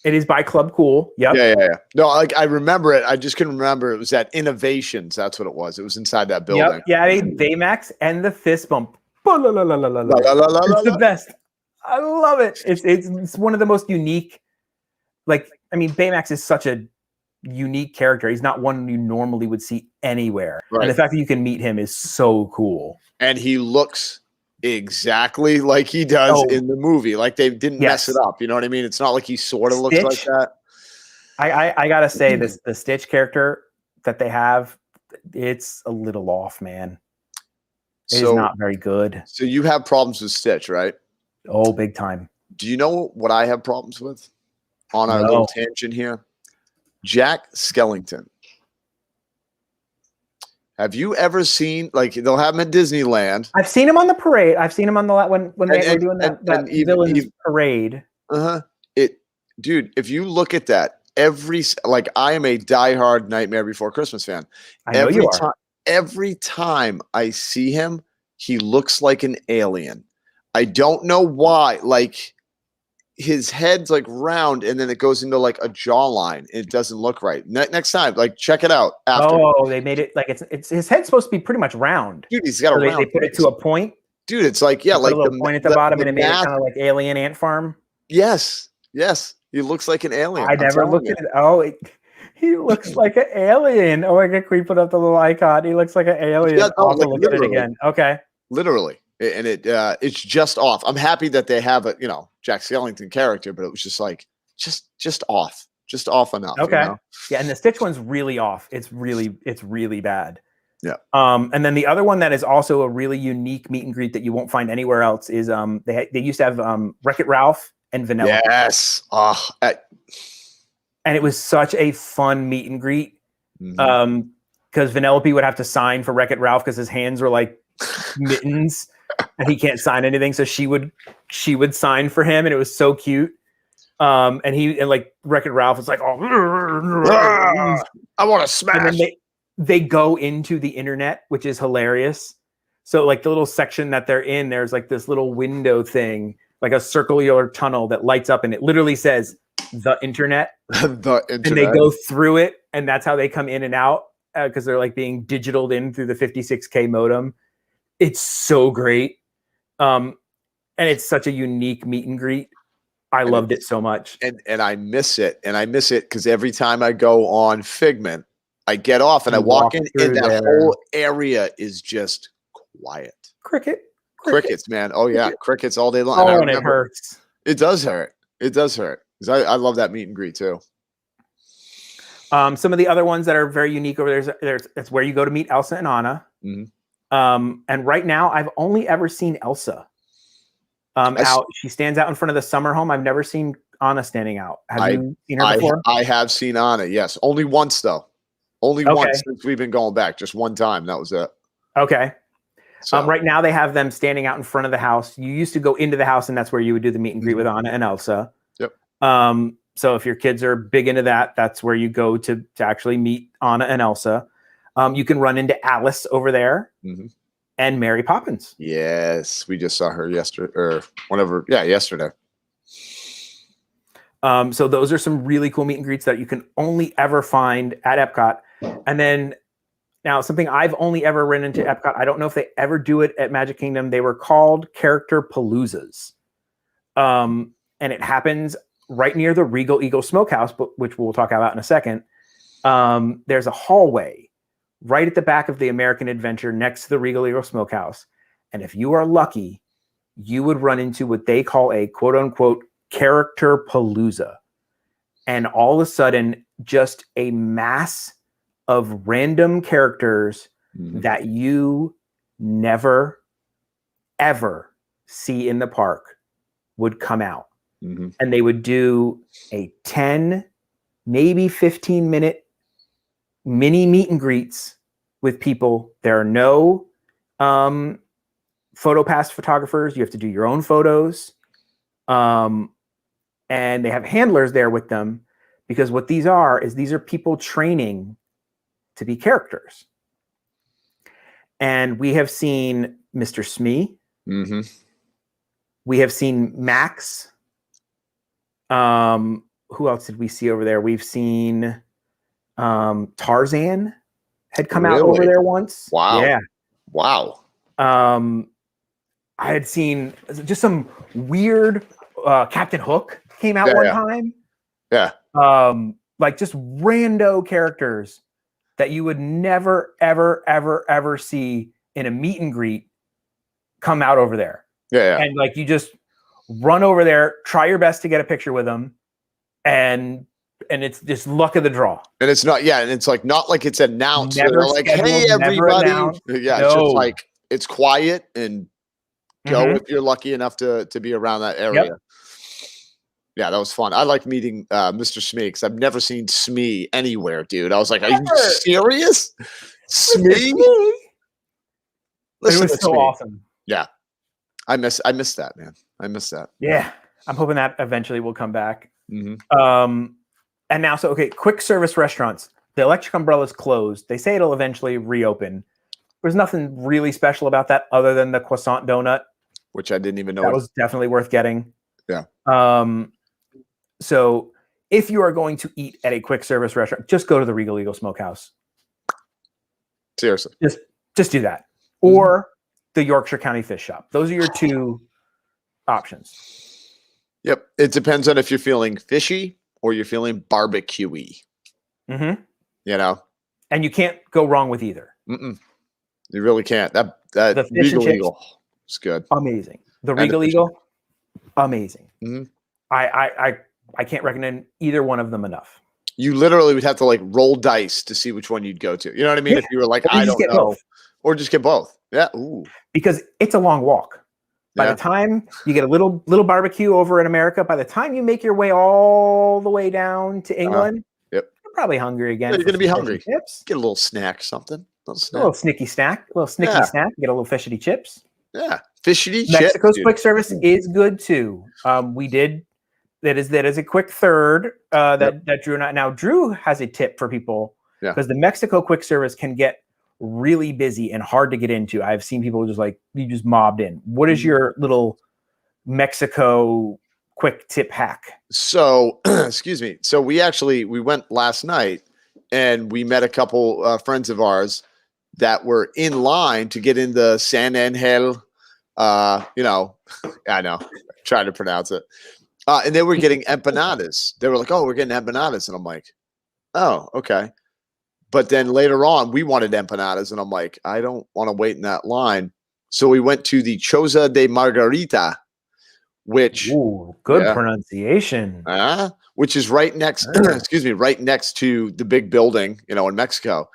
It is by Club Cool. Yep. Yeah. No, I remember it. I just couldn't remember. It was at Innovations. That's what it was. It was inside that building. Yep. Yeah, Baymax and the fist bump. It's the best. I love it. It's one of the most unique. Like, I mean, Baymax is such a unique character. He's not one you normally would see anywhere. Right. And the fact that you can meet him is so cool. And he looks exactly like he does in the movie. Like they didn't mess it up. You know what I mean? It's not like he sort of looks like that. I gotta say, the Stitch character that they have, it's a little off, man. It is not very good. So you have problems with Stitch, right? Oh, big time. Do you know what I have problems with? On our little tangent here. Jack Skellington. Have you ever seen, like, they'll have him at Disneyland? I've seen him on the parade. I've seen him on the when they were doing that villains parade. Dude, if you look at that, I am a diehard Nightmare Before Christmas fan. I know you are. Every time I see him, he looks like an alien. I don't know why. Like, his head's like round, and then it goes into like a jawline. It doesn't look right. Next time, like, check it out. After. Oh, they made it like it's his head's supposed to be pretty much round. Dude, he's got a round. They put it to a point. Dude, it's like like a little point at the bottom, and it made it kind of like Alien Ant Farm. Yes. He looks like an alien. I never looked at it. Oh, he looks like an alien. Oh my God, can we put up the little icon? He looks like an alien. Yeah, I'll look at it again. Okay. Literally. And it's just off. I'm happy that they have a, Jack Skellington character, but it was just like, just off enough. Okay. Yeah. And the Stitch one's really off. It's really bad. Yeah. And then the other one that is also a really unique meet and greet that you won't find anywhere else is they used to have Wreck-It Ralph and Vanilla. Yes. And it was such a fun meet and greet. Because Vanellope would have to sign for Wreck-It Ralph because his hands were like mittens and he can't sign anything. So she would sign for him, and it was so cute. And like Wreck-It Ralph was like, oh, I want to smash. And then they go into the internet, which is hilarious. So like the little section that they're in, there's like this little window thing, like a circular tunnel that lights up, and it literally says the internet. The internet. And they go through it, and that's how they come in and out because they're like being digitaled in through the 56K modem. It's so great. And it's such a unique meet and greet. I loved it so much. And I miss it. And I miss it because every time I go on Figment, I get off and I walk in, and that whole area is just quiet. Crickets, man. Oh, yeah. Crickets all day long. Oh, and it hurts. It does hurt. It does hurt. Because I love that meet and greet, too. Some of the other ones that are very unique over there, it's where you go to meet Elsa and Anna. And right now, I've only ever seen Elsa out. She stands out in front of the summer home. I've never seen Anna standing out. Have you seen her before? I have seen Anna, yes. Only once, though. Only once since we've been going back. Just one time. That was it. Okay. So. Right now, they have them standing out in front of the house. You used to go into the house, and that's where you would do the meet and greet with Anna and Elsa. Yep. So if your kids are big into that, that's where you go to actually meet Anna and Elsa. You can run into Alice over there and Mary Poppins. Yes, we just saw her yesterday or whenever. Yeah, yesterday. So those are some really cool meet and greets that you can only ever find at Epcot. And then now something I've only ever run into Epcot. I don't know if they ever do it at Magic Kingdom. They were called Character Paloozas. And it happens right near the Regal Eagle Smokehouse, which we'll talk about in a second. There's a hallway right at the back of the American Adventure next to the Regal Eagle Smokehouse. And if you are lucky, you would run into what they call a quote unquote character palooza. And all of a sudden, just a mass of random characters that you never, ever see in the park would come out. And they would do a 10, maybe 15-minute mini meet and greets with people. There are no PhotoPass photographers. You have to do your own photos. And they have handlers there with them because what these are people training to be characters. And we have seen Mr. Smee. We have seen Max. Who else did we see over there? We've seen Tarzan had come out over there once. Wow. Yeah. Wow. I had seen just some weird Captain Hook came out one time. Yeah. Like just rando characters that you would never, ever, ever, ever see in a meet and greet come out over there. Yeah. And like you just run over there, try your best to get a picture with them, and it's just luck of the draw. And it's not, and it's like not like it's announced. Never like, scheduled, hey, everybody. Yeah, no. it's just like it's quiet and go if you're lucky enough to be around that area. Yep. Yeah, that was fun. I like meeting Mr. Smee because I've never seen Smee anywhere, dude. I was like, are you serious? Smee? It was so awesome. Yeah. I miss that, man. I miss that. Yeah. I'm hoping that eventually will come back. And now, quick service restaurants. The Electric Umbrella's closed. They say it'll eventually reopen. There's nothing really special about that other than the croissant donut, which I didn't even know. That was definitely worth getting. Yeah. So if you are going to eat at a quick service restaurant, just go to the Regal Eagle Smokehouse. Seriously. Just do that. Or the Yorkshire County Fish Shop. Those are your two options. Yep. It depends on if you're feeling fishy or you're feeling barbecue-y. You know? And you can't go wrong with either. You really can't. That the Regal Eagle is good. Amazing. The Regal Eagle, amazing. I can't recommend either one of them enough. You literally would have to like roll dice to see which one you'd go to. You know what I mean? Yeah. If you were like, Or you I just don't get know, both. or just get both. Yeah. Ooh. Because it's a long walk. By Yeah. the time you get a little barbecue over in America, by the time you make your way all the way down to England, Yep. you're probably hungry again. Yeah, you're for gonna be some fish hungry. and chips. Get a little snack, something. A little snicky snack. Get a little fishity chips. Yeah. Fishity Mexico's chips, quick service is good too. We did that is a quick third that Drew and I, now Drew has a tip for people because the Mexico quick service can get really busy and hard to get into. I've seen people you just mobbed in. What is your little Mexico quick tip hack? So, excuse me. So we went last night and we met a couple friends of ours that were in line to get into San Angel. I know, try to pronounce it. And they were getting empanadas. They were like, "Oh, we're getting empanadas," and I'm like, "Oh, okay." But then later on, we wanted empanadas, and I'm like, "I don't want to wait in that line." So we went to the Choza de Margarita, which good pronunciation. Which is right next, right next to the big building, in Mexico.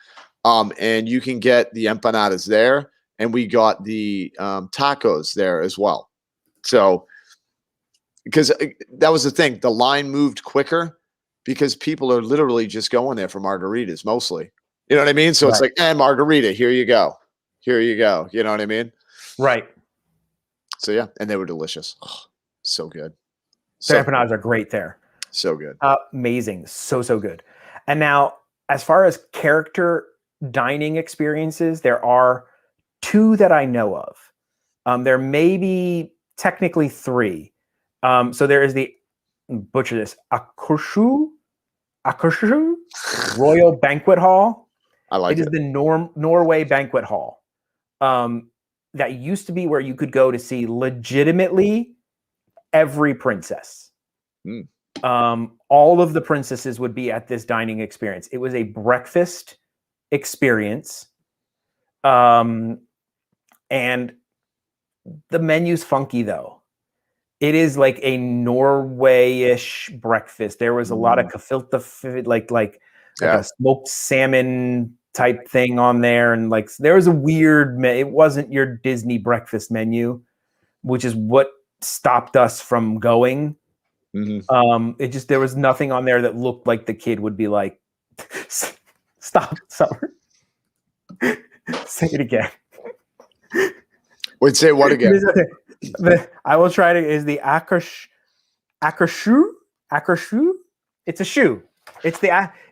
And you can get the empanadas there, and we got the tacos there as well. So, because that was the thing, the line moved quicker because people are literally just going there for margaritas mostly. You know what I mean? So it's like, margarita, here you go. Here you go. You know what I mean? Right. So yeah, and they were delicious. Oh, so good. Their empanadas are great there. So good. Amazing. So good. And now, as far as character dining experiences, there are 2 that I know of. There may be technically 3. So there is the Akershus Royal Banquet Hall. I like it. It is the Norway Banquet Hall. That used to be where you could go to see legitimately every princess. All of the princesses would be at this dining experience. It was a breakfast experience. And the menu's funky though. It is like a Norway-ish breakfast. There was a lot of gefilte, like a smoked salmon type thing on there. And there was a weird, it wasn't your Disney breakfast menu, which is what stopped us from going. There was nothing on there that looked like the kid would be like, stop, Summer. Say it again. Wait, say what again? I will try to. Is the Akershus? It's a shoe.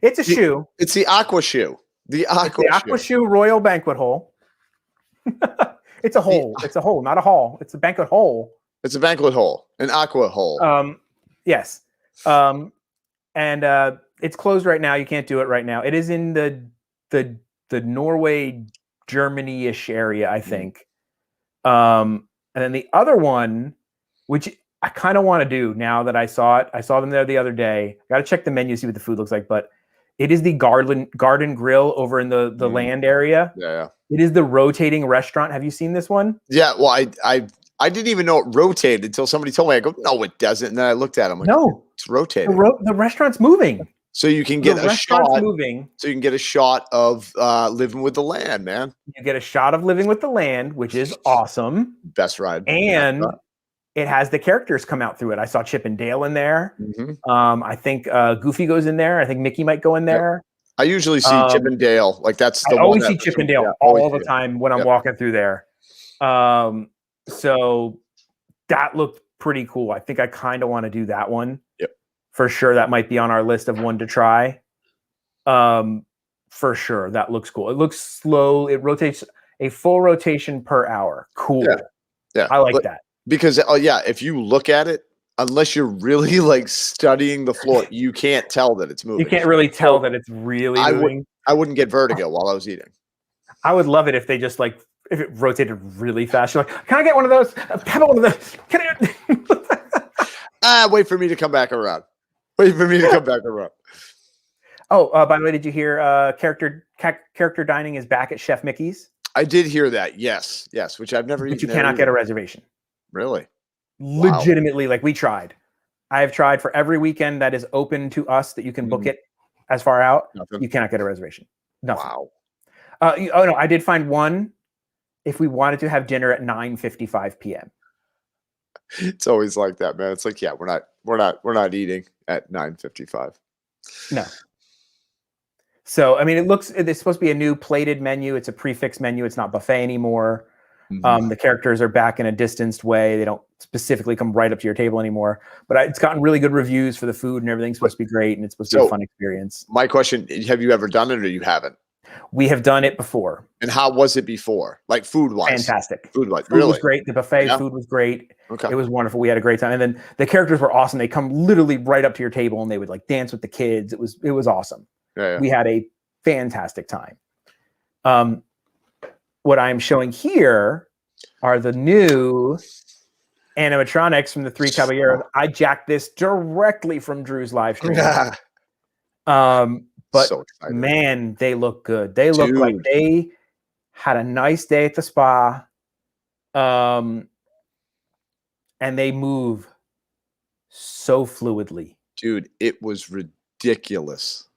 It's a shoe. It's the Aqua Shoe. The Aqua Shoe Royal Banquet Hall. It's a hole. It's a hole, not a hall. It's a banquet hole. It's a banquet hole, an aqua hole. Yes. And it's closed right now. You can't do it right now. It is in the Norway, Germany-ish area, I think. And then the other one, which I kind of want to do now that I saw it. I saw them there the other day. Got to check the menu, see what the food looks like. But it is the Garden Grill over in the land area. Yeah. It is the rotating restaurant. Have you seen this one? Yeah. Well, I didn't even know it rotated until somebody told me. I go, no, it doesn't. And then I looked at it. I'm like, no, it's rotating. The restaurant's moving. So you can get a shot. Moving. So you can get a shot of Living with the Land, man. You get a shot of Living with the Land, which is awesome. Best ride. And it has the characters come out through it. I saw Chip and Dale in there. I think Goofy goes in there. I think Mickey might go in there. I usually see Chip and Dale. Like that's the I always see Chip and Dale all the time when I'm walking through there. So that looked pretty cool. I think I kind of want to do that one. Yep. For sure. That might be on our list of one to try. For sure. That looks cool. It looks slow. It rotates a full rotation per hour. Cool. Yeah. I like that. Because if you look at it, unless you're really like studying the floor, you can't tell that it's moving. You can't really tell that it's really moving. I wouldn't get vertigo while I was eating. I would love it if they just if it rotated really fast. You're like, can I get one of those? Have one of those. Can I? Wait for me to come back around. Oh, by the way, did you hear character dining is back at Chef Mickey's? I did hear that. Yes, which I've never eaten. But you cannot get a reservation. Really? Legitimately, we tried. I have tried for every weekend that is open to us that you can book it. as far out, Nothing. you cannot get a reservation. Nothing. Wow. Oh no, I did find one. If we wanted to have dinner at 9:55 p.m. It's always like that, man. It's like, yeah, we're not eating at 9:55. No. So I mean, it's supposed to be a new plated menu. It's a prefix menu. It's not buffet anymore. The characters are back in a distanced way. They don't specifically come right up to your table anymore. But it's gotten really good reviews for the food, and everything's supposed to be great, and it's supposed to be a fun experience. My question: have you ever done it, or you haven't? We have done it before. And how was it before? Like food-wise? Fantastic. Food-wise, Food really? was great. The buffet food was great. Okay. It was wonderful. We had a great time. And then the characters were awesome. They come literally right up to your table and they would like dance with the kids. It was awesome. Yeah. We had a fantastic time. What I'm showing here are the new animatronics from the Three Caballeros. I jacked this directly from Drew's live stream. But so excited. Man, they look good. They look like they had a nice day at the spa. And they move so fluidly. Dude, it was ridiculous.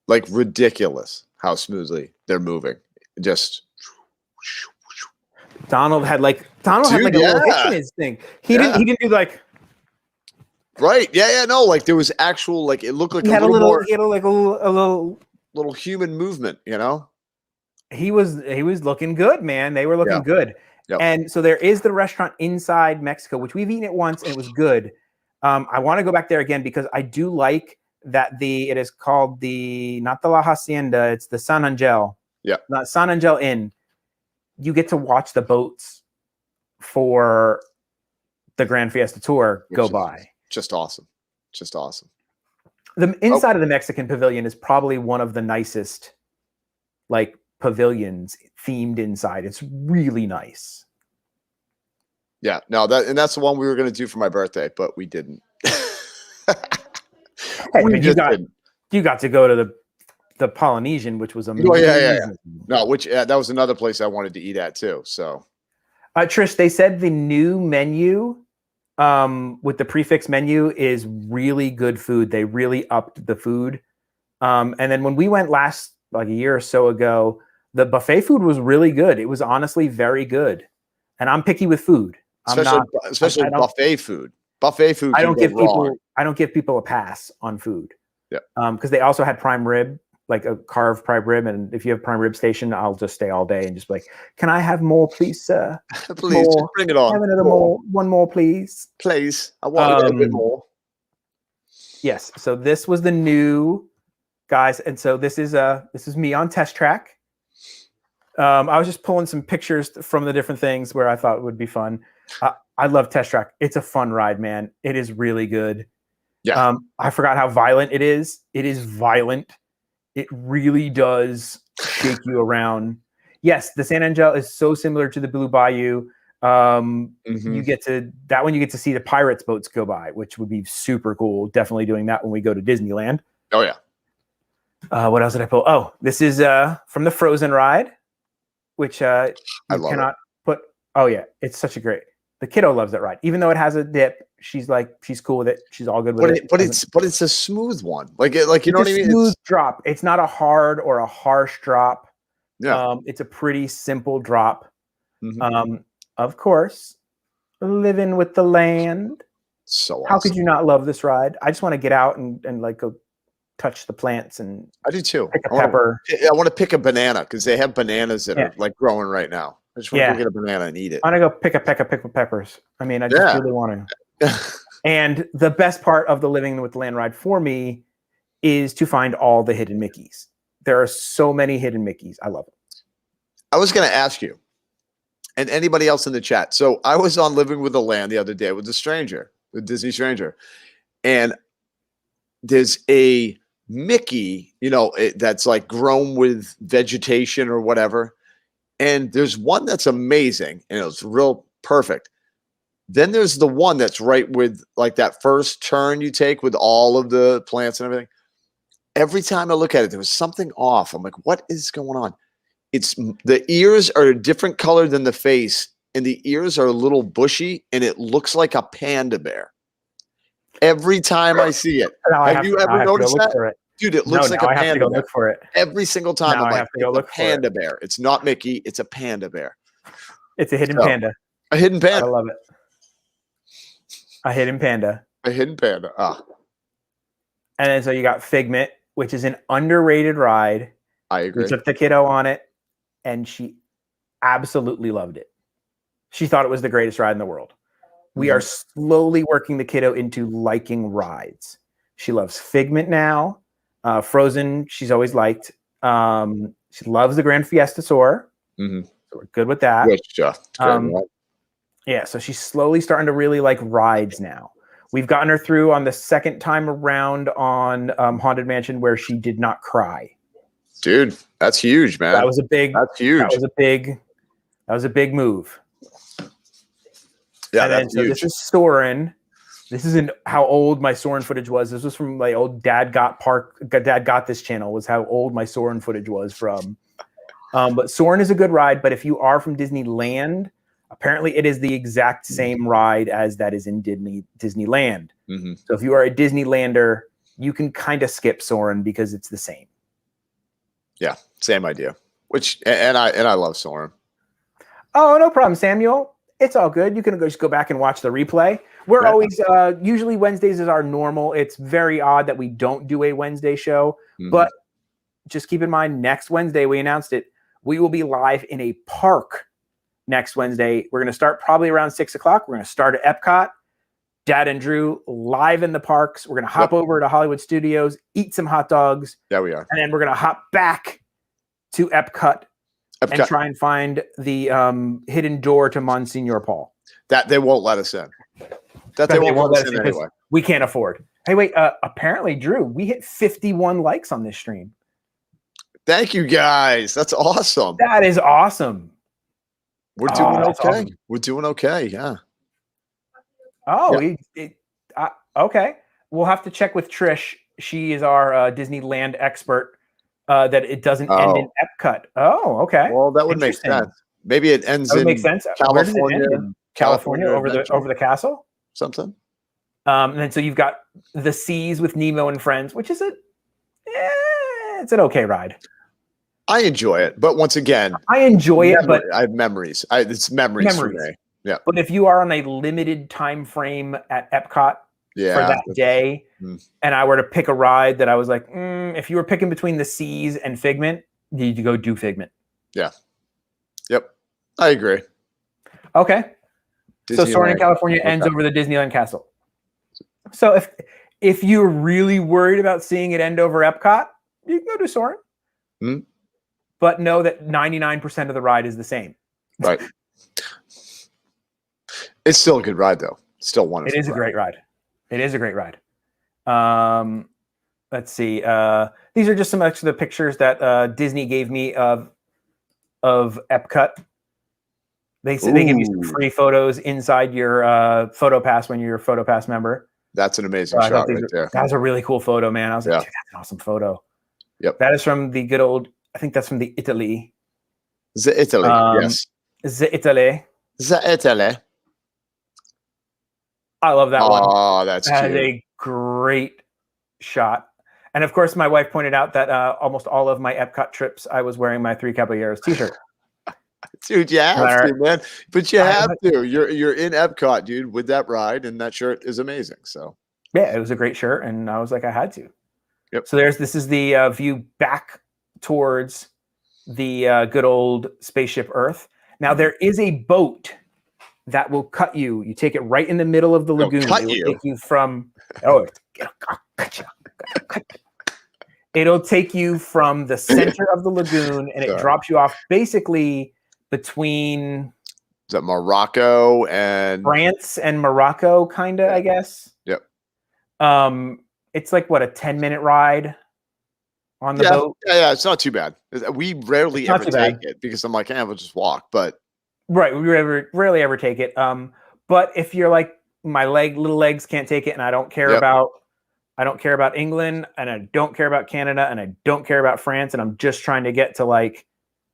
Like ridiculous how smoothly they're moving. Just Donald had like a little hitch in his thing. He didn't do like right. Yeah, no, like there was actual like it looked like he had a little human movement, you know? He was looking good, man. They were looking good. Yep. And so there is the restaurant inside Mexico, which we've eaten it once and it was good. I want to go back there again because I do like that it is called not the La Hacienda, it's the San Angel. Yeah. Not San Angel Inn. You get to watch the boats for the Grand Fiesta Tour go by. Just awesome. Just awesome. The inside of the Mexican pavilion is probably one of the nicest like pavilions themed inside. It's really nice. Yeah, no, that's the one we were going to do for my birthday, but we didn't. You got to go to the Polynesian, which was amazing. Oh, yeah. No, that was another place I wanted to eat at too. So, Trish, they said the new menu with the prefix menu is really good food. They really upped the food. And then when we went last, like a year or so ago, the buffet food was really good. It was honestly very good. And I'm picky with food. Especially buffet food. Buffet food. I don't give people a pass on food. Yeah. Because they also had prime rib, like a carved prime rib, and if you have prime rib station, I'll just stay all day and just be like, "Can I have more, please, sir? Please, just bring it on. Have another more. One more, please. Please, I want a little bit more." Yes. So this was the new guys, and so this is me on test track. I was just pulling some pictures from the different things where I thought would be fun. I love Test Track. It's a fun ride, man. It is really good. Yeah. I forgot how violent it is. It is violent. It really does shake you around. Yes, the San Angel is so similar to the Blue Bayou. You get to see the pirates boats go by, which would be super cool. Definitely doing that when we go to Disneyland. Oh yeah. What else did I pull? Oh, this is from the Frozen ride, which I cannot put. Oh yeah, it's such a great. The kiddo loves that ride, even though it has a dip. She's cool with it. She's all good with it. But it's a smooth one. Like you know what I mean? Smooth drop. It's not a hard or a harsh drop. Yeah. It's a pretty simple drop. Of course, living with the land. So awesome. How could you not love this ride? I just want to get out and like go touch the plants and I do too. Pick a pepper. I want to pick a banana because they have bananas that are like growing right now. I just want to go get a banana and eat it. I want to go pick a peck of pickled peppers. I mean, I just really want to. And the best part of the Living with the Land ride for me is to find all the hidden Mickeys. There are so many hidden Mickeys. I love it. I was going to ask you and anybody else in the chat. So I was on Living with the Land the other day with a Disney stranger. And there's a Mickey, that's like grown with vegetation or whatever. And there's one that's amazing and it's real perfect. Then there's the one that's right with like that first turn you take with all of the plants and everything. Every time I look at it, there was something off. I'm like, what is going on? It's the ears are a different color than the face, and the ears are a little bushy, and it looks like a panda bear. Every time I see it. Have you ever noticed that? Dude, it looks like a I have to panda go bear. look for it. Every single time Now I'm I like, have to go it's a look for it. panda bear. It's not Mickey. It's a panda bear. It's a hidden So, panda. A hidden I panda. love it. A hidden panda. A hidden panda. Ah, And then so you got Figment, which is an underrated ride. I agree. We took the kiddo on it, and she absolutely loved it. She thought it was the greatest ride in the world. We are slowly working the kiddo into liking rides. She loves Figment now. Frozen, she's always liked. She loves the Grand Fiesta Soar. So we're good with that. Which, yeah, so she's slowly starting to really like rides now. We've gotten her through on the second time around on Haunted Mansion where she did not cry. Dude, that's huge, man. That was a big. That's huge. That was a big move. Yeah, and that's then, huge. So this is Soarin'. This isn't how old my Soarin' footage was. This was from my old Dad Got This channel was how old my Soarin' footage was from. But Soarin' is a good ride. But if you are from Disneyland, apparently it is the exact same ride as that is in Disneyland. So if you are a Disneylander, you can kind of skip Soarin' because it's the same. Yeah, same idea. Which and I love Soarin'. Oh, no problem, Samuel. It's all good. You can just go back and watch the replay. We're always usually Wednesdays is our normal. It's very odd that we don't do a Wednesday show, but just keep in mind next Wednesday, we announced it. We will be live in a park next Wednesday. We're going to start probably around 6:00. We're going to start at Epcot. Dad and Drew live in the parks. We're going to hop over to Hollywood Studios, eat some hot dogs. Yeah, we are. And then we're going to hop back to Epcot. And try and find the hidden door to Monsignor Paul. That they won't let us in. That they won't let us in anyway. We can't afford. Hey, wait. Apparently, Drew, we hit 51 likes on this stream. Thank you, guys. That's awesome. That is awesome. We're doing okay. Awesome. We're doing okay. Yeah. Oh, yeah. Okay. We'll have to check with Trish. She is our Disneyland expert. That it doesn't end in Epcot. Oh, okay. Well, that would make sense. Maybe it ends in California. Where does it end in? California over the castle? Something. And then so you've got the Seas with Nemo and Friends, which is it's an okay ride. I enjoy it, but once again, I enjoy it, but I have memories. It's memories for me. Yeah. But if you are on a limited time frame at Epcot for that day, and I were to pick a ride that I was like, if you were picking between the Seas and Figment, you need to go do Figment. Yeah. Yep. I agree. Okay. So Soarin' in California ends over the Disneyland Castle. So if you're really worried about seeing it end over Epcot, you can go to Soarin'. But know that 99% of the ride is the same. Right. It's still a good ride, though. It's still wonderful. It is a great ride. It is a great ride. Let's see. These are just some extra pictures that Disney gave me of Epcot. They give you some free photos inside your photo pass when you're a photo pass member. That's an amazing shot right there. That was a really cool photo, man. I was like, dude, that's an awesome photo. Yep. That is from the good old, I think that's from the Italy. The Italy, yes. The Italy. The Italy. I love that one. Oh, that's cute. A great shot. And of course, my wife pointed out that almost all of my Epcot trips, I was wearing my Three Caballeros t-shirt. Dude, you have to, man. But you have to. You're in Epcot, dude, with that ride, and that shirt is amazing. So yeah, it was a great shirt, and I was like, I had to. Yep. So this is the view back towards the good old spaceship Earth. Now there is a boat that will cut you. You take it right in the middle of the lagoon. Take you from it'll take you from the center of the lagoon, and it drops you off basically between is that Morocco and France and Morocco, kind of, I guess. Yep. It's like what, a 10-minute ride on the boat? Yeah, it's not too bad. We rarely ever take it because I'm like, we'll just walk. But right, we rarely ever take it. But if you're like my little legs can't take it, and I don't care about England, and I don't care about Canada, and I don't care about France, and I'm just trying to get to like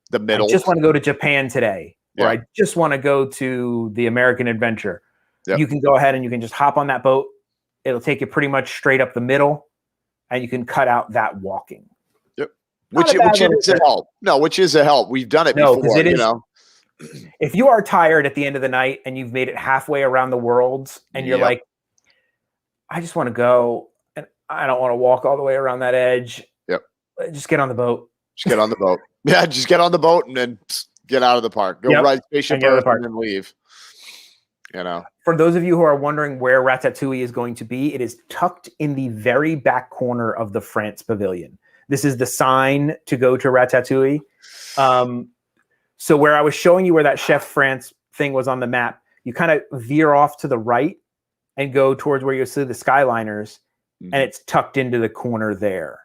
the middle. I just want to go to Japan today, or I just want to go to the American Adventure. Yep. You can go ahead and you can just hop on that boat. It'll take you pretty much straight up the middle, and you can cut out that walking. Yep. Which is a help. No, which is a help. We've done it before, you know. If you are tired at the end of the night and you've made it halfway around the worlds and you're like, I just want to go and I don't want to walk all the way around that edge. Yep. Just get on the boat. Just get on the boat. Yeah, just get on the boat and then get out of the park. Go ride Spaceship Earth and then leave. You know. For those of you who are wondering where Ratatouille is going to be, it is tucked in the very back corner of the France Pavilion. This is the sign to go to Ratatouille. So where I was showing you where that Chef France thing was on the map, you kind of veer off to the right and go towards where you see the Skyliners, and it's tucked into the corner there.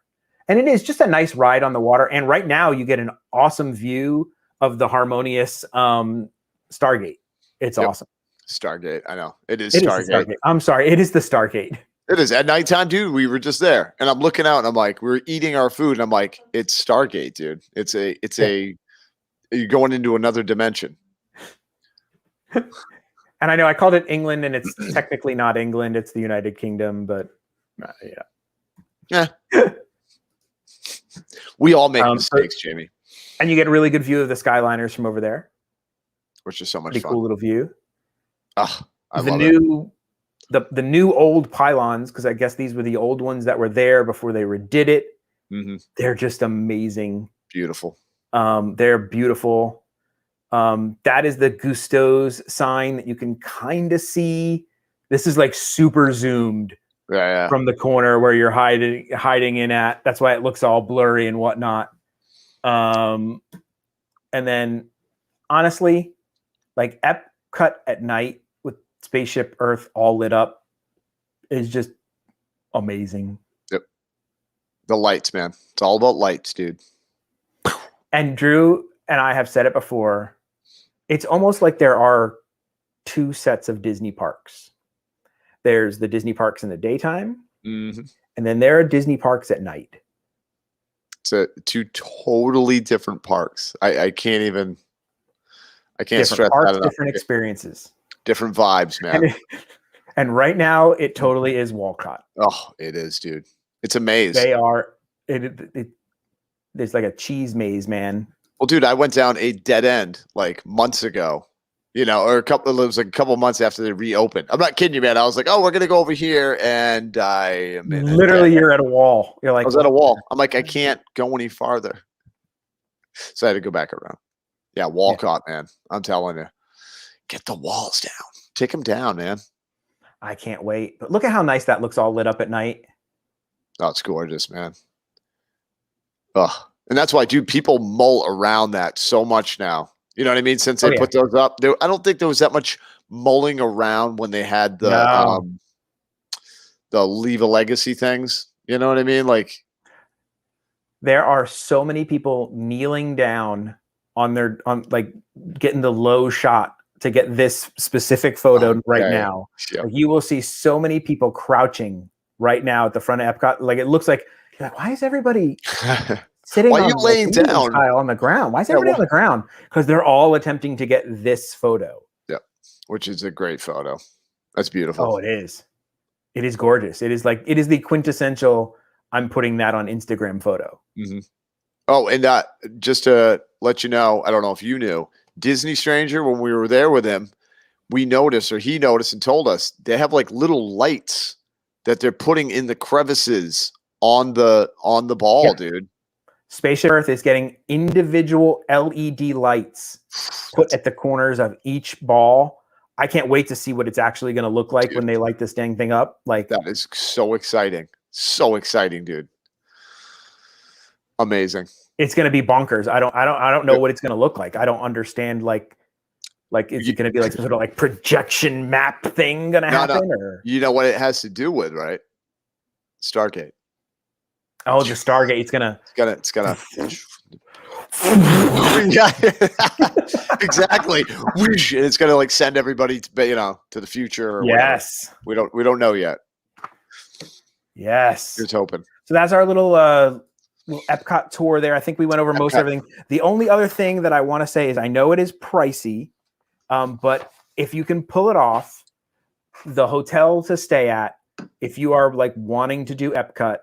And it is just a nice ride on the water. And right now you get an awesome view of the harmonious Stargate. It's awesome. Stargate, I know. It is Stargate. I'm sorry, it is the Stargate. It is. At nighttime, dude, we were just there. And I'm looking out and I'm like, we're eating our food, and I'm like, it's Stargate, dude. You're going into another dimension. And I know I called it England, and it's technically not England. It's the United Kingdom, but yeah. We all make mistakes, Jamie. And you get a really good view of the Skyliners from over there. Which is so much fun. Cool little view. Oh, I love it. The new old pylons, because I guess these were the old ones that were there before they redid it. Mm-hmm. They're just amazing. Beautiful. They're beautiful. That is the Gusteau's sign that you can kind of see. This is like super zoomed from the corner where you're hiding in at. That's why it looks all blurry and whatnot. And then honestly, like Epcot at night with Spaceship Earth all lit up is just amazing. Yep. The lights, man. It's all about lights, dude. And Drew and I have said it before. It's almost like there are two sets of Disney parks. There's the Disney parks in the daytime, and then there are Disney parks at night. It's two totally different parks. I can't stress that enough. Different experiences. Different vibes, man. And right now, it totally is Walcott. Oh, it is, dude. It's a maze. They are. There's like a cheese maze, man. Well, dude, I went down a dead end like months ago, you know, or it was like a couple months after they reopened. I'm not kidding you, man. I was like, oh, we're going to go over here. And I am literally, you're at a wall. You're like, I was at a wall. I'm like, I can't go any farther. So I had to go back around. Yeah, Walcott, man. I'm telling you. Get the walls down. Take them down, man. I can't wait. But look at how nice that looks all lit up at night. Oh, it's gorgeous, man. Ugh. And that's why, dude, people mull around that so much now. You know what I mean? Since they put those up, I don't think there was that much mulling around when they had the Leave a Legacy things. You know what I mean? Like, there are so many people kneeling down on like getting the low shot to get this specific photo now. Yeah. Like, you will see so many people crouching right now at the front of Epcot. Like, it looks like, you're like, why is everybody sitting on, laying down on the ground? Why is everybody on the ground? Because they're all attempting to get this photo. Yeah, which is a great photo. That's beautiful. Oh, it is. It is gorgeous. It is the quintessential, I'm putting that on Instagram photo. Mm-hmm. Oh, and just to let you know, I don't know if you knew, Disney Stranger, when we were there with him, he noticed and told us they have like little lights that they're putting in the crevices on the ball, dude. Spaceship Earth is getting individual LED lights put at the corners of each ball. I can't wait to see what it's actually going to look like when they light this dang thing up. Like, that is so exciting. So exciting, dude. Amazing. It's going to be bonkers. I don't know what it's going to look like. I don't understand. Like, is it going to be like some sort of like projection map thing going to happen? Or? You know what it has to do with, right? Stargate. Oh, the Stargate. It's gonna. Yeah, exactly. It's gonna like send everybody to the future. Or yes. Whatever. We don't know yet. Yes. Here's hoping. So that's our little Epcot tour there. I think we went over most everything. The only other thing that I want to say is I know it is pricey, but if you can pull it off, the hotel to stay at, if you are like wanting to do Epcot,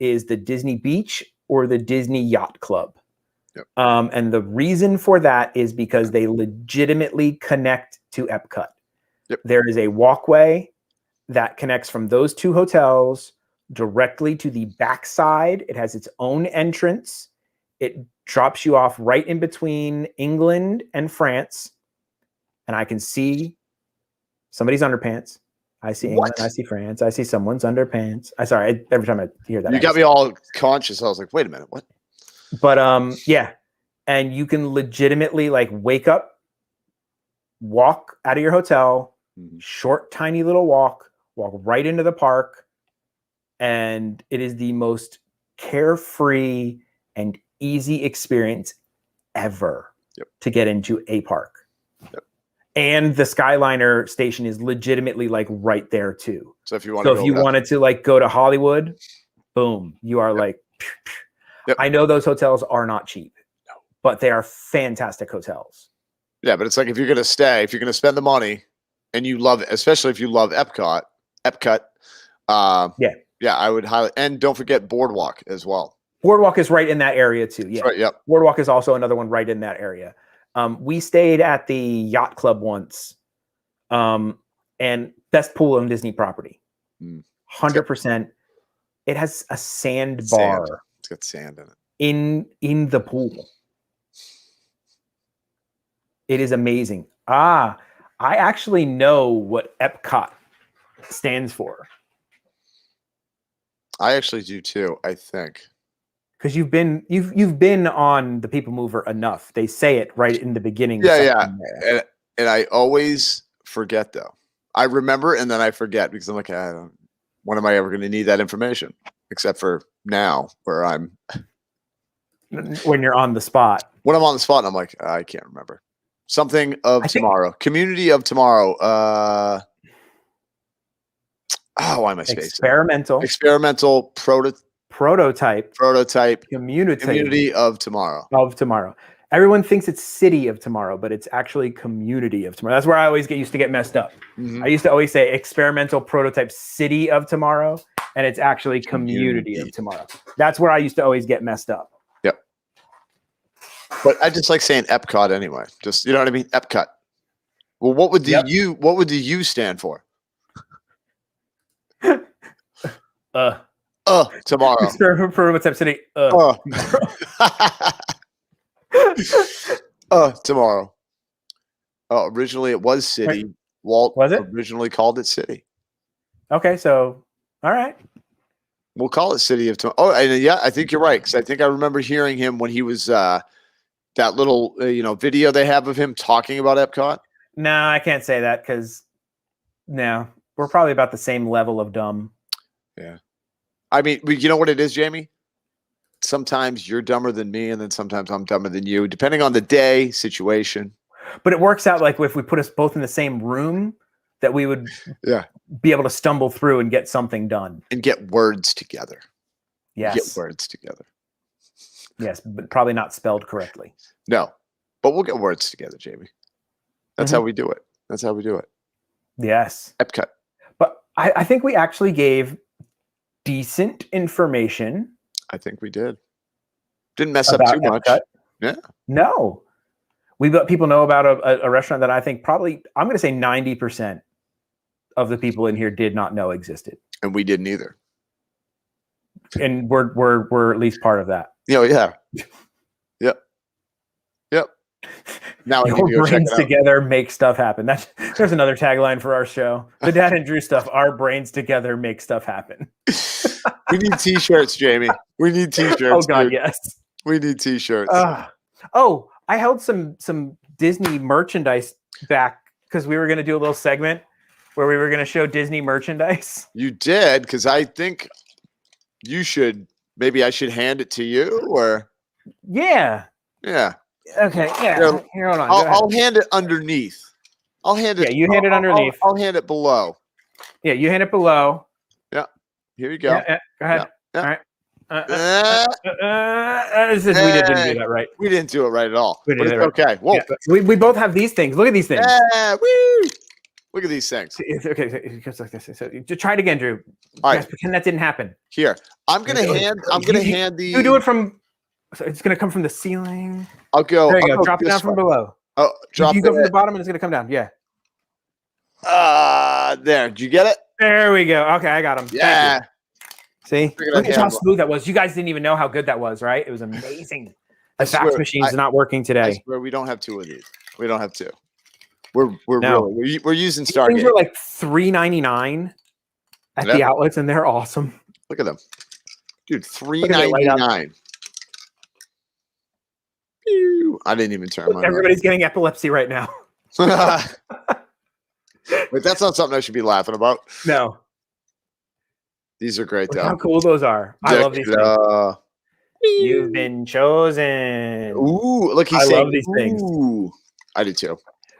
is the Disney Beach or the Disney Yacht Club. Yep. And the reason for that is because they legitimately connect to Epcot. Yep. There is a walkway that connects from those two hotels directly to the backside. It has its own entrance. It drops you off right in between England and France. And I can see somebody's underpants. I see England. I see France. I see someone's underpants. Every time I hear that. You got me all conscious. I was like, wait a minute, what? But yeah. And you can legitimately like wake up, walk out of your hotel, short, tiny little walk right into the park. And it is the most carefree and easy experience ever to get into a park. Yep. And the Skyliner station is legitimately like right there too. So if you want wanted to like go to Hollywood, boom, you are like, Yep. I know those hotels are not cheap, but they are fantastic hotels. Yeah, but it's like if you're going to stay, if you're going to spend the money and you love it, especially if you love Epcot, yeah, I would highly, and don't forget Boardwalk as well. Boardwalk is right in that area too. Yeah. Right, yep. Boardwalk is also another one right in that area. We stayed at the Yacht Club once, and best pool on Disney property. 100%. It has a sand bar. It's got sand in it. In the pool. It is amazing. I actually know what Epcot stands for. I actually do too, I think. Because you've been on the People Mover enough. They say it right in the beginning. Yeah. And I always forget though. I remember and then I forget because I'm like, when am I ever going to need that information? Except for now where I'm when you're on the spot. When I'm on the spot and I'm like, I can't remember. Something of tomorrow. Community of tomorrow. Why am I spacing? Experimental prototype. Community of tomorrow. Everyone thinks it's City of Tomorrow, but it's actually Community of Tomorrow. That's where I always used to get messed up. I used to always say experimental prototype City of Tomorrow, and it's actually Community of Tomorrow. That's where I used to always get messed up. Yep. But I just like saying Epcot anyway. Just, you know what I mean? Epcot. Well, what would the U stand for? Tomorrow. Prototype City. Tomorrow. Originally it was City. Walt originally called it City. Okay, so all right. We'll call it City of Tomorrow. Oh, and yeah, I think you're right because I think I remember hearing him when he was that little video they have of him talking about Epcot. No, I can't say that because we're probably about the same level of dumb. Yeah. I mean, you know what it is, Jamie? Sometimes you're dumber than me, and then sometimes I'm dumber than you, depending on the day, situation. But it works out like if we put us both in the same room, that we would be able to stumble through and get something done. And get words together. Yes. Get words together. Yes, but probably not spelled correctly. No, but we'll get words together, Jamie. That's how we do it. Yes. Epcot. But I think we actually gave decent information. I think we did. Didn't mess up too much. Yeah. No. We let people know about a restaurant that I think probably, I'm going to say 90% of the people in here did not know existed. And we didn't either. And we're at least part of that. Yeah. Yep. Now your brains together make stuff happen. There's another tagline for our show. The Dad and Drew stuff. Our brains together make stuff happen. We need T-shirts, Jamie. We need T-shirts. Oh God, dude. yes. We need T-shirts. I held some Disney merchandise back because we were going to do a little segment where we were going to show Disney merchandise. You did, because I think you should. Maybe I should hand it to you, or yeah. Okay, yeah. Here, hold on. I'll hand it underneath. I'll hand it. Yeah, you hand it underneath. I'll hand it below. Yeah, you hand it below. Yeah. Here you go. Yeah, go ahead. Yeah. All right. We didn't do that right. We didn't do it right at all. But it's okay. Whoa. Yeah, we both have these things. Look at these things. Woo! Look at these things. Okay, it goes like this. So just try it again, Drew. All right. Just pretend that didn't happen. Here, I'm gonna hand the. You do it from. So it's gonna come from the ceiling. I'll go. There you I'll go. Drop it down way. from below. Oh, drop you it. go from the bottom and it's gonna come down. Yeah. There. Did you get it? There we go. Okay, I got him. Yeah. See, look at how smooth that was. You guys didn't even know how good that was, right? It was amazing. The fax machine's not working today. I swear we don't have two of these. We don't have two. We're using Stargate. Things are like $3.99 at the outlets, and they're awesome. Look at them, dude. $3.99. I didn't even turn mine. Everybody's getting epilepsy right now. Wait, that's not something I should be laughing about. No. These are great, though. How cool those are! I love these things. You've been chosen. Ooh, look! He's saying, love these things. I do too.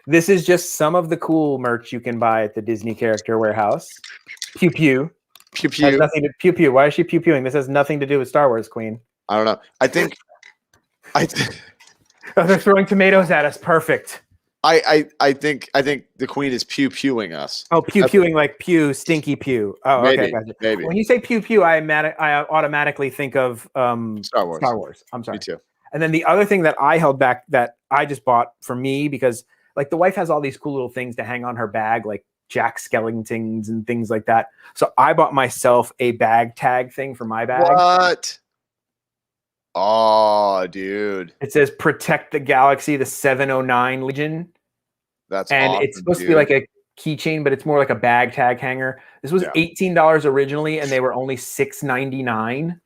This is just some of the cool merch you can buy at the Disney Character Warehouse. Pew pew. Pew pew. Has nothing to pew pew. Why is she pew pewing? This has nothing to do with Star Wars, Queen. I don't know. I think. Oh, they're throwing tomatoes at us. Perfect. I think the Queen is pew pewing us. Oh, pew pewing like pew, stinky pew. Oh, maybe, okay. Gotcha. Maybe. When you say pew pew, I automatically think of Star Wars. Star Wars. I'm sorry. Me too. And then the other thing that I held back that I just bought for me because like the wife has all these cool little things to hang on her bag, like Jack Skellingtons and things like that. So I bought myself a bag tag thing for my bag. What? Oh, dude. It says "Protect the Galaxy, the 709 Legion." That's and awesome, it's supposed to be like a keychain, but it's more like a bag tag hanger. This was $18 originally, and they were only $6.99.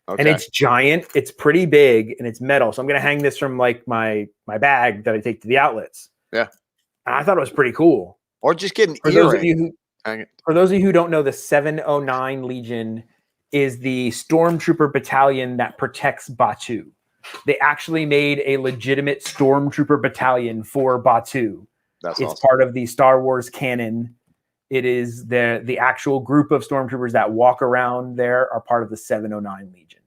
Okay. And it's giant. It's pretty big, and it's metal. So I'm gonna hang this from like my bag that I take to the outlets. Yeah, and I thought it was pretty cool. Or just get an for earring. For those of you who don't know, the 709 Legion is the stormtrooper battalion that protects Batuu. They actually made a legitimate stormtrooper battalion for Batuu. It's awesome. Part of the Star Wars canon. It is the actual group of stormtroopers that walk around there are part of the 709 Legion.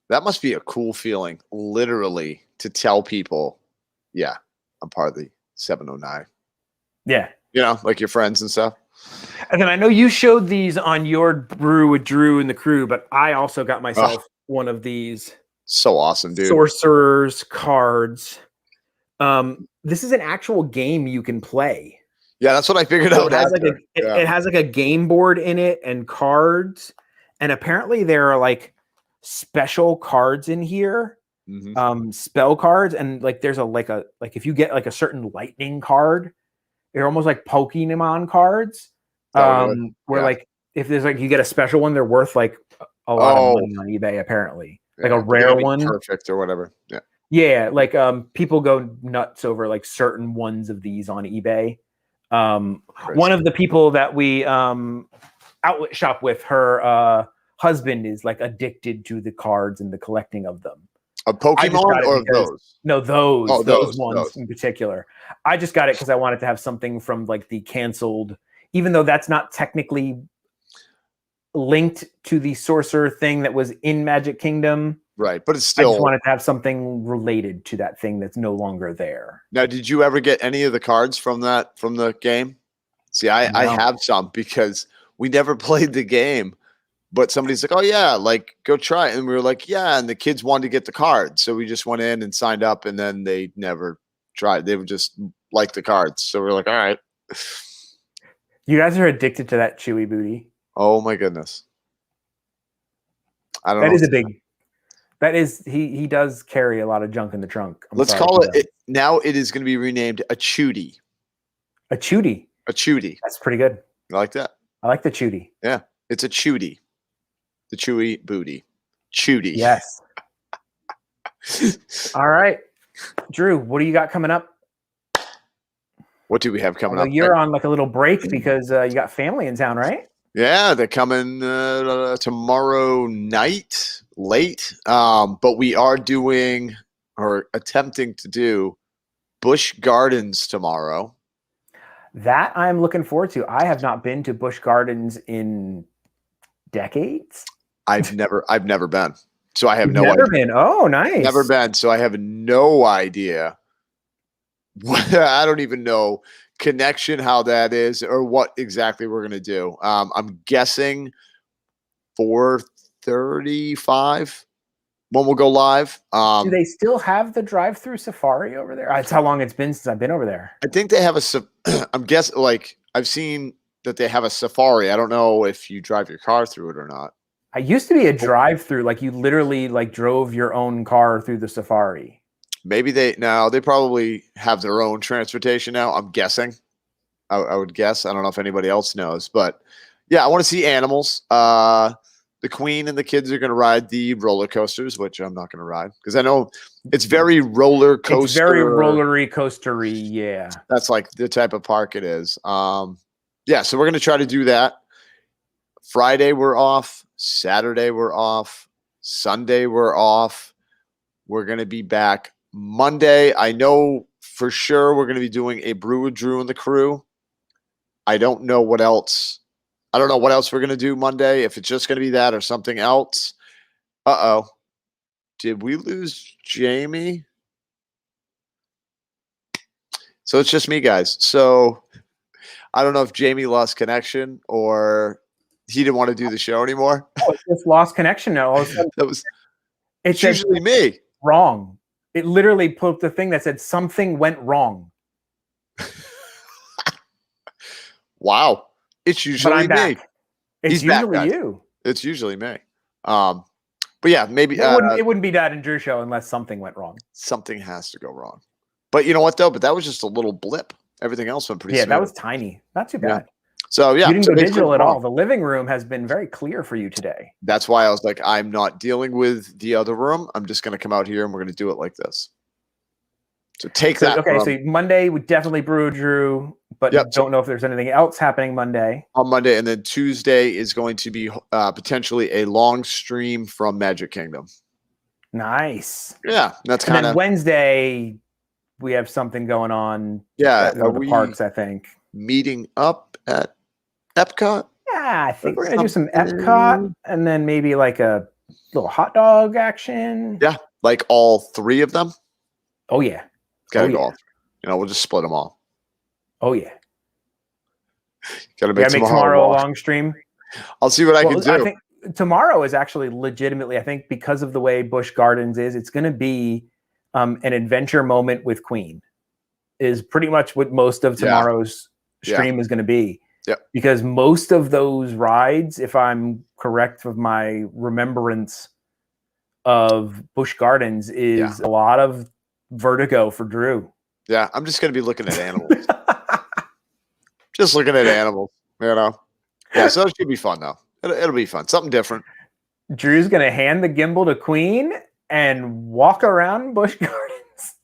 That must be a cool feeling, literally, to tell people, yeah, I'm part of the 709. Yeah. You know, like your friends and stuff. And then I know you showed these on your brew with Drew and the crew, but I also got myself one of these. So awesome, dude. Sorcerer's cards. This is an actual game you can play. Yeah, that's what I figured out. It has like a game board in it and cards. And apparently there are like special cards in here. Mm-hmm. Spell cards. And like there's like if you get like a certain lightning card, they're almost like Pokemon cards. Where like if there's like you get a special one, they're worth like a lot of money on eBay, apparently. Like a rare one. Perfect or whatever. Yeah. Yeah, like people go nuts over like certain ones of these on eBay. One of the people that we outlet shop with, her husband is like addicted to the cards and the collecting of them. A Pokemon or those? No, those ones in particular. I just got it because I wanted to have something from like the canceled, even though that's not technically linked to the sorcerer thing that was in Magic Kingdom. Right, but it's still. I just wanted to have something related to that thing that's no longer there. Now, did you ever get any of the cards from the game? See, I have some because we never played the game, but somebody's like, "Oh yeah, like go try it," and we were like, "Yeah," and the kids wanted to get the cards, so we just went in and signed up, and then they never tried. They would just like the cards, so we were like, "All right." You guys are addicted to that Chewy booty. Oh my goodness! I don't know. That is a big. That is he does carry a lot of junk in the trunk. Let's call it now. It is going to be renamed a Chudy. A Chudy. A Chudy. That's pretty good. I like that. I like the Chudy. Yeah, it's a Chudy. The Chewy booty. Chudy. Yes. All right, Drew. What do you got coming up? What do we have coming up? You're on like a little break because you got family in town, right? Yeah, they're coming tomorrow night, late. But we are doing or attempting to do Busch Gardens tomorrow. That I'm looking forward to. I have not been to Busch Gardens in decades. I've never been, so I have no idea. Never been. Oh, nice. Never been, so I have no idea. I don't even know connection, how that is, or what exactly we're gonna do. I'm guessing 4:35 when we'll go live. Do they still have the drive-through safari over there? That's how long it's been since I've been over there. I think they have a. I'm guessing, like, I've seen that they have a safari. I don't know if you drive your car through it or not. I used to be a drive-through, like you literally like drove your own car through the safari. Maybe they probably have their own transportation now. I'm guessing. I would guess. I don't know if anybody else knows, but yeah, I want to see animals. The Queen and the kids are going to ride the roller coasters, which I'm not going to ride because I know it's very roller coaster. It's very rollery coastery. Yeah, that's like the type of park it is. Yeah, so we're going to try to do that. Friday we're off. Saturday we're off. Sunday we're off. We're going to be back Monday. I know for sure we're going to be doing a Brew with Drew and the crew. I don't know what else. I don't know what else we're going to do Monday, if it's just going to be that or something else. Uh-oh. Did we lose Jamie? So it's just me, guys. So I don't know if Jamie lost connection or he didn't want to do the show anymore. Oh, it just lost connection now. All of a sudden, it's usually me. Wrong. It literally put up the thing that said something went wrong. Wow. It's usually me. It's He's usually back, you. It's usually me. But yeah, maybe it wouldn't be Dad and Drew show unless something went wrong. Something has to go wrong. But you know what though? But that was just a little blip. Everything else went pretty smooth. That was tiny. Not too bad. Yeah. So yeah, you didn't go digital at all. The living room has been very clear for you today. That's why I was like, I'm not dealing with the other room. I'm just going to come out here and we're going to do it like this. So that. Okay, so Monday would definitely Brew Drew, but don't know if there's anything else happening Monday. On Monday, and then Tuesday is going to be potentially a long stream from Magic Kingdom. Nice. Yeah, that's kind of. Wednesday, we have something going on. Yeah, at the parks, I think. Meeting up at Epcot. Yeah, I think we're gonna do some Epcot, and then maybe like a little hot dog action. Yeah, like all three of them. Oh yeah. Gotta go all. We'll just split them all. Oh yeah. Gotta make tomorrow a long stream. I'll see what I can do. I think tomorrow is actually legitimately, I think because of the way Busch Gardens is, it's going to be an adventure moment with Queen is pretty much what most of tomorrow's stream is going to be. Yeah. Because most of those rides, if I'm correct with my remembrance of Busch Gardens, is a lot of vertigo for Drew. Yeah, I'm just going to be looking at animals. Just looking at animals, Yeah, so it should be fun, though. It'll be fun. Something different. Drew's going to hand the gimbal to Queen and walk around Busch Gardens.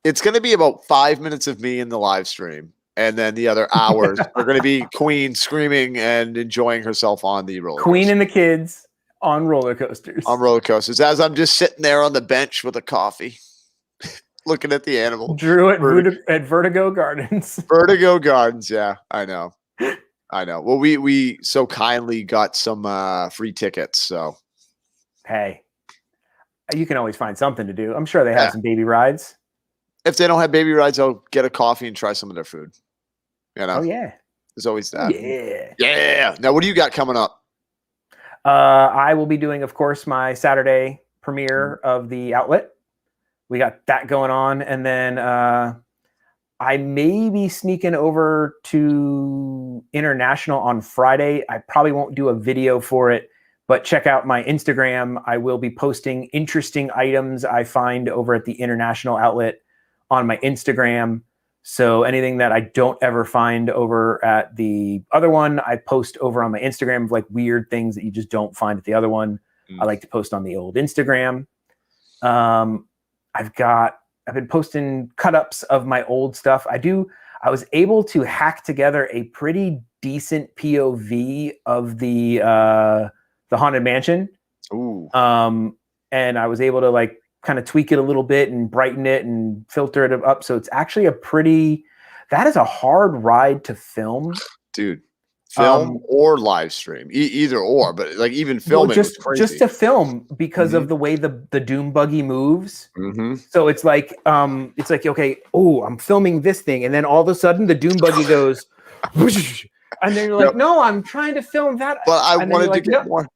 It's going to be about 5 minutes of me in the live stream. And then the other hours are going to be Queen screaming and enjoying herself on the roller coaster. Queen and the kids on roller coasters. On roller coasters. As I'm just sitting there on the bench with a coffee. Looking at the animal. Drew at Vertigo Gardens. Vertigo Gardens, yeah, I know. Well, we so kindly got some free tickets, so. Hey, you can always find something to do. I'm sure they have some baby rides. If they don't have baby rides, I'll get a coffee and try some of their food. Oh, yeah. There's always that. Yeah. Yeah. Now, what do you got coming up? I will be doing, of course, my Saturday premiere of the outlet. We got that going on. And then I may be sneaking over to International on Friday. I probably won't do a video for it, but check out my Instagram. I will be posting interesting items I find over at the International outlet on my Instagram. So anything that I don't ever find over at the other one, I post over on my Instagram of like weird things that you just don't find at the other one. I like to post on the old Instagram. I've been posting cut-ups of my old stuff. I was able to hack together a pretty decent POV of the Haunted Mansion. Ooh. And I was able to like kind of tweak it a little bit and brighten it and filter it up. So it's actually that is a hard ride to film. Dude, Film or live stream, either or, but like even filming was crazy. Just to film because of the way the dune buggy moves. So it's like okay, I'm filming this thing, and then all of a sudden the dune buggy goes, and then you're like, no, I'm trying to film that. But I wanted to get more.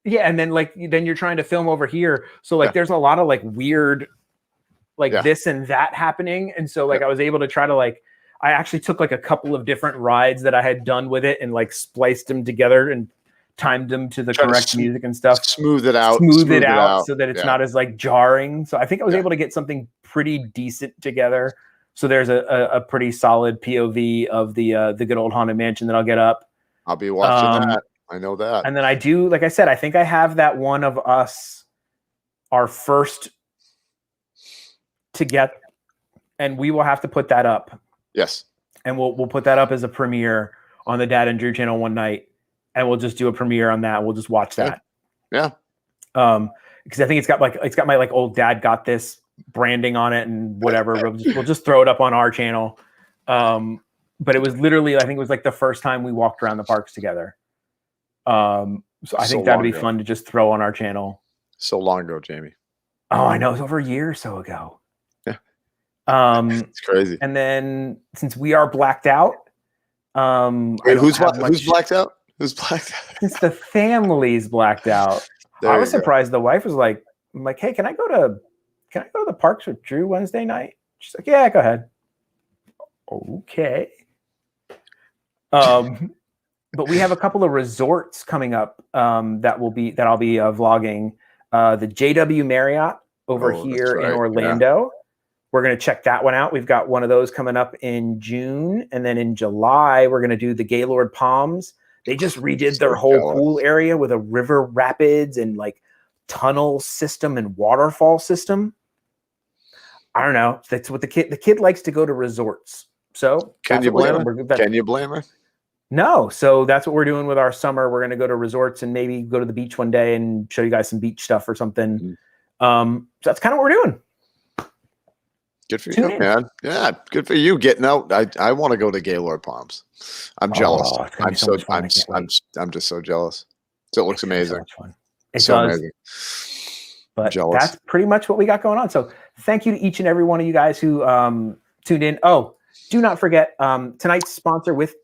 Yeah, and then then you're trying to film over here, so like there's a lot of like weird, like this and that happening, and so like I was able to try to like. I actually took like a couple of different rides that I had done with it and like spliced them together and timed them to the correct music and stuff. Smooth it out so that it's not as like jarring. So I think I was able to get something pretty decent together. So there's a pretty solid POV of the good old Haunted Mansion that I'll get up. I'll be watching that. I know that. And then I do, like I said, I think I have that one of us, our first to get, and we will have to put that up. Yes. And we'll put that up as a premiere on the Dad and Drew channel one night, and we'll just do a premiere on that. We'll just watch that. Yeah. Because I think it's got my like old Dad got this branding on it and whatever. We'll just throw it up on our channel. But it was literally, I think it was like the first time we walked around the parks together. So I think that'd be fun to just throw on our channel. So long ago, Jamie. Oh, I know. It was over a year or so ago. It's crazy. And then since we are blacked out, wait, who's blacked out? Who's blacked out? Since the family's blacked out, I was surprised. The wife was like, "I'm like, hey, can I go to the parks with Drew Wednesday night?" She's like, "Yeah, go ahead." Okay. But we have a couple of resorts coming up that I'll be vlogging. The JW Marriott over here in Orlando. Yeah. We're going to check that one out. We've got one of those coming up in June. And then in July, we're going to do the Gaylord Palms. They just redid their whole pool area with a river rapids and like tunnel system and waterfall system. I don't know. That's what the kid likes to go to resorts. So can you blame her? Can you blame her? No. So that's what we're doing with our summer. We're going to go to resorts and maybe go to the beach one day and show you guys some beach stuff or something. So that's kind of what we're doing. Good for you, man. Yeah, good for you getting out. I want to go to Gaylord Palms. I'm jealous. I'm just so jealous. So it looks amazing. So much fun. It does. Amazing. But that's pretty much what we got going on. So thank you to each and every one of you guys who tuned in. Oh, do not forget tonight's sponsor with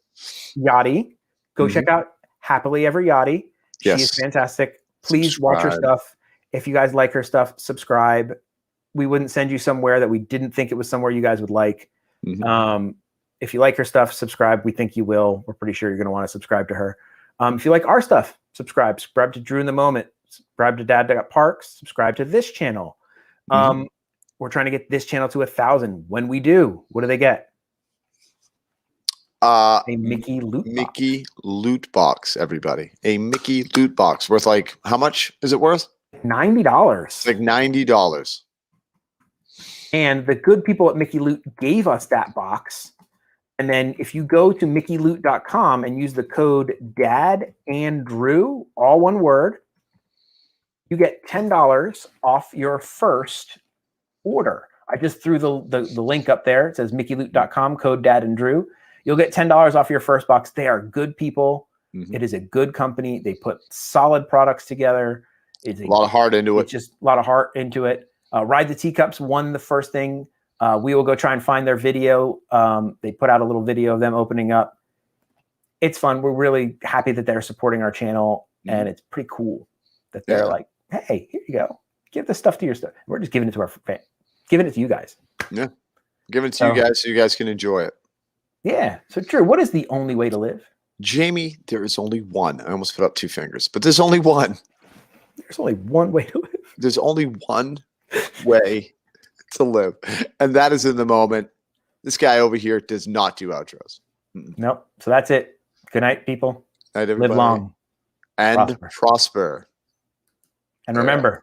Yachty. Go check out Happily Ever Yachty. She is fantastic. Please watch her stuff. If you guys like her stuff, subscribe. We wouldn't send you somewhere that we didn't think it was somewhere you guys would like. If you like her stuff, subscribe. We think you will. We're pretty sure you're going to want to subscribe to her. If you like our stuff, subscribe. Subscribe to Drew in the Moment. Subscribe to Dad Got Parks. Subscribe to this channel. We're trying to get this channel to 1,000. When we do, what do they get? A Mickey loot box. Mickey loot box, everybody. A Mickey loot box worth like, how much is it worth? $90. Like $90. And the good people at Mickey Loot gave us that box. And then if you go to mickeyloot.com and use the code DADANDREW, all one word, you get $10 off your first order. I just threw the link up there. It says mickeyloot.com, code DADANDREW. You'll get $10 off your first box. They are good people. It is a good company. They put solid products together. It's a lot of heart into it. It's just a lot of heart into it. Ride the Teacups won the first thing. We will go try and find their video. They put out a little video of them opening up. It's fun. We're really happy that they're supporting our channel, and it's pretty cool that they're like, hey, here you go. Give this stuff to your stuff. We're just giving it to our fans. Giving it to you guys. Yeah. Giving it to you guys so you guys can enjoy it. Yeah. So, Drew, what is the only way to live? Jamie, there is only one. I almost put up two fingers, but there's only one. There's only one way to live. There's only one way to live, and that is in the moment. This guy over here does not do outros. Nope. So that's it. Good night, people. Night, everybody. Live long and prosper. And remember,